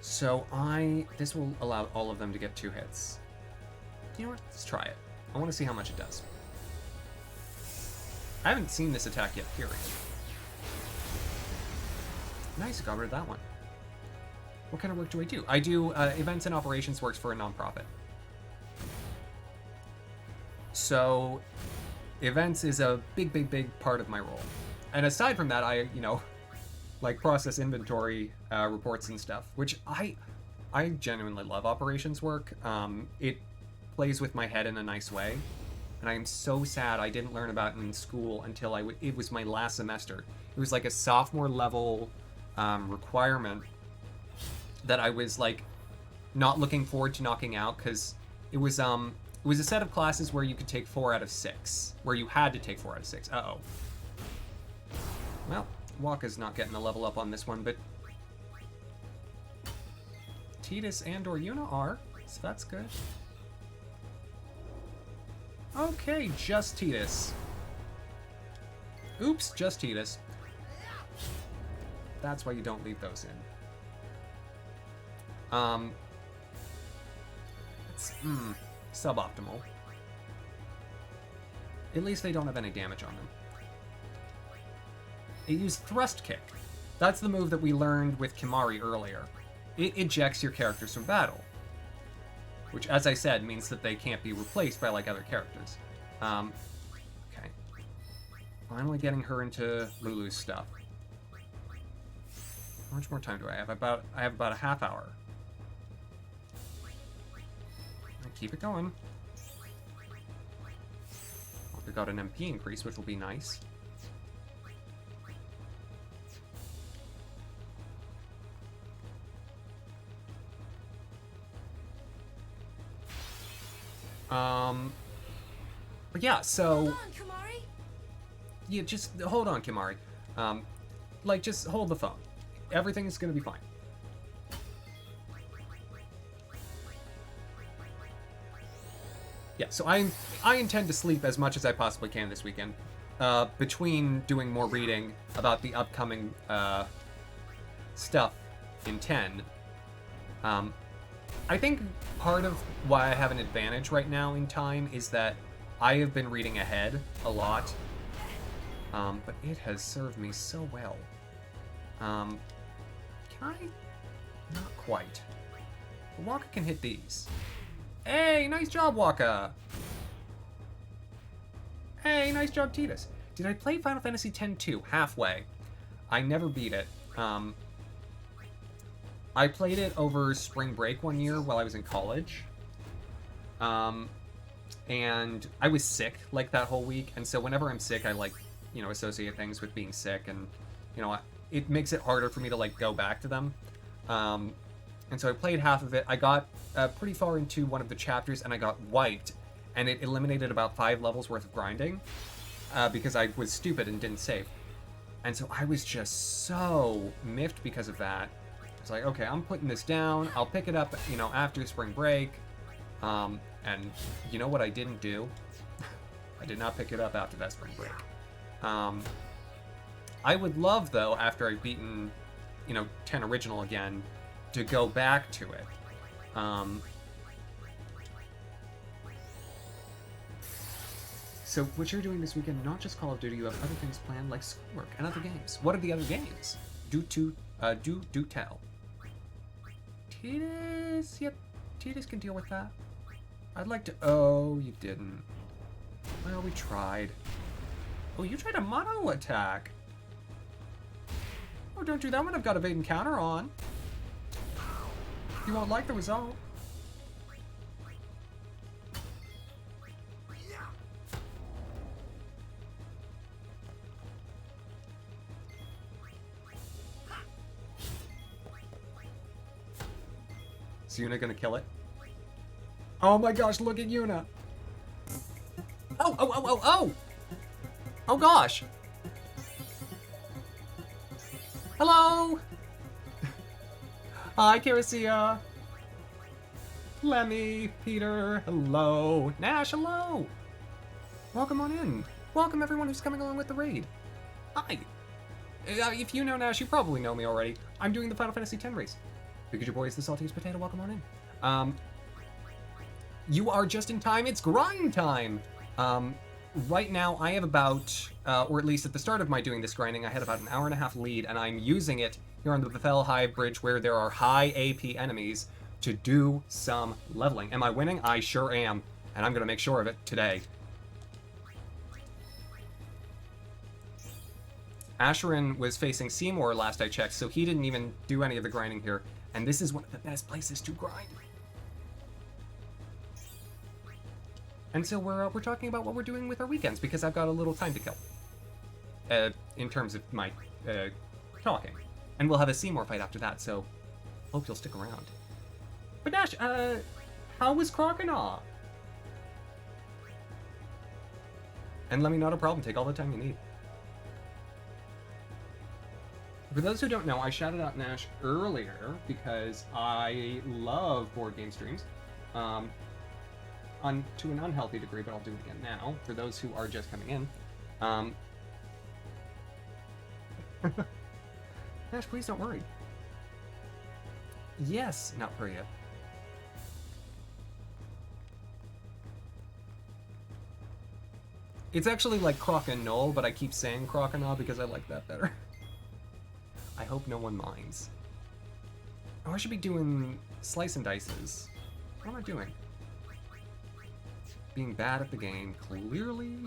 So this will allow all of them to get 2 hits. You know what? Let's try it. I want to see how much it does. I haven't seen this attack yet, period. Nice, got rid of that one. What kind of work do I do? I do events and operations works for a nonprofit. So, events is a big part of my role. And aside from that, I, you know, like process inventory reports and stuff, which I genuinely love operations work. It plays with my head in a nice way. And I am so sad I didn't learn about it in school until it was my last semester. It was like a sophomore level requirement that I was like not looking forward to knocking out, because it was a set of classes where you could take 4 out of 6. Where you had to take 4 out of 6. Uh-oh. Well, Waka's not getting a level up on this one, but Tidus and or Yuna are, so that's good. Okay, just Tidus. Oops, just Tidus. That's why you don't leave those in. It's, suboptimal. At least they don't have any damage on them. It used Thrust Kick. That's the move that we learned with Kimahri earlier. It ejects your characters from battle. Which, as I said, means that they can't be replaced by, like, other characters. Okay. Finally getting her into Lulu's stuff. How much more time do I have? I have about a half hour. Keep it going. We got an MP increase, which will be nice. But yeah, so... Hold on, Kimahri. Yeah, just hold on, Kimahri. Like, just hold the phone. Everything's gonna be fine. Yeah, so I intend to sleep as much as I possibly can this weekend, between doing more reading about the upcoming stuff in 10. I think part of why I have an advantage right now in time is that I have been reading ahead a lot, but it has served me so well. Can I? Not quite. Waka can hit these. Hey, nice job, Waka! Hey, nice job, Tidus. Did I play Final Fantasy X-2? Halfway. I never beat it. I played it over spring break one year while I was in college. And I was sick, like, that whole week. And so whenever I'm sick, I, like, you know, associate things with being sick. And, you know, it makes it harder for me to, like, go back to them. And so I played half of it. I got pretty far into one of the chapters, and I got wiped. And it eliminated about 5 levels worth of grinding. Because I was stupid and didn't save. And so I was just so miffed because of that. It's like, okay, I'm putting this down. I'll pick it up, you know, after spring break. And you know what I didn't do? I did not pick it up after that spring break. I would love, though, after I've beaten, you know, 10 Original again, to go back to it. So what you're doing this weekend, not just Call of Duty, you have other things planned like schoolwork and other games. What are the other games? Do tell. Titus? Yep, Titus can deal with that. I'd like to... Oh, you didn't. Well, we tried. Oh, you tried a mono attack. Oh, don't do that when I've got evade and counter on. You won't like the result. Is Yuna gonna kill it? Oh my gosh, look at Yuna! Oh! Oh gosh! Hello! Hi, Karasia! Lemmy, Peter, hello! Nash, hello! Welcome on in. Welcome everyone who's coming along with the raid. Hi! If you know Nash, you probably know me already. I'm doing the Final Fantasy X race. Because your boy is the saltiest potato, welcome on in. You are just in time, it's grind time! Right now, I have about, or at least at the start of my doing this grinding, I had about an hour and a half lead, and I'm using it here on the Bethel High Bridge where there are high AP enemies to do some leveling. Am I winning? I sure am, and I'm gonna make sure of it today. Ashiryn was facing Seymour last I checked, so he didn't even do any of the grinding here. And this is one of the best places to grind. And so we're talking about what we're doing with our weekends, because I've got a little time to kill. In terms of my talking. And we'll have a Seymour fight after that, so hope you'll stick around. But Nash, how was Croconaw? And let me know, no problem, take all the time you need. For those who don't know, I shouted out Nash earlier because I love board game streams, to an unhealthy degree, but I'll do it again now, for those who are just coming in. Nash, please don't worry. Yes, not Priya. It's actually like Croconull, but I keep saying Croconaw because I like that better. I hope no one minds. Oh, I should be doing slice and dices. What am I doing? Being bad at the game, clearly.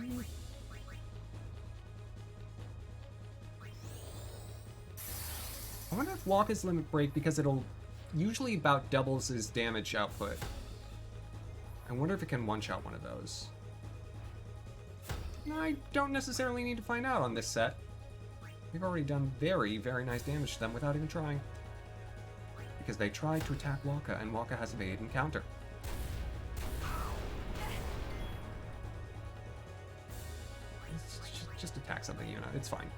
I wonder if Waka's limit break because it'll usually about doubles his damage output. I wonder if it can one-shot one of those. I don't necessarily need to find out on this set. We've already done very, very nice damage to them without even trying. Because they tried to attack Waka, and Waka has evade and counter. Just attack something, you know, it's fine.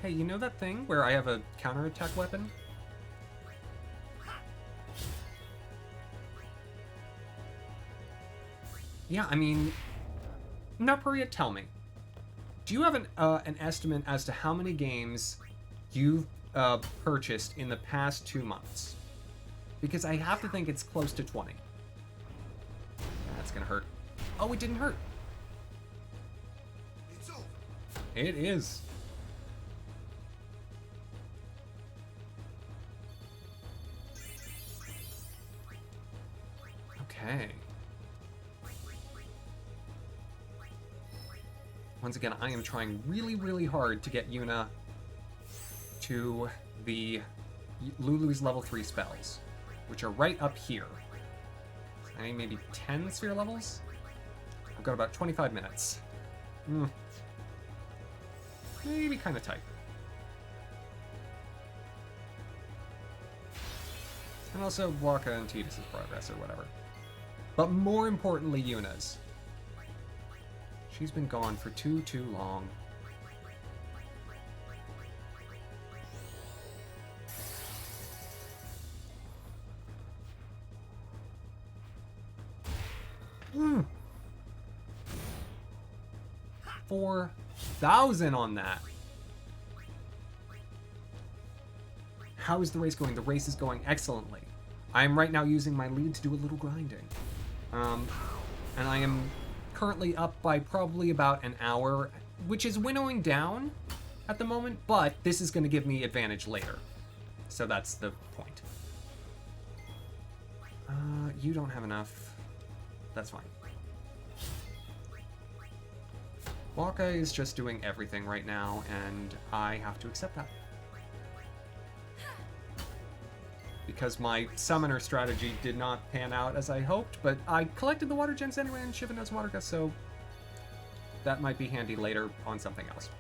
Hey, you know that thing where I have a counterattack weapon? Yeah, I mean, Napuria, tell me, do you have an estimate as to how many games you've purchased in the past 2 months? Because I have to think it's close to 20. That's gonna hurt. Oh, it didn't hurt. It's over. It is. Okay. Once again, I am trying really, really hard to get Yuna to the Lulu's level 3 spells, which are right up here. I need maybe 10 sphere levels? I've got about 25 minutes. Maybe kind of tight. And also Waka and Tidus' progress or whatever. But more importantly, Yuna's. She's been gone for too long. Mm. 4,000 on that. How is the race going? The race is going excellently. I am right now using my lead to do a little grinding. And I am currently up by probably about an hour, which is winnowing down at the moment, but this is going to give me advantage later. So that's the point. You don't have enough. That's fine. Waka is just doing everything right now, and I have to accept that. Because my summoner strategy did not pan out as I hoped, but I collected the water gems anyway and Shiva knows water gust, so that might be handy later on something else.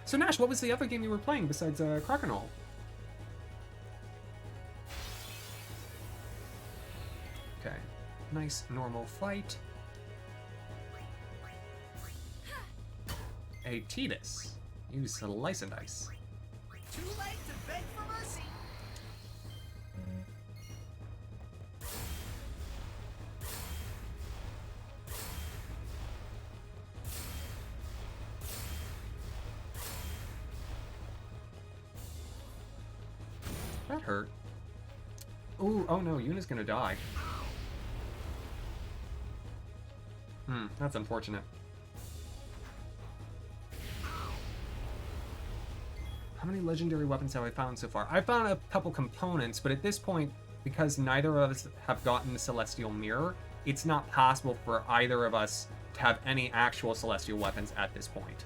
So Nash, what was the other game you were playing besides Crokinole? Okay, nice normal fight. A Tidus. Use Slice and Dice. Too late to beg for mercy. That hurt. Ooh, oh no, Yuna's gonna die. That's unfortunate. How many legendary weapons have I found so far? I've found a couple components, but at this point, because neither of us have gotten the Celestial Mirror, it's not possible for either of us to have any actual Celestial weapons at this point.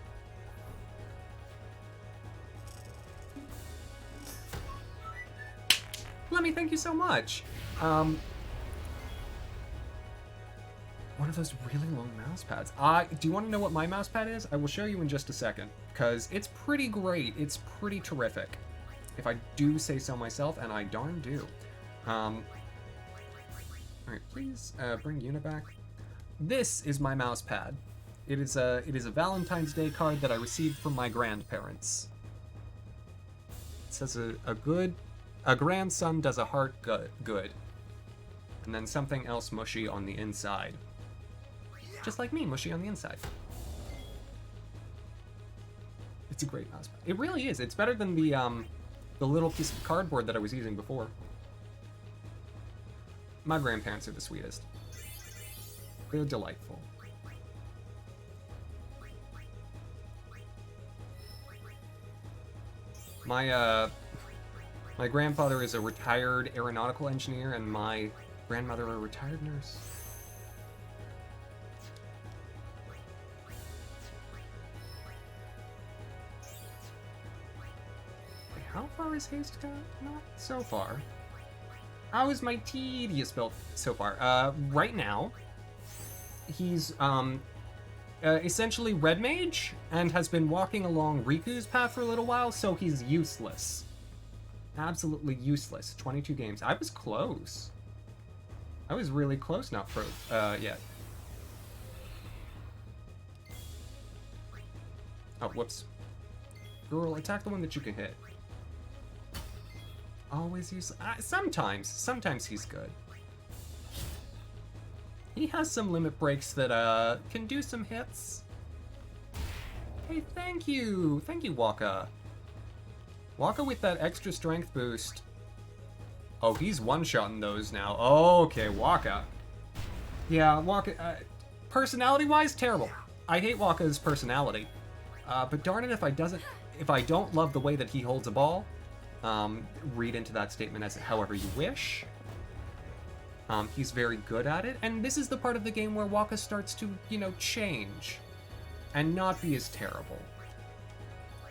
Lemmy, thank you so much. One of those really long mouse pads. Do you want to know what my mouse pad is? I will show you in just a second, because it's pretty great. It's pretty terrific, if I do say so myself, and I darn do. Alright, please bring Yuna back. This is my mouse pad. It is a Valentine's Day card that I received from my grandparents. It says a grandson does a heart good. And then something else mushy on the inside. Just like me, mushy on the inside. It's a great mouse pad. It really is. It's better than the little piece of cardboard that I was using before. My grandparents are the sweetest. They're delightful. My grandfather is a retired aeronautical engineer, and my grandmother a retired nurse. Wait, how far is haste gone? Not so far. How is my tedious build so far? Right now, he's essentially Red Mage and has been walking along Riku's path for a little while, so he's useless. Absolutely useless. 22 games. I was close. I was really close, not pro yet. Oh, whoops. Girl, attack the one that you can hit. Always use... sometimes he's good. He has some limit breaks that can do some hits. Hey, thank you! Thank you, Waka. Waka with that extra strength boost. Oh, he's one-shotting those now. Okay, Waka. Yeah, Waka... personality-wise, terrible. I hate Waka's personality. But darn it, if I don't love the way that he holds a ball, read into that statement as however you wish. He's very good at it, and this is the part of the game where Wakka starts to, change and not be as terrible.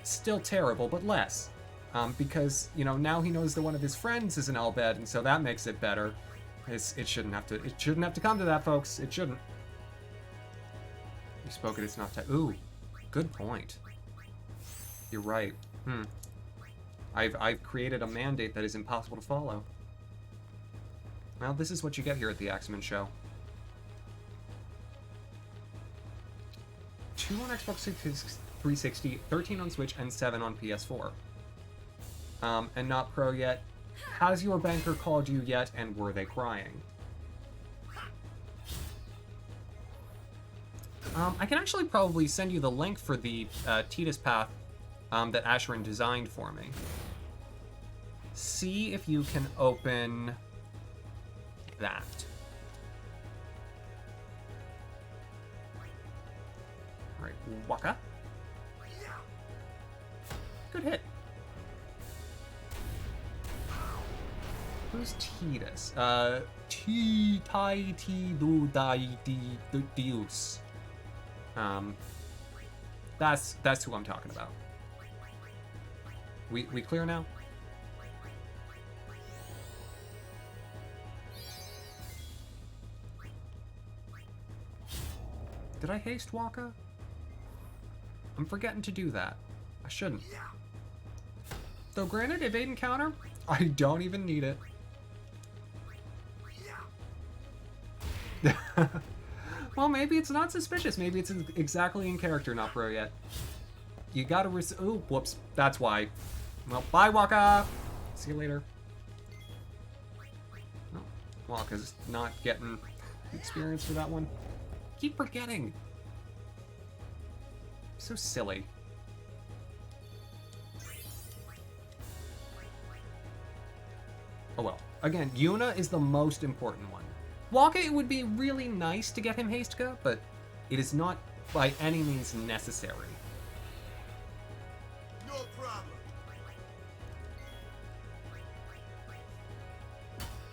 Still terrible, but less. Because, now he knows that one of his friends is an Elbed, and so that makes it better. It shouldn't have to come to that, folks. It shouldn't. You spoke it, it's not ooh, good point. You're right. I've created a mandate that is impossible to follow. Well, this is what you get here at the Axeman Show. 2 on Xbox 360, 13 on Switch, and 7 on PS4. And not pro yet. Has your banker called you yet, and were they crying? I can actually probably send you the link for the Tidus path that Ashiryn designed for me. See if you can open that. Alright, Wakka. Good hit. Who's Tidus? Dius. That's who I'm talking about. We clear now? Did I haste Wakka? I'm forgetting to do that. I shouldn't. Though granted, evade and counter, I don't even need it. Well, maybe it's not suspicious. Maybe it's exactly in character, not pro yet. You gotta ooh, whoops. That's why. Well, bye, Wakka! See you later. No, Wakka's not getting experience for that one. Keep forgetting. So silly. Oh well. Again, Yuna is the most important one. Wakka, it would be really nice to get him Hastka, but it is not by any means necessary. No problem.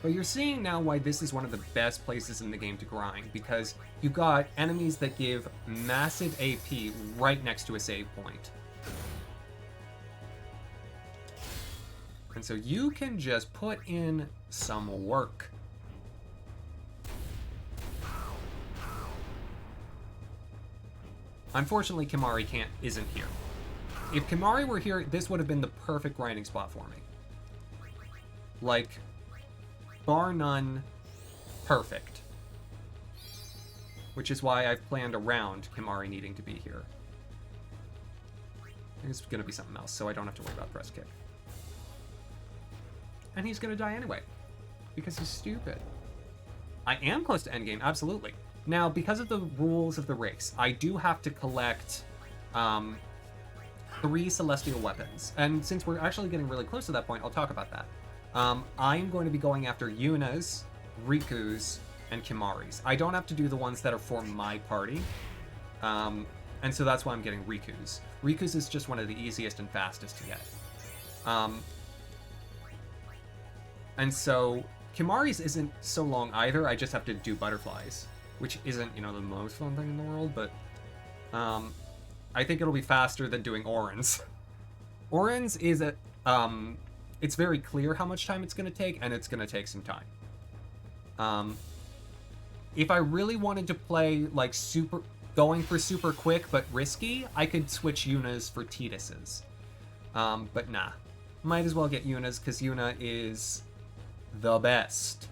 But you're seeing now why this is one of the best places in the game to grind, because you got enemies that give massive AP right next to a save point. And so you can just put in some work. Unfortunately, Kimahri isn't here. If Kimahri were here, this would have been the perfect grinding spot for me. Like, bar none, perfect. Which is why I've planned around Kimahri needing to be here. I think it's gonna be something else, so I don't have to worry about press kick. And he's gonna die anyway, because he's stupid. I am close to endgame, absolutely. Now, because of the rules of the race, I do have to collect 3 celestial weapons. And since we're actually getting really close to that point, I'll talk about that. I'm going to be going after Yuna's, Riku's, and Kimahri's. I don't have to do the ones that are for my party. And so that's why I'm getting Riku's. Riku's is just one of the easiest and fastest to get. And so Kimahri's isn't so long either. I just have to do butterflies, which isn't, the most fun thing in the world, but I think it'll be faster than doing Orin's. Orin's is it's very clear how much time it's going to take, and it's going to take some time. If I really wanted to play like going for super quick but risky, I could switch Yuna's for Tidus's. But nah, might as well get Yuna's because Yuna is the best.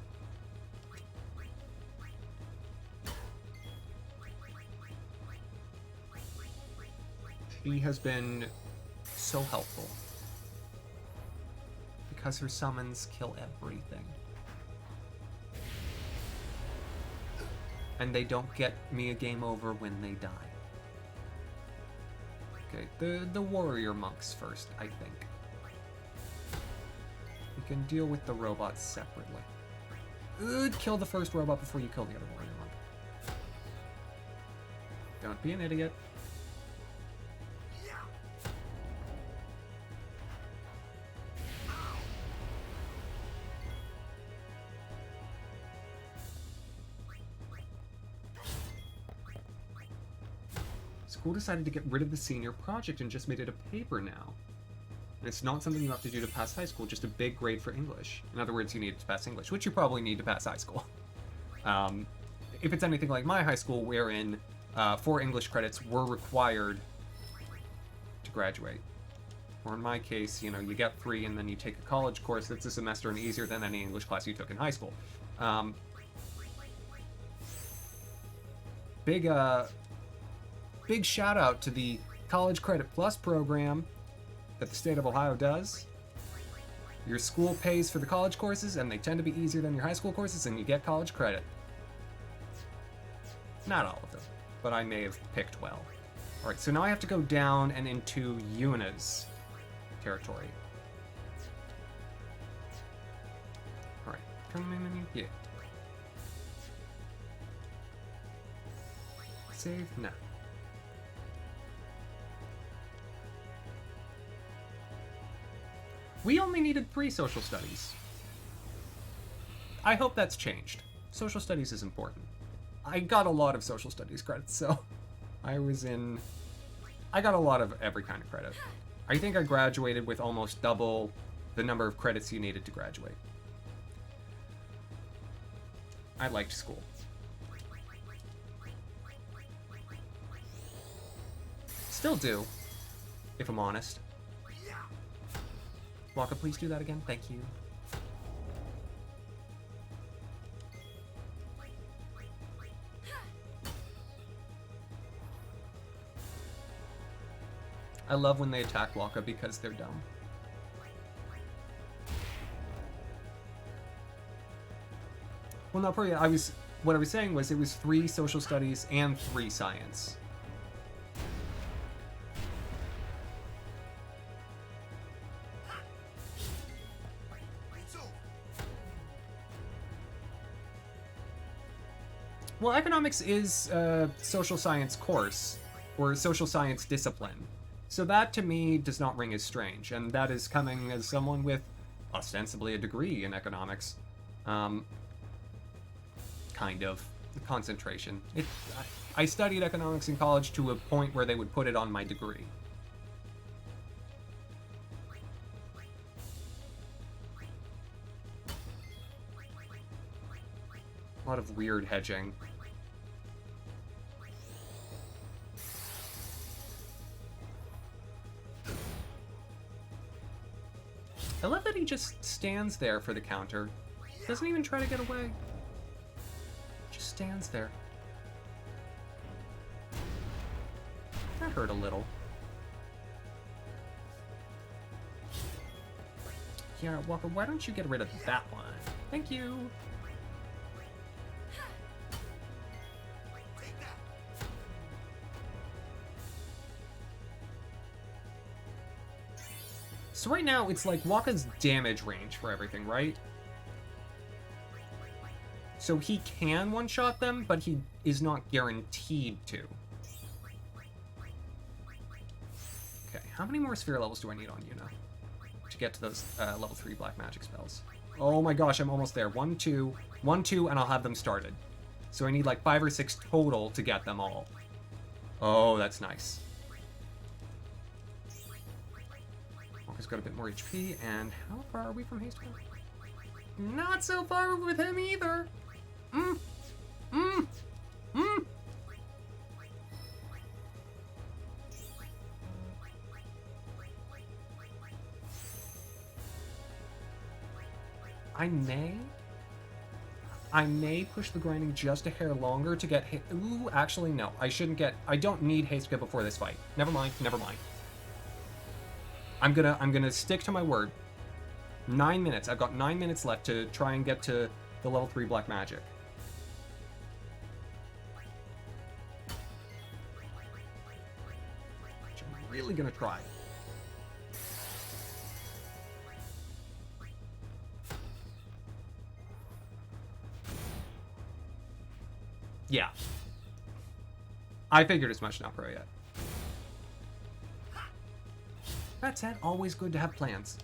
She has been so helpful. Because her summons kill everything. And they don't get me a game over when they die. Okay, the warrior monks first, I think. You can deal with the robots separately. Kill the first robot before you kill the other warrior monk. Don't be an idiot. school decided to get rid of the senior project and just made it a paper now. And it's not something you have to do to pass high school, just a big grade for English. In other words, you need to pass English, which you probably need to pass high school. If it's anything like my high school, wherein 4 English credits were required to graduate. Or in my case, you know, you get 3 and then you take a college course that's a semester and easier than any English class you took in high school. Big shout out to the College Credit Plus program that the state of Ohio does. Your school pays for the college courses, and they tend to be easier than your high school courses, and you get college credit. Not all of them, but I may have picked well. Alright, so now I have to go down and into Yuna's territory. Alright, come in, yeah. Save? No. We only needed 3 social studies. I hope that's changed. Social studies is important. I got a lot of social studies credits, so I got a lot of every kind of credit. I think I graduated with almost double the number of credits you needed to graduate. I liked school. Still do, if I'm honest. Waka, please do that again. Thank you. I love when they attack Waka because they're dumb. Well, no, probably what I was saying was it was 3 social studies and 3 science. Well, economics is a social science course, or social science discipline. So that, to me, does not ring as strange, and that is coming as someone with ostensibly a degree in economics. Kind of. Concentration. I studied economics in college to a point where they would put it on my degree. A lot of weird hedging. I love that he just stands there for the counter. Doesn't even try to get away. Just stands there. That hurt a little. Yeah, Walker, why don't you get rid of that one? Thank you. So right now, it's like Waka's damage range for everything, right? So he can one-shot them, but he is not guaranteed to. Okay, how many more sphere levels do I need on Yuna to get to those level 3 black magic spells? Oh my gosh, I'm almost there. 1, 2, 1, 2, and I'll have them started. So I need like 5 or 6 total to get them all. Oh, that's nice. Walker's got a bit more HP, and how far are we from haste? Not so far with him either. I may push the grinding just a hair longer to get ooh, actually no. I don't need haste get before this fight. Never mind. I'm gonna stick to my word. 9 minutes. I've got 9 minutes left to try and get to the level 3 black magic. Which I'm really gonna try. Yeah. I figured as much, not pro yet. That said, always good to have plans.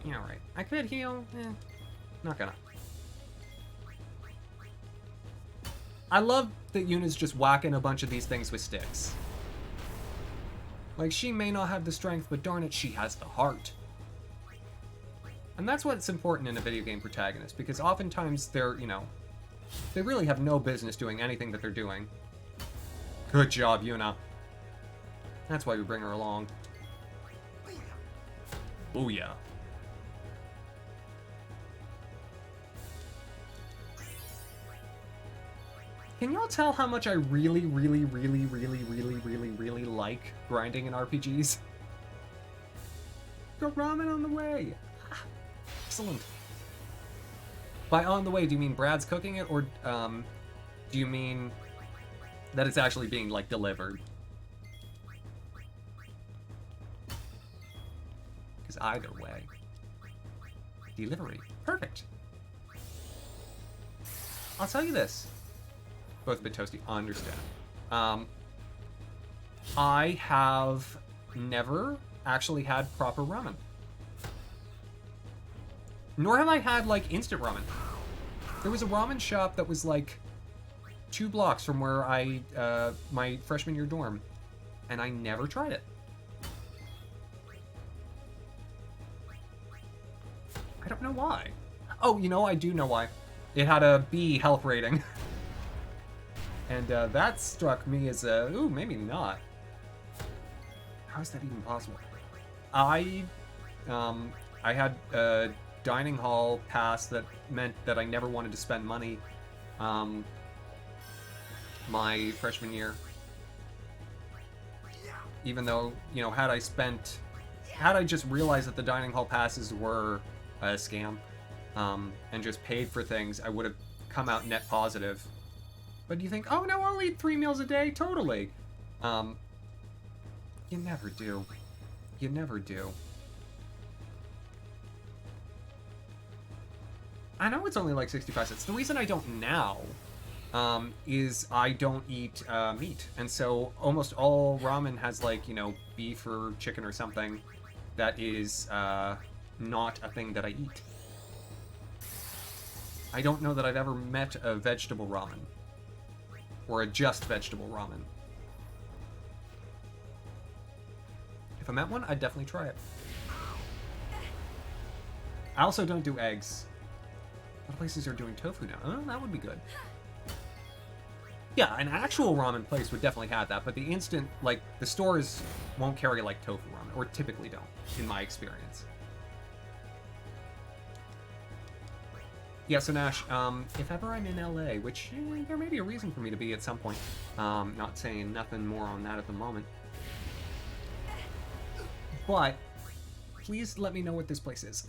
Yeah, right. I could heal. Not gonna. I love that Yuna's just whacking a bunch of these things with sticks. Like, she may not have the strength, but darn it, she has the heart. And that's what's important in a video game protagonist, because oftentimes they're, you know, they really have no business doing anything that they're doing. Good job, Yuna. That's why we bring her along. Booyah. Can y'all tell how much I really like grinding in RPGs? Got ramen on the way! Excellent. By on the way, do you mean Brad's cooking it, or do you mean that it's actually being, like, delivered? Because either way. Delivery. Perfect. I'll tell you this. Both a bit toasty. Understand. I have never actually had proper ramen. Nor have I had, like, instant ramen. There was a ramen shop that was, like, 2 blocks from where I, my freshman year dorm, and I never tried it. I don't know why. Oh, you know, I do know why. It had a B health rating. And that struck me as a, ooh, maybe not. How is that even possible? I had a dining hall pass that meant that I never wanted to spend money my freshman year. Even though, you know, had I just realized that the dining hall passes were a scam, and just paid for things, I would have come out net positive. But you think, oh no, I'll eat 3 meals a day, totally. You never do. You never do. I know it's only like 65 cents. The reason I don't now is I don't eat meat. And so almost all ramen has, like, you know, beef or chicken or something that is not a thing that I eat. I don't know that I've ever met a vegetable ramen. Or a just vegetable ramen. If I met one, I'd definitely try it. I also don't do eggs. A lot of places are doing tofu now. Oh, that would be good. Yeah, an actual ramen place would definitely have that, but the instant, like, the stores won't carry, like, tofu ramen, or typically don't, in my experience. Yeah, so Nash, if ever I'm in LA, which there may be a reason for me to be at some point, not saying nothing more on that at the moment, but please let me know what this place is.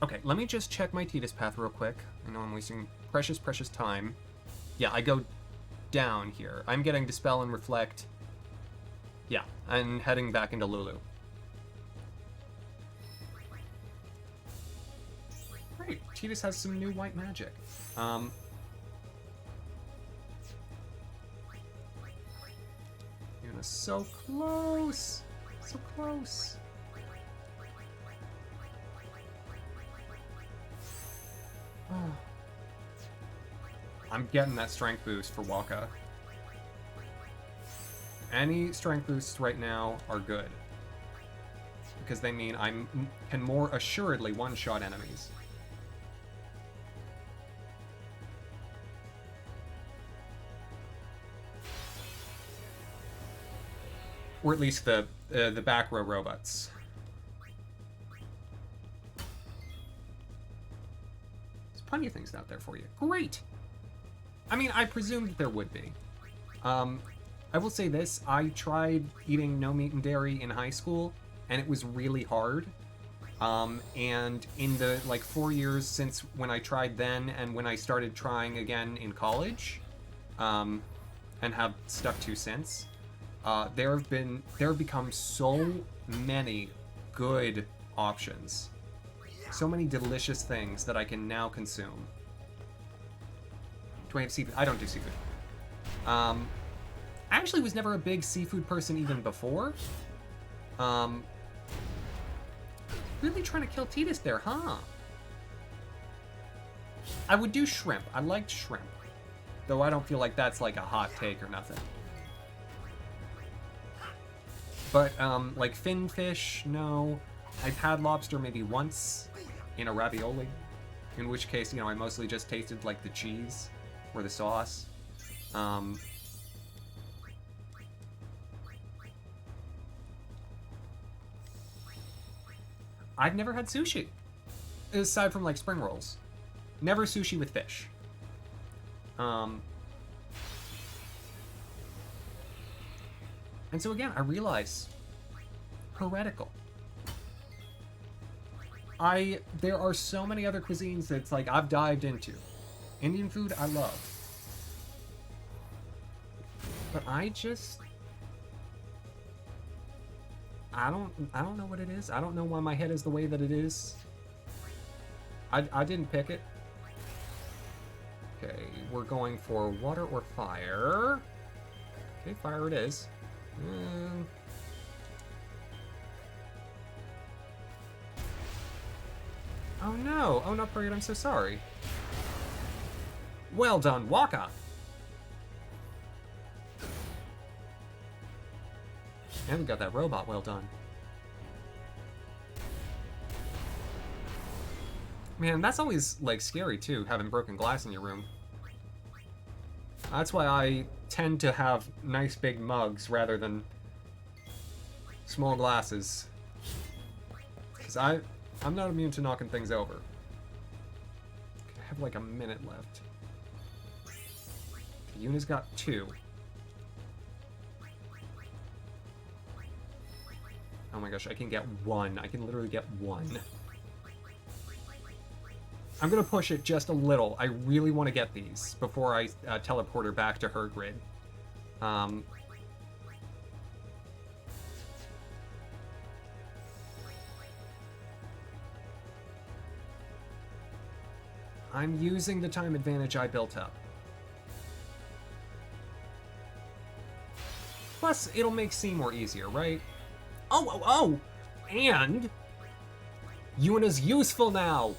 Okay, let me just check my Tidus path real quick. I know I'm wasting precious time. Yeah, I go down here. I'm getting Dispel and Reflect. Yeah, I'm heading back into Lulu. Great, Tidus has some new white magic. Yuna's so close! So close! Oh. I'm getting that strength boost for Waka. Any strength boosts right now are good. Because they mean I can more assuredly one-shot enemies. Or at least the back row robots. There's plenty of things out there for you. Great! I mean, I presumed that there would be. I will say this, I tried eating no meat and dairy in high school, and it was really hard. And in the, like, 4 years since when I tried then and when I started trying again in college, and have stuck to since, there have become so many good options. So many delicious things that I can now consume. Do I have seafood? I don't do seafood. I actually was never a big seafood person even before. Really trying to kill Titus there, huh? I would do shrimp. I liked shrimp. Though I don't feel like that's like a hot take or nothing. But, like fin fish, no. I've had lobster maybe once in a ravioli. In which case, you know, I mostly just tasted like the cheese or the sauce. I've never had sushi. Aside from like spring rolls. Never sushi with fish. And so again, I realize, heretical. There are so many other cuisines that's like I've dived into. Indian food, I love. But I don't know what it is. I don't know why my head is the way that it is. I didn't pick it. Okay, we're going for water or fire. Okay, fire it is. Oh no! Oh no, Period, I'm so sorry. Well done, Waka! And we got that robot, well done. Man, that's always, like, scary, too, having broken glass in your room. That's why I tend to have nice big mugs rather than small glasses. Because I'm not immune to knocking things over. I have, like, a minute left. Yuna's got 2. Oh my gosh, I can get 1. I can literally get 1. I'm gonna push it just a little. I really want to get these before I teleport her back to her grid. I'm using the time advantage I built up. Plus, it'll make Seymour easier, right? Oh! And Yuna's useful now!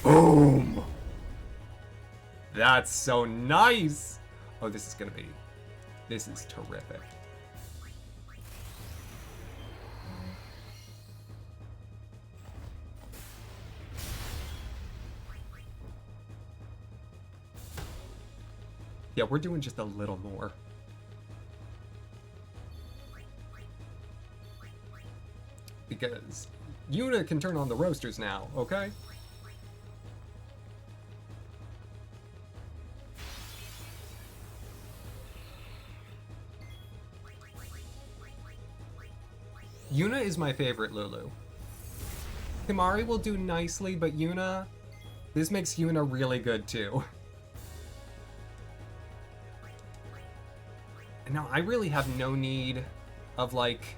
Boom! That's so nice! Oh, this is terrific. Yeah, we're doing just a little more. Because Yuna can turn on the roasters now, okay? Yuna is my favorite Lulu. Himari will do nicely, but Yuna... This makes Yuna really good, too. And now, I really have no need of, like...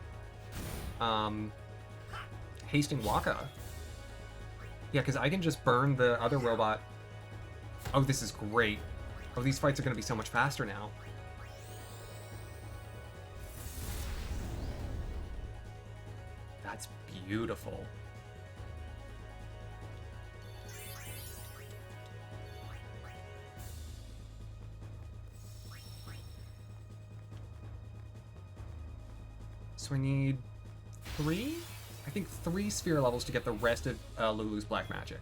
hasting Waka. Yeah, because I can just burn the other robot. Oh, this is great. Oh, these fights are going to be so much faster now. That's beautiful. So I need 3? I think 3 sphere levels to get the rest of Lulu's black magic.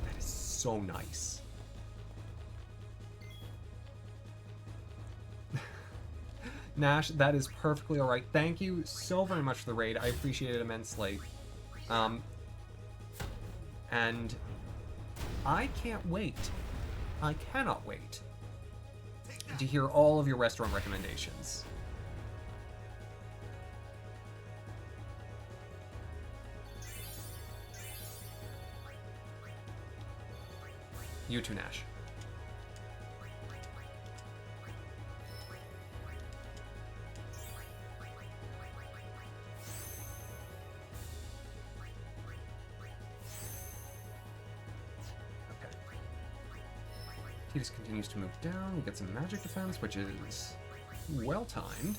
That is so nice. Nash, that is perfectly alright. Thank you so very much for the raid. I appreciate it immensely. And I can't wait. I cannot wait to hear all of your restaurant recommendations. You too, Nash. Tidus continues to move down. We get some magic defense, which is well timed.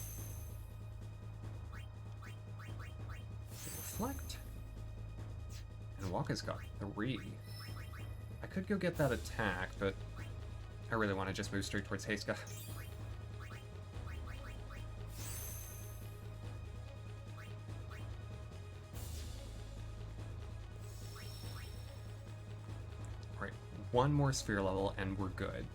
Reflect. And Waka's got 3. I could go get that attack, but I really want to just move straight towards Heiska. Alright, one more sphere level and we're good.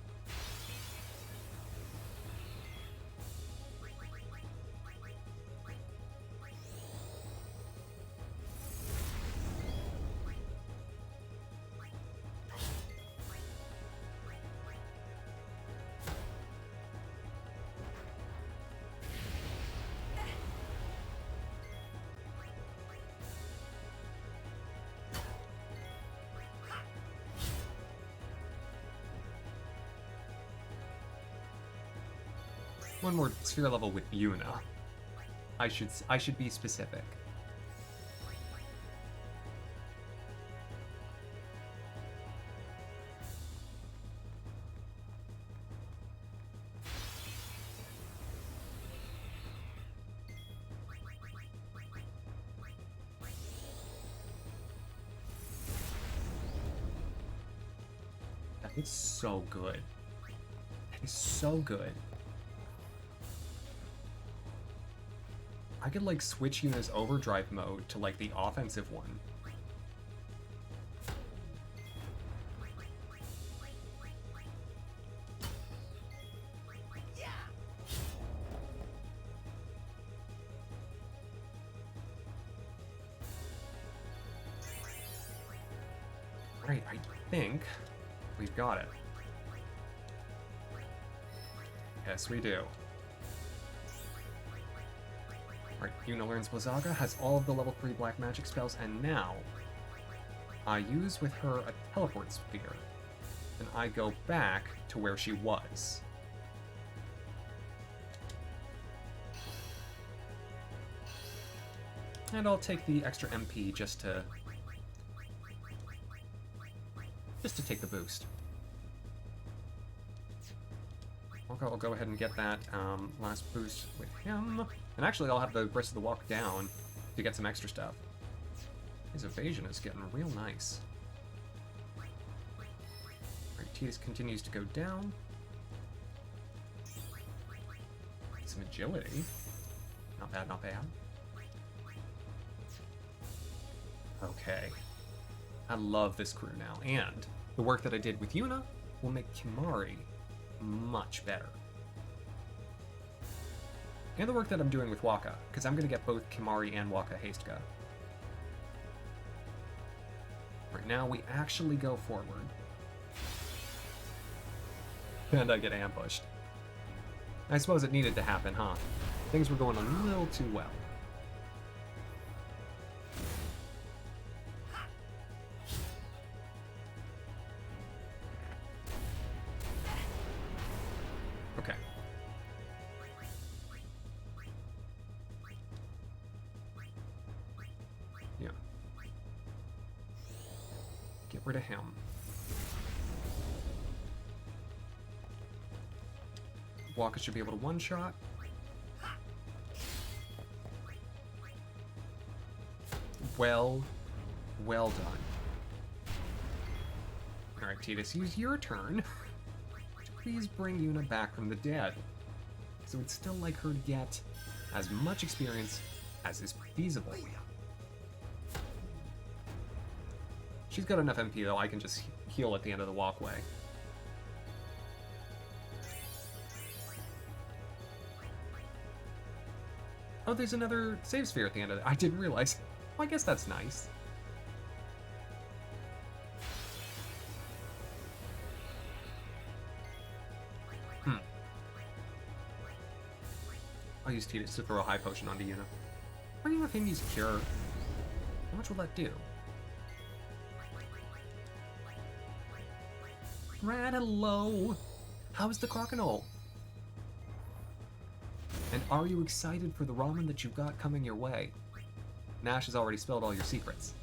One more sphere level with Yuna. I should be specific. That is so good. That is so good. I could, like, switch Yuna's overdrive mode to, like, the offensive one. Right, I think we've got it. Yes, we do. Alright, Yuna learns Blizzaga, has all of the level 3 black magic spells, and now I use with her a teleport sphere, and I go back to where she was. And I'll take the extra MP just to take the boost. I'll go ahead and get that last boost with him. And actually, I'll have the rest of the walk down to get some extra stuff. His evasion is getting real nice. Alright, Tidus continues to go down. Some agility. Not bad, not bad. Okay. I love this crew now. And the work that I did with Yuna will make Kimahri much better. And the work that I'm doing with Waka, because I'm going to get both Kimahri and Waka Heiska. Right now, we actually go forward. And I get ambushed. I suppose it needed to happen, huh? Things were going a little too well. Okay. Yeah. Get rid of him. Waka should be able to one-shot. Well done. Alright, Tidus, use your turn to please bring Yuna back from the dead. So it's still like her to get as much experience as is feasible. She's got enough MP though, I can just heal at the end of the walkway. Oh, there's another save sphere at the end of it. I didn't realize. Well, I guess that's nice. I'll use Tidus to throw a high potion onto Yuna. Or even if him use Cure. How much will that do? Rat, hello! How's the crocodile? And are you excited for the ramen that you've got coming your way? Nash has already spilled all your secrets.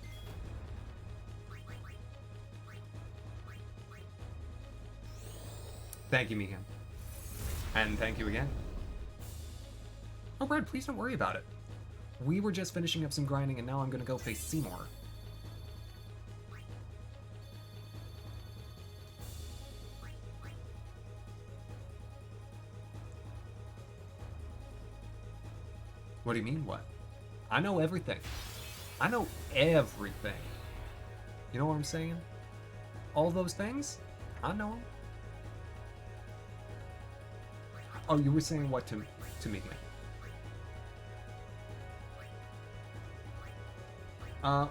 Thank you, Mihan. And thank you again. Oh, Brad, please don't worry about it. We were just finishing up some grinding, and now I'm gonna go face Seymour. What do you mean, what? I know everything. I know everything. You know what I'm saying? All those things? I know them. Oh, you were saying what to me?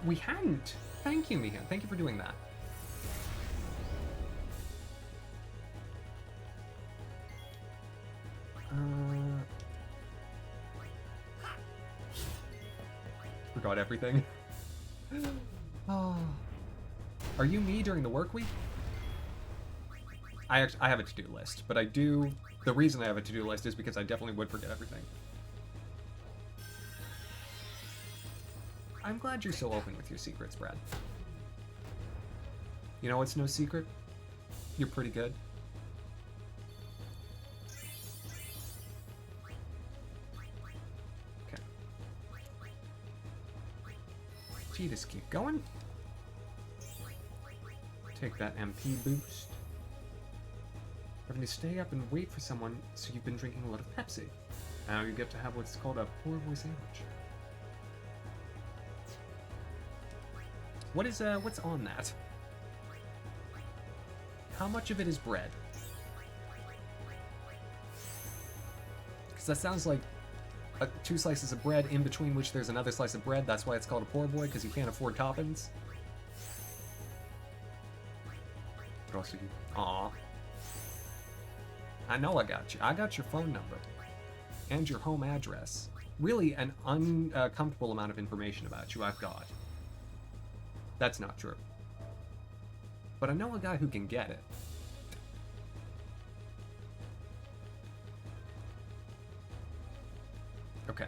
We hadn't. Thank you, Mihan. Thank you for doing that. Forgot everything. Oh. Are you me during the work week? I have a to-do list, but I do... The reason I have a to-do list is because I definitely would forget everything. I'm glad you're so open with your secrets, Brad. You know what's no secret? You're pretty good. Okay. Gee, just keep going. Take that MP boost. Having to stay up and wait for someone, so you've been drinking a lot of Pepsi. Now you get to have what's called a poor boy sandwich. What's on that? How much of it is bread? Because that sounds like 2 slices of bread in between which there's another slice of bread. That's why it's called a poor boy, because you can't afford toppings. What else are you? Aw. I know I got you. I got your phone number. And your home address. Really an uncomfortable amount of information about you I've got. That's not true. But I know a guy who can get it. Okay.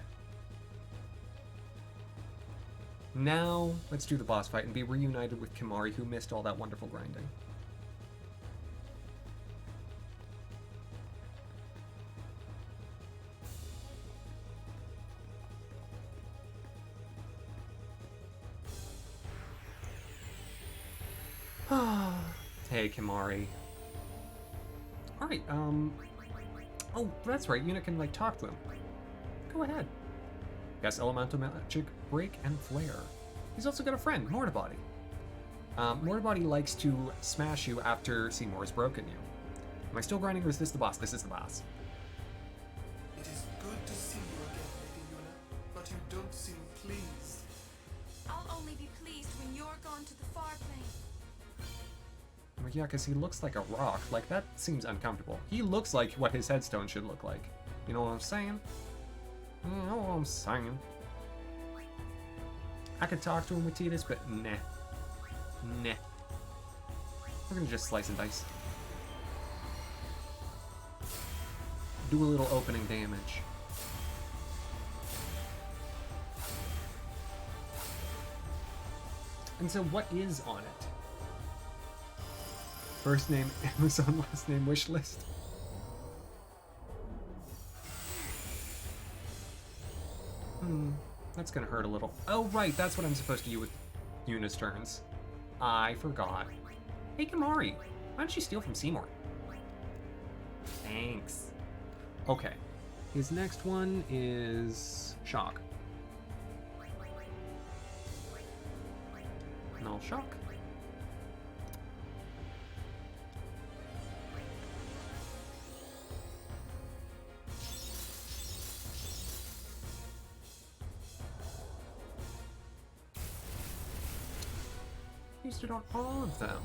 Now, let's do the boss fight and be reunited with Kimahri, who missed all that wonderful grinding. Hey, Kimahri. Alright, oh, that's right, Yuna can, like, talk to him. Go ahead. Guess Elemental Magic, Break, and Flare. He's also got a friend, Mortabody. Mortabody likes to smash you after Seymour has broken you. Am I still grinding, or is this the boss? This is the boss. It is good to see you again, Lady Yuna, but you don't seem pleased. I'll only be pleased when you're gone to the far plane. Well, yeah, because he looks like a rock. Like, that seems uncomfortable. He looks like what his headstone should look like. You know what I'm saying? You know what I'm saying? I could talk to him with Tidus, but nah. Nah. We're gonna just slice and dice. Do a little opening damage. And so what is on it? First name Amazon, last name wish list. That's gonna hurt a little. Oh right, that's what I'm supposed to do with Yuna's turns. I forgot. Hey Kimahri, why don't you steal from Seymour? Thanks. Okay. His next one is Shock. Null Shock. Used it on all of them.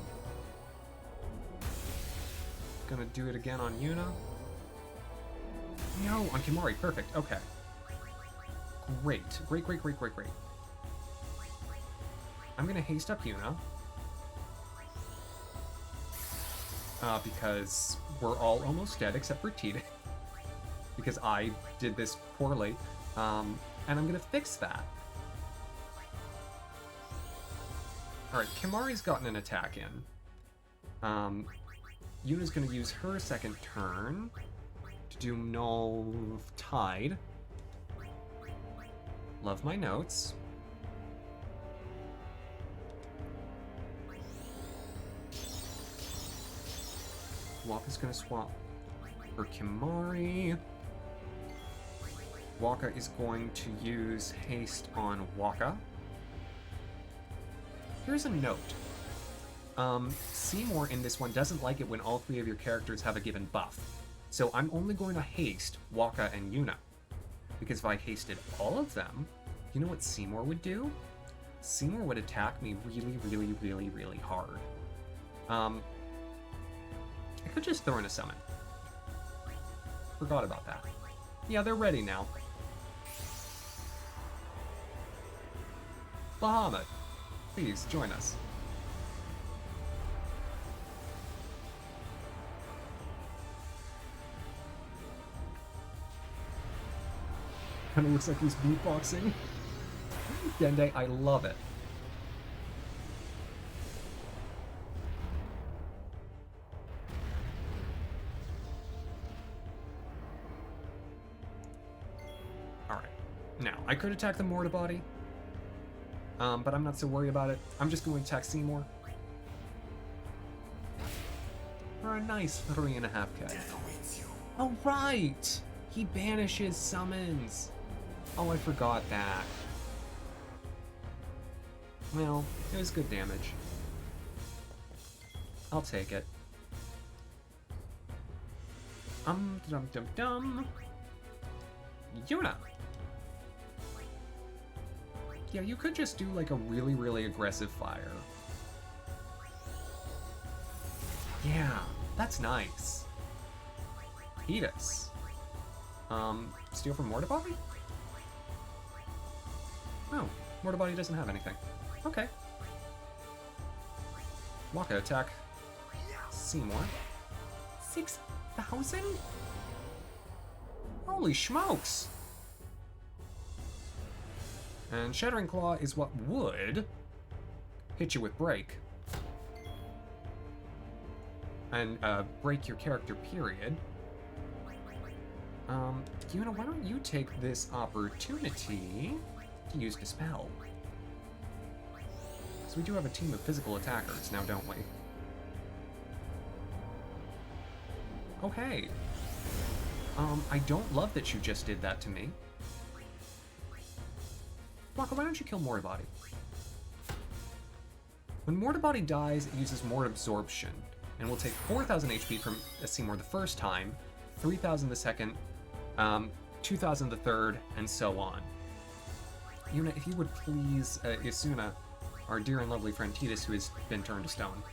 Gonna do it again on Yuna. No, on Kimahri. Perfect. Okay. Great. Great, great, great, great, great. I'm gonna haste up Yuna. Because we're all almost dead except for Tita. Because I did this poorly. And I'm gonna fix that. Alright, Kimahri's gotten an attack in. Yuna's going to use her second turn to do Null Tide. Love my notes. Waka's going to swap her Kimari. Waka is going to use haste on Waka. Here's a note. Seymour in this one doesn't like it when all three of your characters have a given buff. So I'm only going to haste Waka and Yuna. Because if I hasted all of them, you know what Seymour would do? Seymour would attack me really, really, really, really hard. I could just throw in a summon. Forgot about that. Yeah, they're ready now. Bahamut, please join us. Kinda looks like he's beatboxing. Dende, I love it. Alright. Now, I could attack the Morta body. But I'm not so worried about it. I'm just going to attack Seymour. For a nice 3.5k. Oh, right! He banishes summons! Oh, I forgot that. Well, it was good damage. I'll take it. Dum-dum-dum-dum. Yuna! Yeah, you could just do like a really, really aggressive fire. Yeah, that's nice. Pedus. Steal from Morta Body? Oh, Morta Body doesn't have anything. Okay. Waka attack. Seymour. 6,000? Holy smokes! And Shattering Claw is what would hit you with Break. And break your character, period. Yuna, why don't you take this opportunity to use Dispel? So we do have a team of physical attackers now, don't we? Oh, hey. I don't love that you just did that to me. Waka, why don't you kill Morta Body? When Morta Body dies, it uses Morta Absorption, and will take 4,000 HP from Seymour the first time, 3,000 the second, 2,000 the third, and so on. Yuna, if you would please, Isuna, our dear and lovely friend Tidus, who has been turned to stone.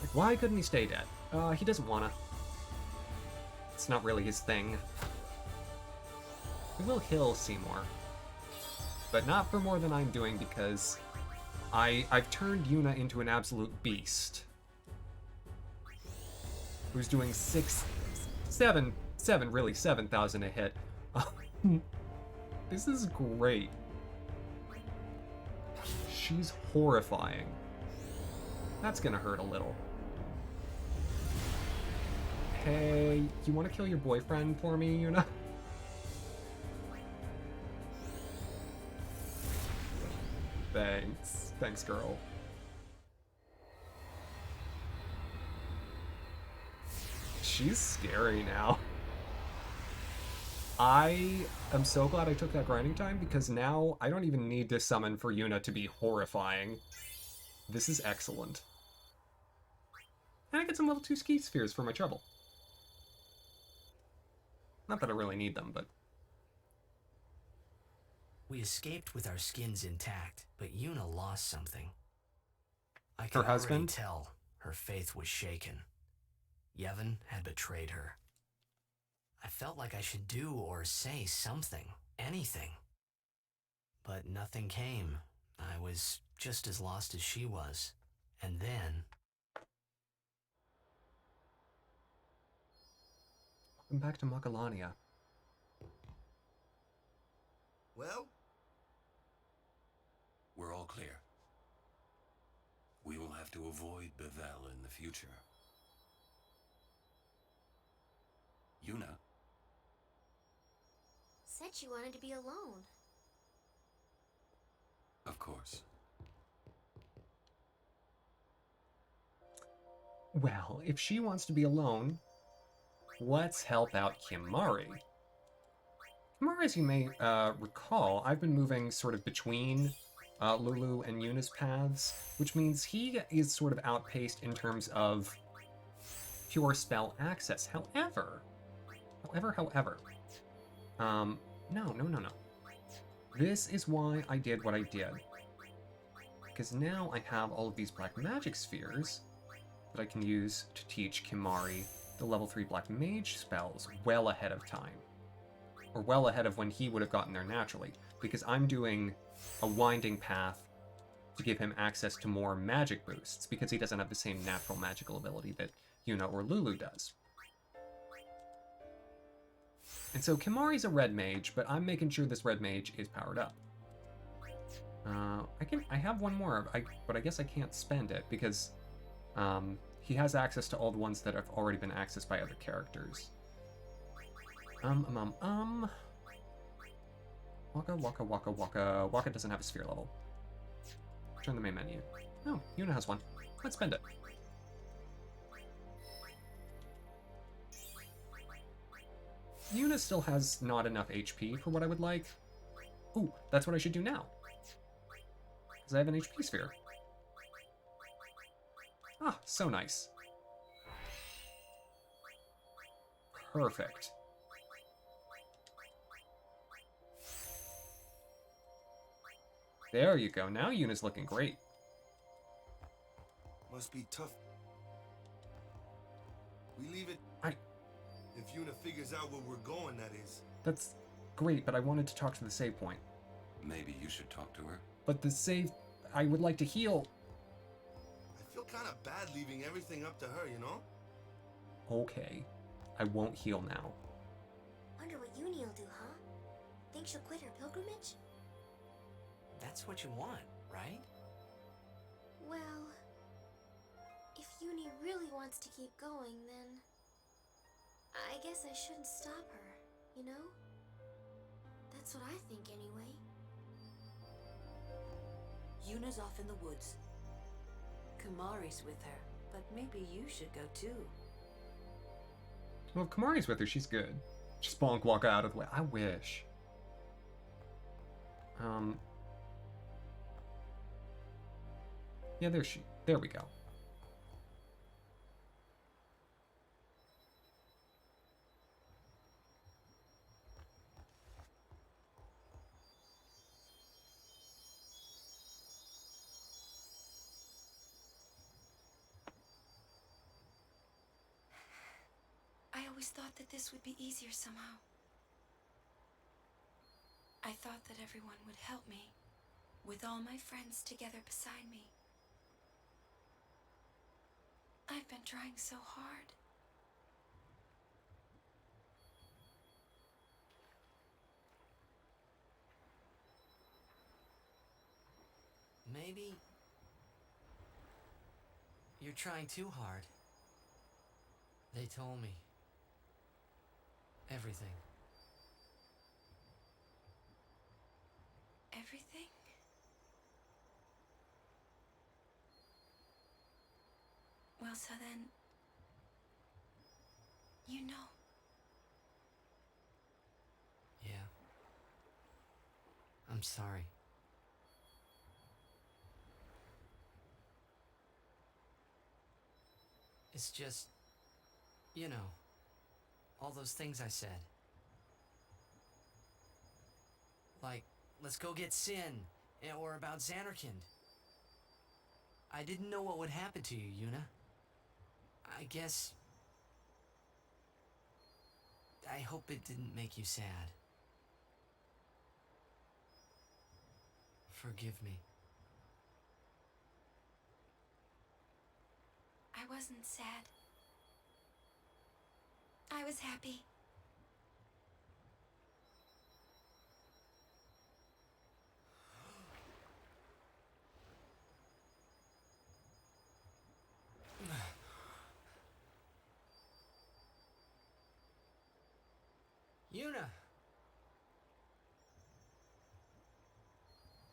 Like, why couldn't he stay dead? He doesn't wanna. It's not really his thing. We will heal Seymour. But not for more than I'm doing, because I've turned Yuna into an absolute beast. Who's doing 7,000 a hit. This is great. She's horrifying. That's gonna hurt a little. Hey, you wanna kill your boyfriend for me, Yuna? Thanks. Thanks, girl. She's scary now. I am so glad I took that grinding time, because now I don't even need to summon for Yuna to be horrifying. This is excellent. And I get some level 2 ski spheres for my trouble. Not that I really need them, but... We escaped with our skins intact, but Yuna lost something. I Her could already husband? tell her faith was shaken. Yevon had betrayed her. I felt like I should do or say something, anything. But nothing came. I was just as lost as she was. And then... Welcome back to Makalania. Well? We're all clear. We will have to avoid Bevel in the future. Yuna, Said she wanted to be alone. of course. Well, if she wants to be alone, let's help out Kimari. Kimari, as you may recall, I've been moving sort of between Lulu and Yuna's paths, which means he is sort of outpaced in terms of pure spell access. However, no. This is why I did what I did. Because now I have all of these black magic spheres that I can use to teach Kimari the level 3 black mage spells well ahead of time. Or well ahead of when he would have gotten there naturally. Because I'm doing a winding path to give him access to more magic boosts, because he doesn't have the same natural magical ability that Yuna or Lulu does. And so Kimari's a red mage, but I'm making sure this red mage is powered up. I have one more, but I guess I can't spend it because he has access to all the ones that have already been accessed by other characters. Waka doesn't have a sphere level. Turn the main menu. Oh, Yuna has one. Let's spend it. Yuna still has not enough HP for what I would like. Ooh, that's what I should do now. Because I have an HP sphere. Ah, so nice. Perfect. There you go. Now Yuna's looking great. Must be tough. We leave it. If Yuna figures out where we're going, that is. That's great, but I wanted to talk to the save point. Maybe you should talk to her. But the save... I would like to heal. I feel kind of bad leaving everything up to her, you know? Okay. I won't heal now. Wonder what Uni will do, huh? Think she'll quit her pilgrimage? That's what you want, right? Well, if Uni really wants to keep going, then I guess I shouldn't stop her, you know? That's what I think anyway. Yuna's off in the woods. Kamari's with her, but maybe you should go too. Well, if Kamari's with her, she's good. Just bonk walk out of the way. I wish. Yeah, there we go. I always thought that this would be easier somehow. I thought that everyone would help me, with all my friends together beside me. I've been trying so hard. Maybe you're trying too hard. They told me everything. Everything? Well, so then, you know. Yeah. I'm sorry. It's just, you know, all those things I said. Like, let's go get Sin, or about Xanarkand. I didn't know what would happen to you, Yuna. I guess... I hope it didn't make you sad. Forgive me. I wasn't sad. I was happy. Yuna!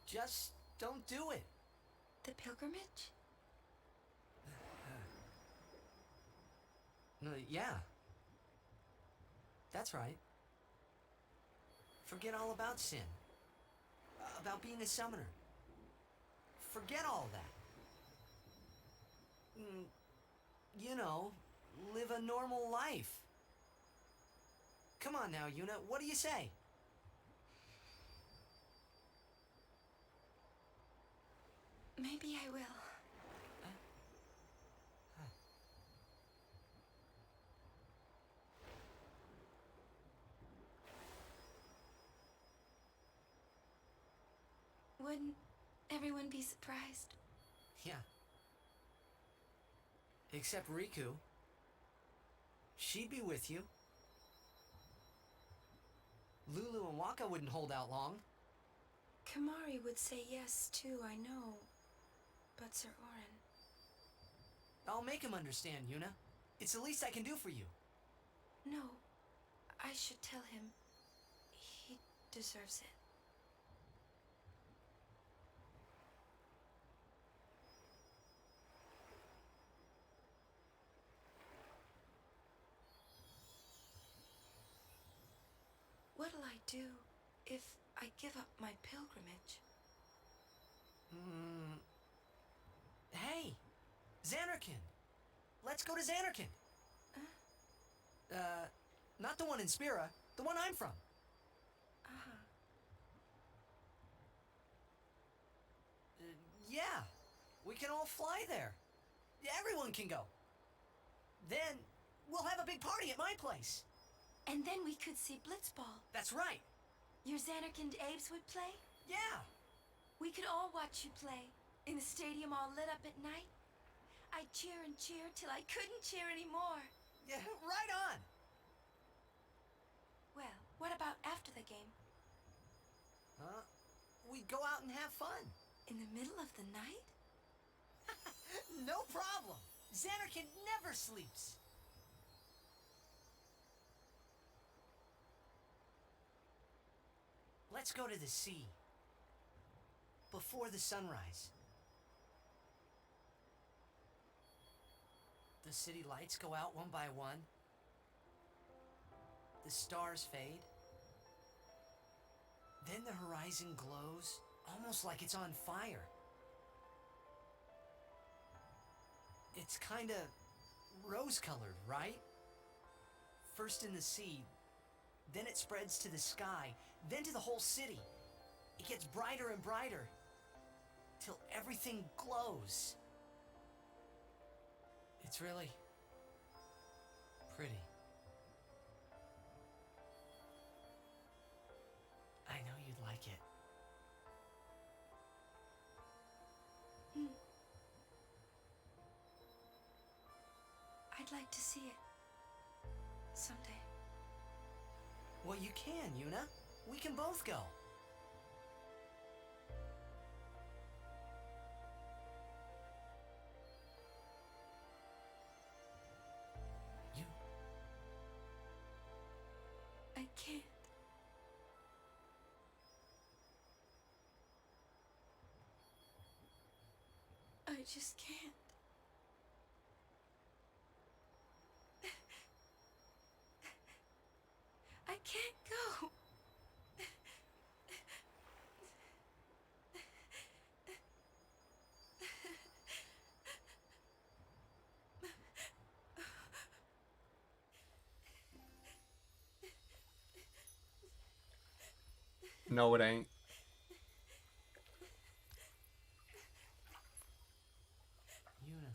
Just don't do it. The pilgrimage? No, yeah. That's right. Forget all about sin. About being a summoner. Forget all that. You know, live a normal life. Come on now, Yuna, what do you say? Maybe I will. Wouldn't everyone be surprised? Yeah. Except Riku. She'd be with you. Lulu and Waka wouldn't hold out long. Kamari would say yes too, I know. But Sir Orin... I'll make him understand, Yuna. It's the least I can do for you. No, I should tell him. He deserves it. What'll I do if I give up my pilgrimage? Hey! Xanarkin! Let's go to Xanarkin! Not the one in Spira, the one I'm from. Yeah, we can all fly there. Everyone can go. Then, we'll have a big party at my place. And then we could see Blitzball. That's right. Your Xanarkin Abes would play? Yeah. We could all watch you play, in the stadium all lit up at night. I'd cheer and cheer till I couldn't cheer anymore. Yeah, right on. Well, what about after the game? We'd go out and have fun. In the middle of the night? No problem. Xanarkin never sleeps. Let's go to the sea. Before the sunrise. The city lights go out one by one. The stars fade. Then the horizon glows, almost like it's on fire. It's kinda rose-colored, right? First in the sea, then it spreads to the sky, then to the whole city. It gets brighter and brighter, till everything glows. It's really pretty. I know you'd like it. I'd like to see it. Someday. Well, you can, Yuna. We can both go. I can't. I just can't. I can't go. No, it ain't. Yuna.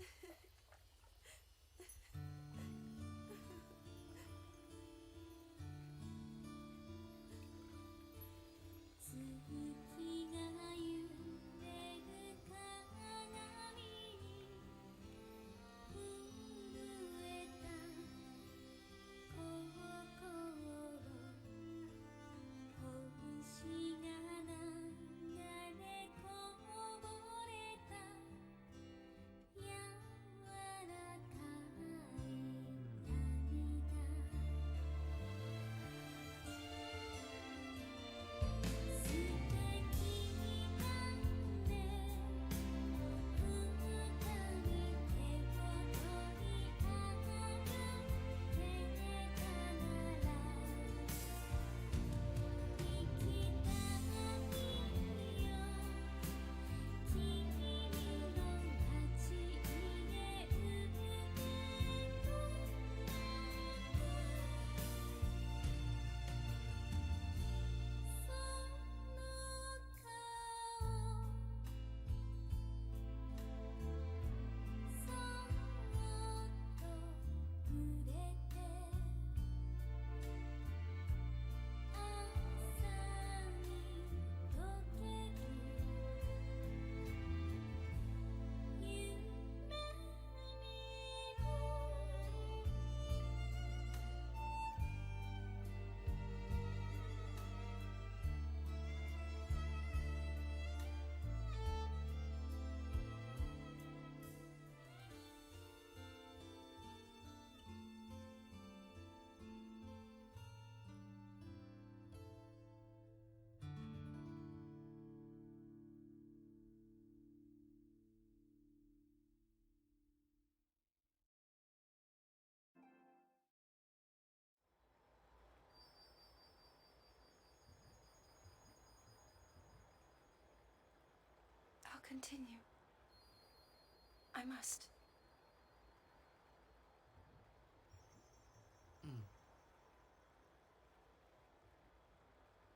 continue. I must.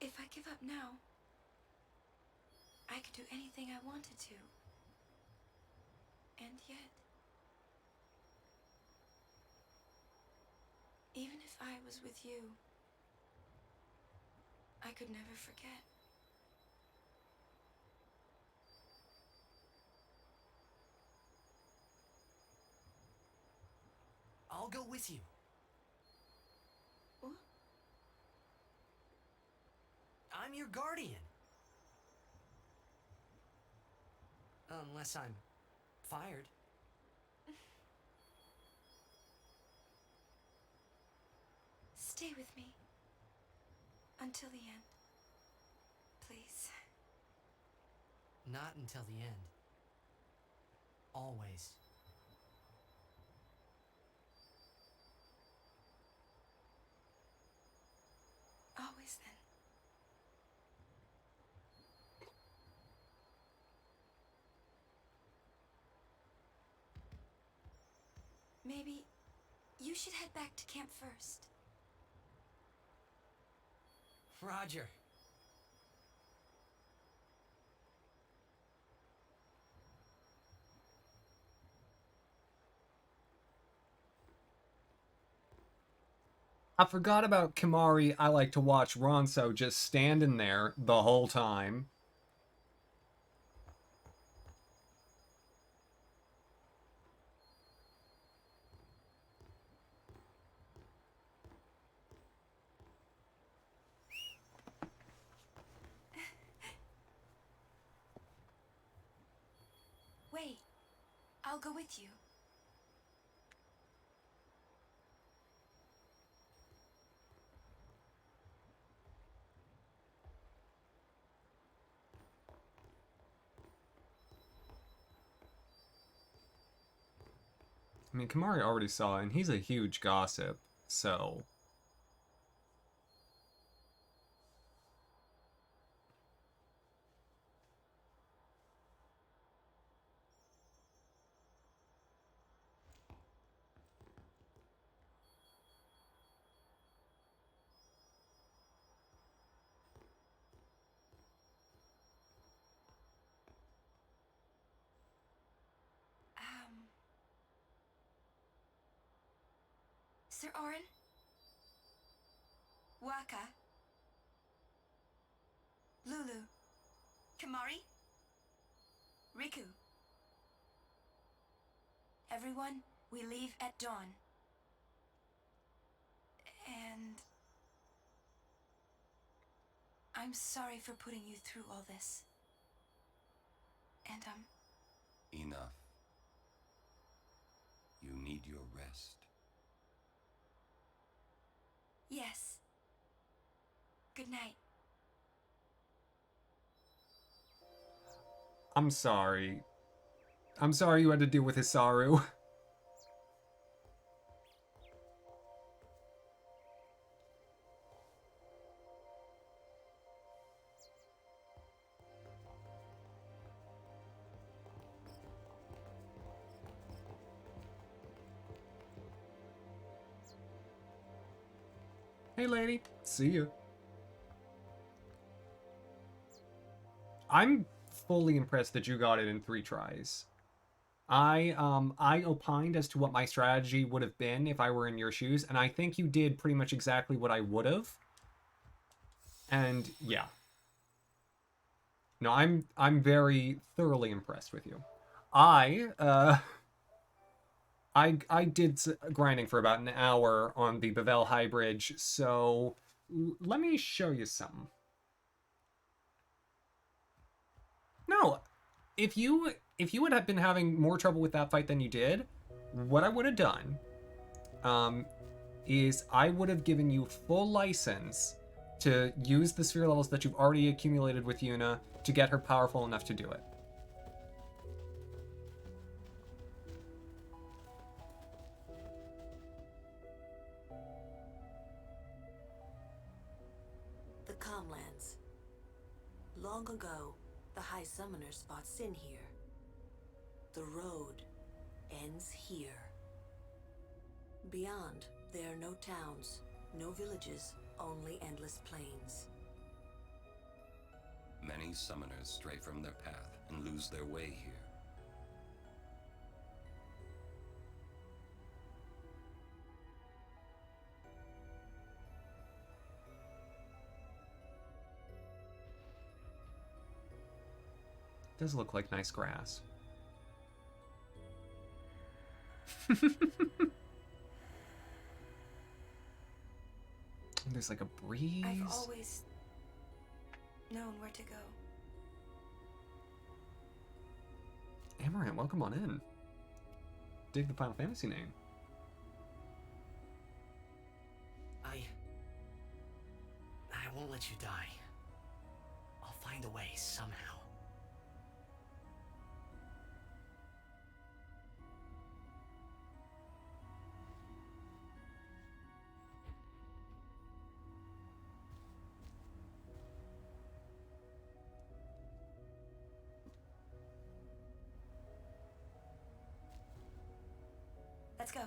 If I give up now, I could do anything I wanted to. And yet, even if I was with you, I could never forget. I'll go with you. What? I'm your guardian. Unless I'm fired. Stay with me. Until the end. Please. Not until the end. Always. Always then. Maybe you should head back to camp first. Roger. I forgot about Kimari. I like to watch Ronso just standing there the whole time. Wait. I'll go with you. I mean, Kimari already saw it, and he's a huge gossip, so... Sir Orin? Waka? Lulu? Kamari? Riku? Everyone, we leave at dawn. And... I'm sorry for putting you through all this. And, Enough. You need your rest. Yes. Good night. I'm sorry. I'm sorry you had to deal with Hisaru. Hey, lady. See you. I'm fully impressed that you got it in 3 tries. I opined as to what my strategy would have been if I were in your shoes, and I think you did pretty much exactly what I would have. And yeah. No, I'm very thoroughly impressed with you. I did grinding for about an hour on the Bevel High Bridge, so let me show you something. No, if you would have been having more trouble with that fight than you did, what I would have done is I would have given you full license to use the sphere levels that you've already accumulated with Yuna to get her powerful enough to do it. The Calmlands. Long ago, The High Summoners fought Sin here. The road ends here. Beyond, there are no towns, no villages, only endless plains. Many summoners stray from their path and lose their way here. Does look like nice grass. There's like a breeze. I've always known where to go. Amaranth, welcome on in. Dig the Final Fantasy name. I won't let you die. I'll find a way somehow. Let's go.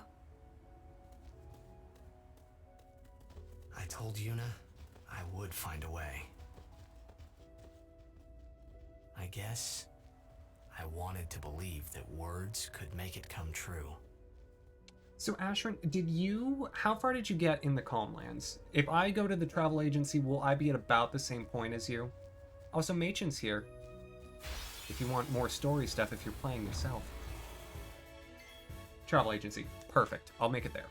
I told Yuna I would find a way. I guess I wanted to believe that words could make it come true. So Ashiryn, how far did you get in the Calmlands? If I go to the travel agency, will I be at about the same point as you? Also, Machen's here. If you want more story stuff if you're playing yourself. Travel agency. Perfect. I'll make it there.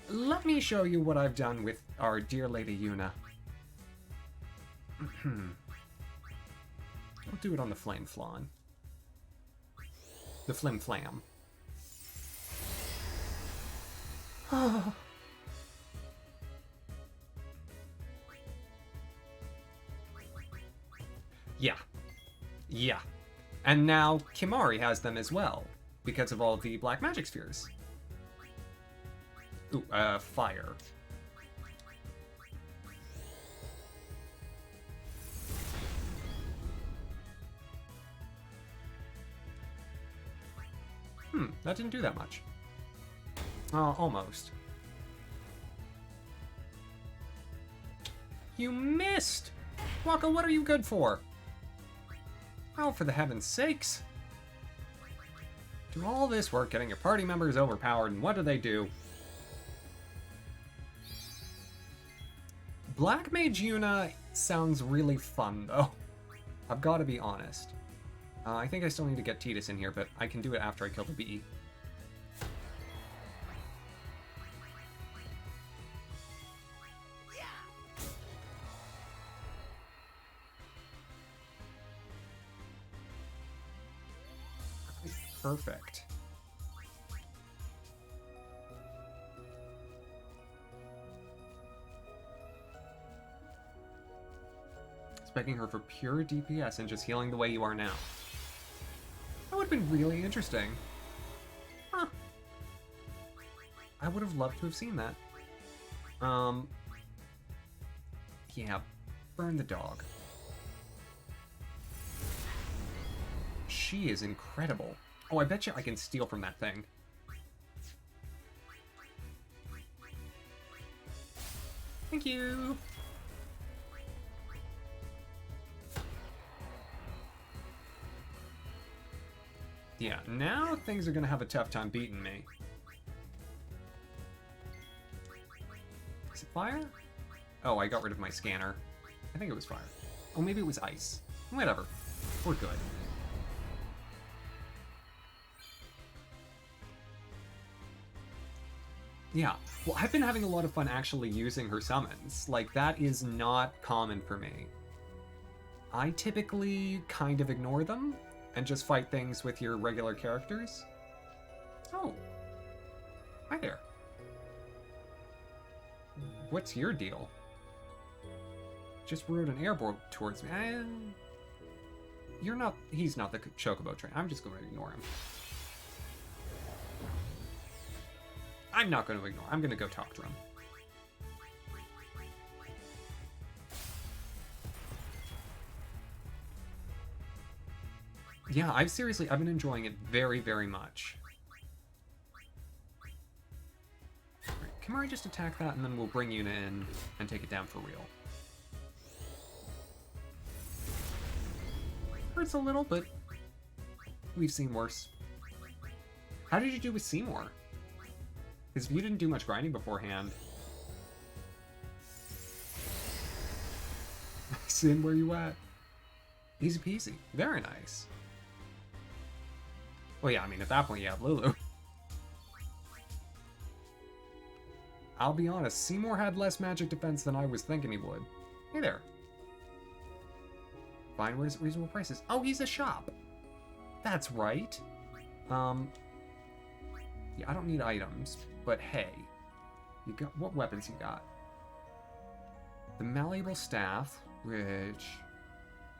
Let me show you what I've done with our dear Lady Yuna. I'll do it on the Flame Flan. The Flim Flam. Yeah. Yeah. And now Kimahri has them as well, because of all the black magic spheres. Ooh, fire. That didn't do that much. Almost. You missed! Waka, what are you good for? Oh, for the heaven's sakes. Do all this work getting your party members overpowered, and what do? Black Mage Yuna sounds really fun, though. I've got to be honest. I think I still need to get Tidus in here, but I can do it after I kill the bee. Perfect. Expecting her for pure DPS and just healing the way you are now. That would have been really interesting. Huh. I would have loved to have seen that. Yeah, burn the dog. She is incredible. Oh, I bet you I can steal from that thing. Thank you! Yeah, now things are gonna have a tough time beating me. Is it fire? Oh, I got rid of my scanner. I think it was fire. Oh, maybe it was ice. Whatever. We're good. Yeah, well, I've been having a lot of fun actually using her summons. Like, that is not common for me. I typically kind of ignore them and just fight things with your regular characters. Oh. Hi there. What's your deal? Just rode an airboat towards me. He's not the Chocobo train. I'm just going to ignore him. I'm not going to ignore. I'm going to go talk to him. Yeah, I've been enjoying it very, very much. Right, Kimari, just attack that, and then we'll bring Yuna in and take it down for real. Hurts a little, but we've seen worse. How did you do with Seymour? Because you didn't do much grinding beforehand. Sin, where you at? Easy peasy. Very nice. Well, yeah, I mean, at that point, you have Lulu. I'll be honest, Seymour had less magic defense than I was thinking he would. Hey there. Find reasonable prices. Oh, he's a shop. That's right. Yeah, I don't need items, but hey. You got what weapons you got? The malleable staff, which...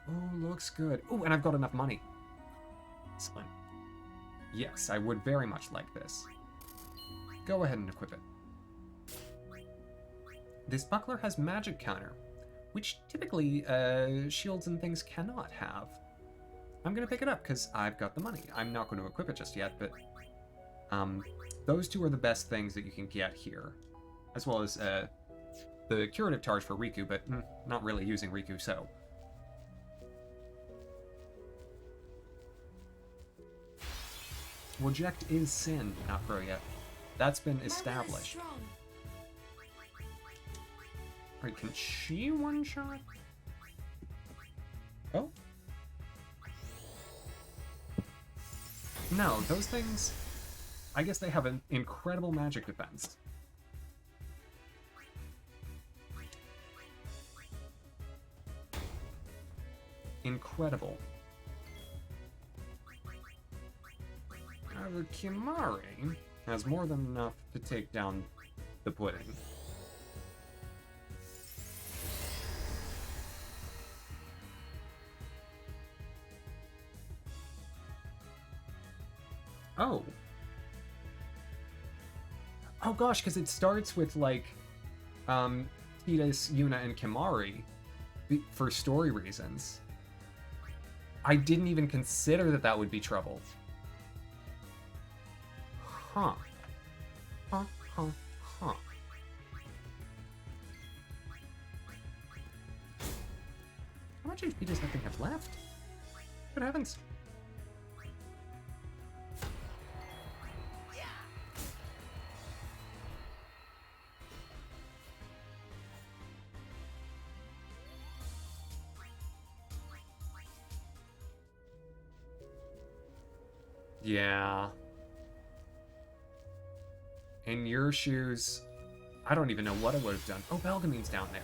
Oh, looks good. Oh, and I've got enough money. Excellent. Yes, I would very much like this. Go ahead and equip it. This buckler has magic counter, which typically shields and things cannot have. I'm going to pick it up because I've got the money. I'm not going to equip it just yet, but those two are the best things that you can get here. As well as the curative charge for Riku, but not really using Riku, so... Reject is sin, not pro yet. That's been established. Alright, can she one-shot? Oh? No, those things... I guess they have an incredible magic defense. Incredible. However, Kimari has more than enough to take down the pudding. Oh. Oh gosh, because it starts with, like, Tidus, Yuna, and Kimari for story reasons. I didn't even consider that that would be trouble. Huh. Huh. How much HP does that thing have left? Good heavens. Yeah. In your shoes, I don't even know what I would have done. Oh, Belgamine's down there.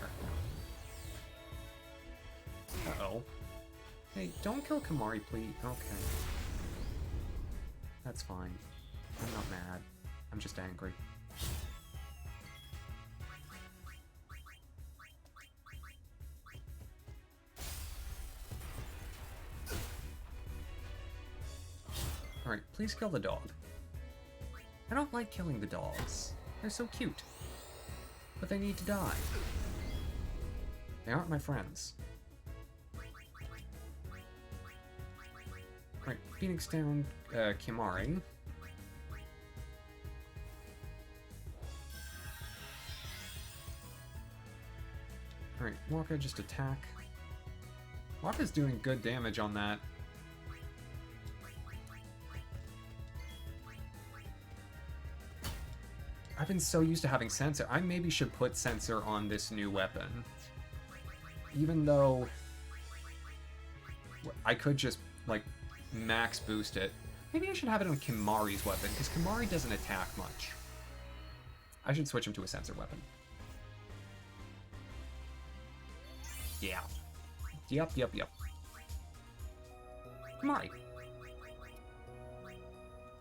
Uh-oh. Hey, don't kill Kimari, please. Okay. That's fine. I'm not mad. I'm just angry. Alright, please kill the dog. I don't like killing the dogs. They're so cute. But they need to die. They aren't my friends. Alright, Phoenix down Kimari. Alright, Waka just attack. Waka's doing good damage on that. I've been so used to having Sensor. I maybe should put Sensor on this new weapon. Even though I could just, like, max boost it. Maybe I should have it on Kimari's weapon, because Kimari doesn't attack much. I should switch him to a Sensor weapon. Yeah. Yep. Kimari.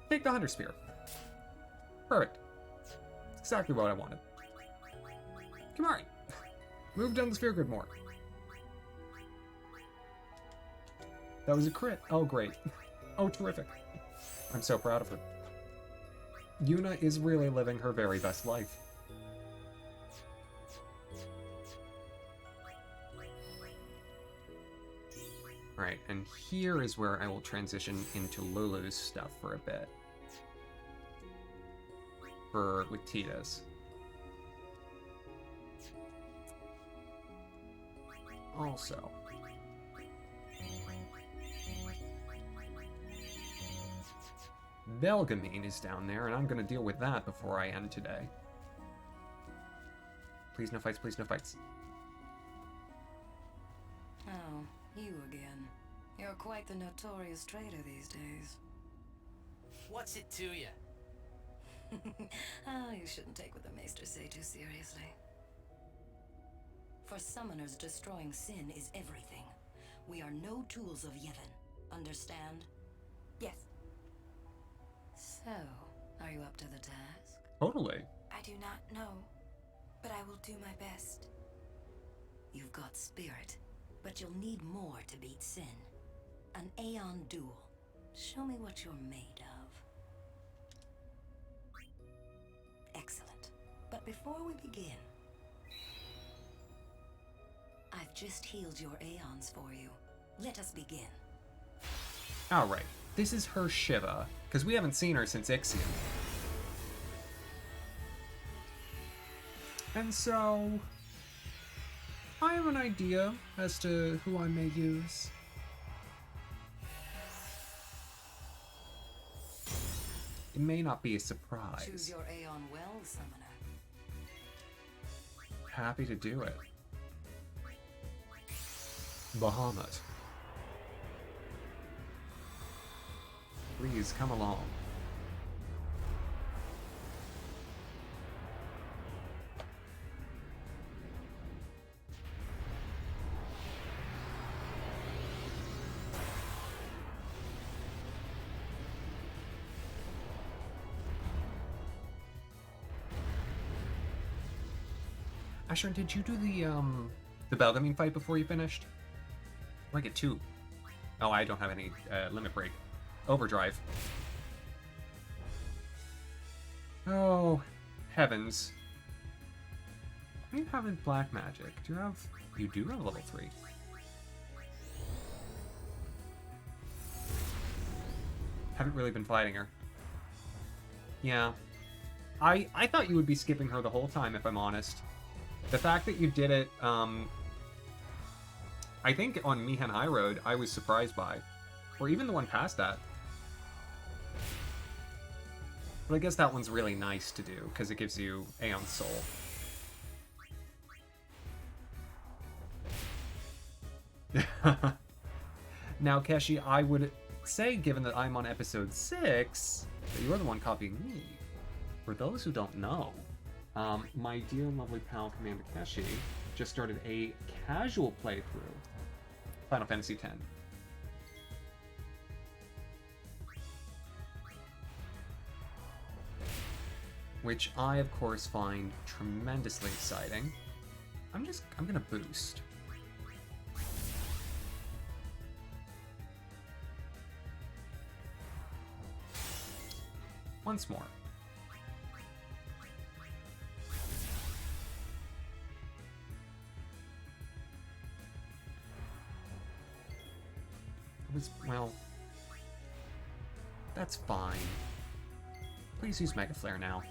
Take the Hunter Spear. Perfect. Exactly what I wanted. Kimari, move down the sphere grid more. That was a crit. Oh, great. Oh, terrific. I'm so proud of her. Yuna is really living her very best life. Right, and here is where I will transition into Lulu's stuff for a bit. With Tidus. Also, Belgamine is down there, and I'm gonna deal with that before I end today. Please no fights, please no fights. Oh, you again. You're quite the notorious traitor these days. What's it to you? Ah, you shouldn't take what the Maester say too seriously. For summoners, destroying sin is everything. We are no tools of Yevon. Understand? Yes. So, are you up to the task? Totally. I do not know, but I will do my best. You've got spirit, but you'll need more to beat sin. An Aeon duel. Show me what you're made of. Excellent. But before we begin, I've just healed your Aeons for you. Let us begin. Alright, this is her Shiva, because we haven't seen her since Ixion. And so, I have an idea as to who I may use. It may not be a surprise. Choose your Aeon well, Summoner. Happy to do it. Bahamut. Please come along. Ashiryn, did you do the Belgamine fight before you finished? I get 2. Oh, I don't have any limit break. Overdrive. Oh, heavens. What do you have in black magic? Do you have... You do have level 3. Haven't really been fighting her. Yeah. I thought you would be skipping her the whole time, if I'm honest. The fact that you did it, I think on Mihan High Road, I was surprised by. Or even the one past that. But I guess that one's really nice to do, because it gives you Aeon Soul. Now, Keshi, I would say, given that I'm on episode 6, that you're the one copying me. For those who don't know, my dear and lovely pal Commander Keshi just started a casual playthrough Final Fantasy X. Which I, of course, find tremendously exciting. I'm gonna boost. Once more. Well, that's fine. Please use Mega Flare now.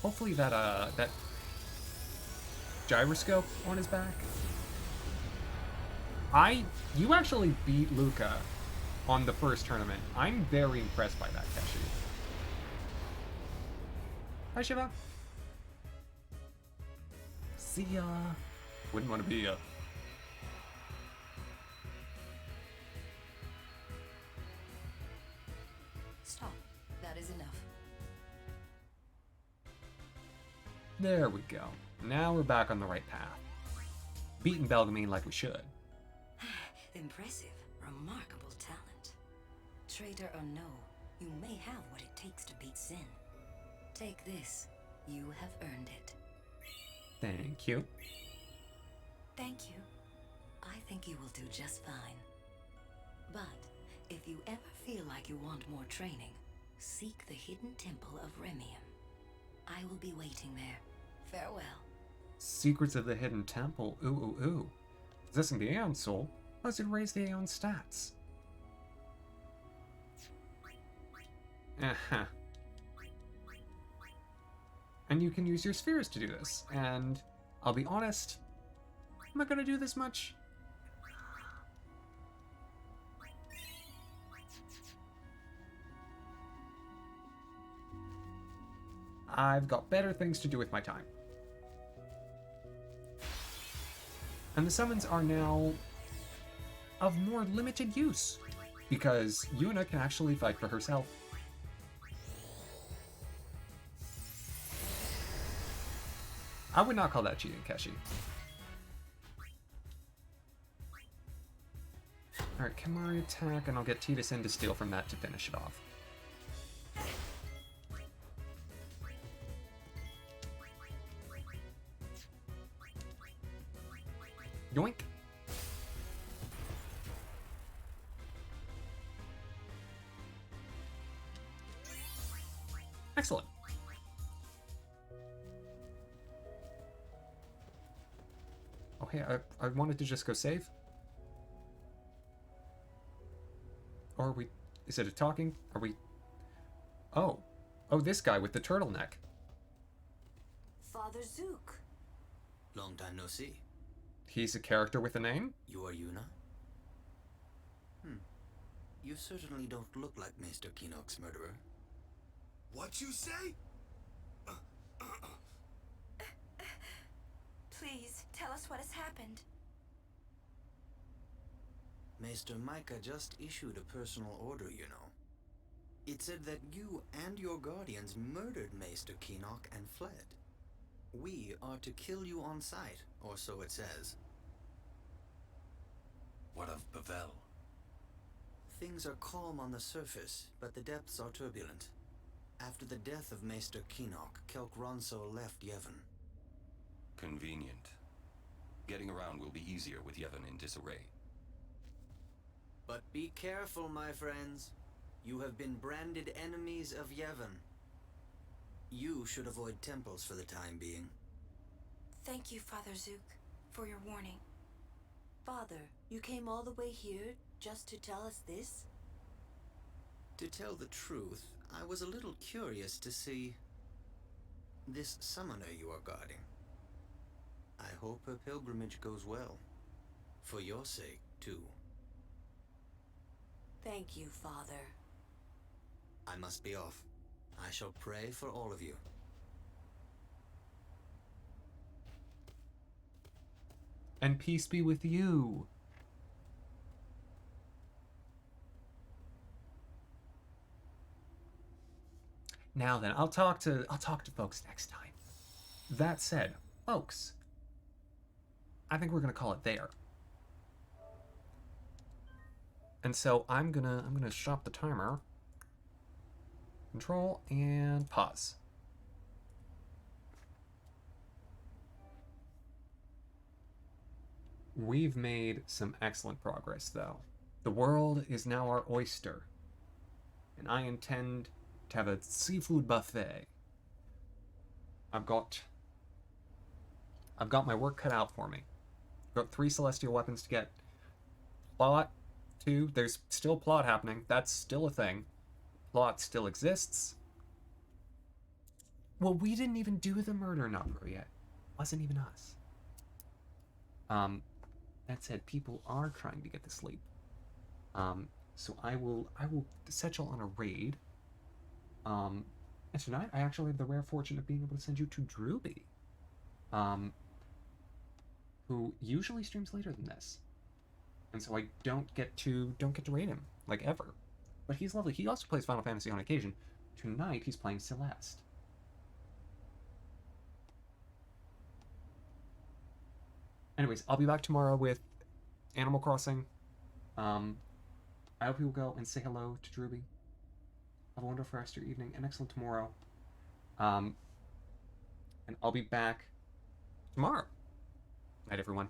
Hopefully that gyroscope on his back. You actually beat Luca on the first tournament. I'm very impressed by that, Keshi. Hi, Shiva. See ya. Wouldn't want to be ya. Stop. That is enough. There we go. Now we're back on the right path. Beating Belgamine like we should. Impressive. Remarkable talent. Traitor or no, you may have what it takes to beat sin. Take this. You have earned it. Thank you. Thank you. I think you will do just fine. But if you ever feel like you want more training, seek the hidden temple of Remium. I will be waiting there. Farewell. Secrets of the Hidden Temple. Ooh, ooh, ooh. Possessing the Aeon Soul allows you to raise the Aeon stats. Uh-huh. And you can use your spheres to do this. And I'll be honest, I'm not gonna do this much. I've got better things to do with my time. And the summons are now of more limited use, because Yuna can actually fight for herself. I would not call that cheating, Keshi. Alright, Kamari attack, and I'll get Tidus in to steal from that to finish it off. Yoink! Excellent. Oh, hey, I wanted to just go save. Or are we... Is it a talking? Are we... Oh. Oh, this guy with the turtleneck. Father Zook. Long time no see. He's a character with a name? You are Yuna? You certainly don't look like Maester Kinok's murderer. What you say? Please, tell us what has happened. Maester Micah just issued a personal order, you know. It said that you and your guardians murdered Maester Kinok and fled. We are to kill you on sight, or so it says. What of Bevel? Things are calm on the surface, but the depths are turbulent. After the death of Maester Kinok, Kelk Ronso left Yevon. Convenient. Getting around will be easier with Yevon in disarray. But be careful, my friends. You have been branded enemies of Yevon. You should avoid temples for the time being. Thank you, Father Zook, for your warning. Father, you came all the way here just to tell us this? To tell the truth, I was a little curious to see this summoner you are guarding. I hope her pilgrimage goes well. For your sake, too. Thank you, Father. I must be off. I shall pray for all of you. And peace be with you. Now then, I'll talk to folks next time. That said, folks, I think we're gonna call it there. And so I'm gonna stop the timer. Control and pause. We've made some excellent progress, though. The world is now our oyster, and I intend to have a seafood buffet. I've got my work cut out for me. I've got 3 celestial weapons to get. Plot 2. There's still plot happening. That's still a thing. Plot still exists. Well, we didn't even do the murder number yet. Wasn't even us. That said, people are trying to get to sleep. So I will set y'all on a raid. And tonight I actually have the rare fortune of being able to send you to Drewby, who usually streams later than this, and so I don't get to raid him like ever. But he's lovely. He also plays Final Fantasy on occasion. Tonight he's playing Celeste. Anyways, I'll be back tomorrow with Animal Crossing. I hope you will go and say hello to Drewby. Have a wonderful rest of your evening, an excellent tomorrow. And I'll be back tomorrow. Night, everyone.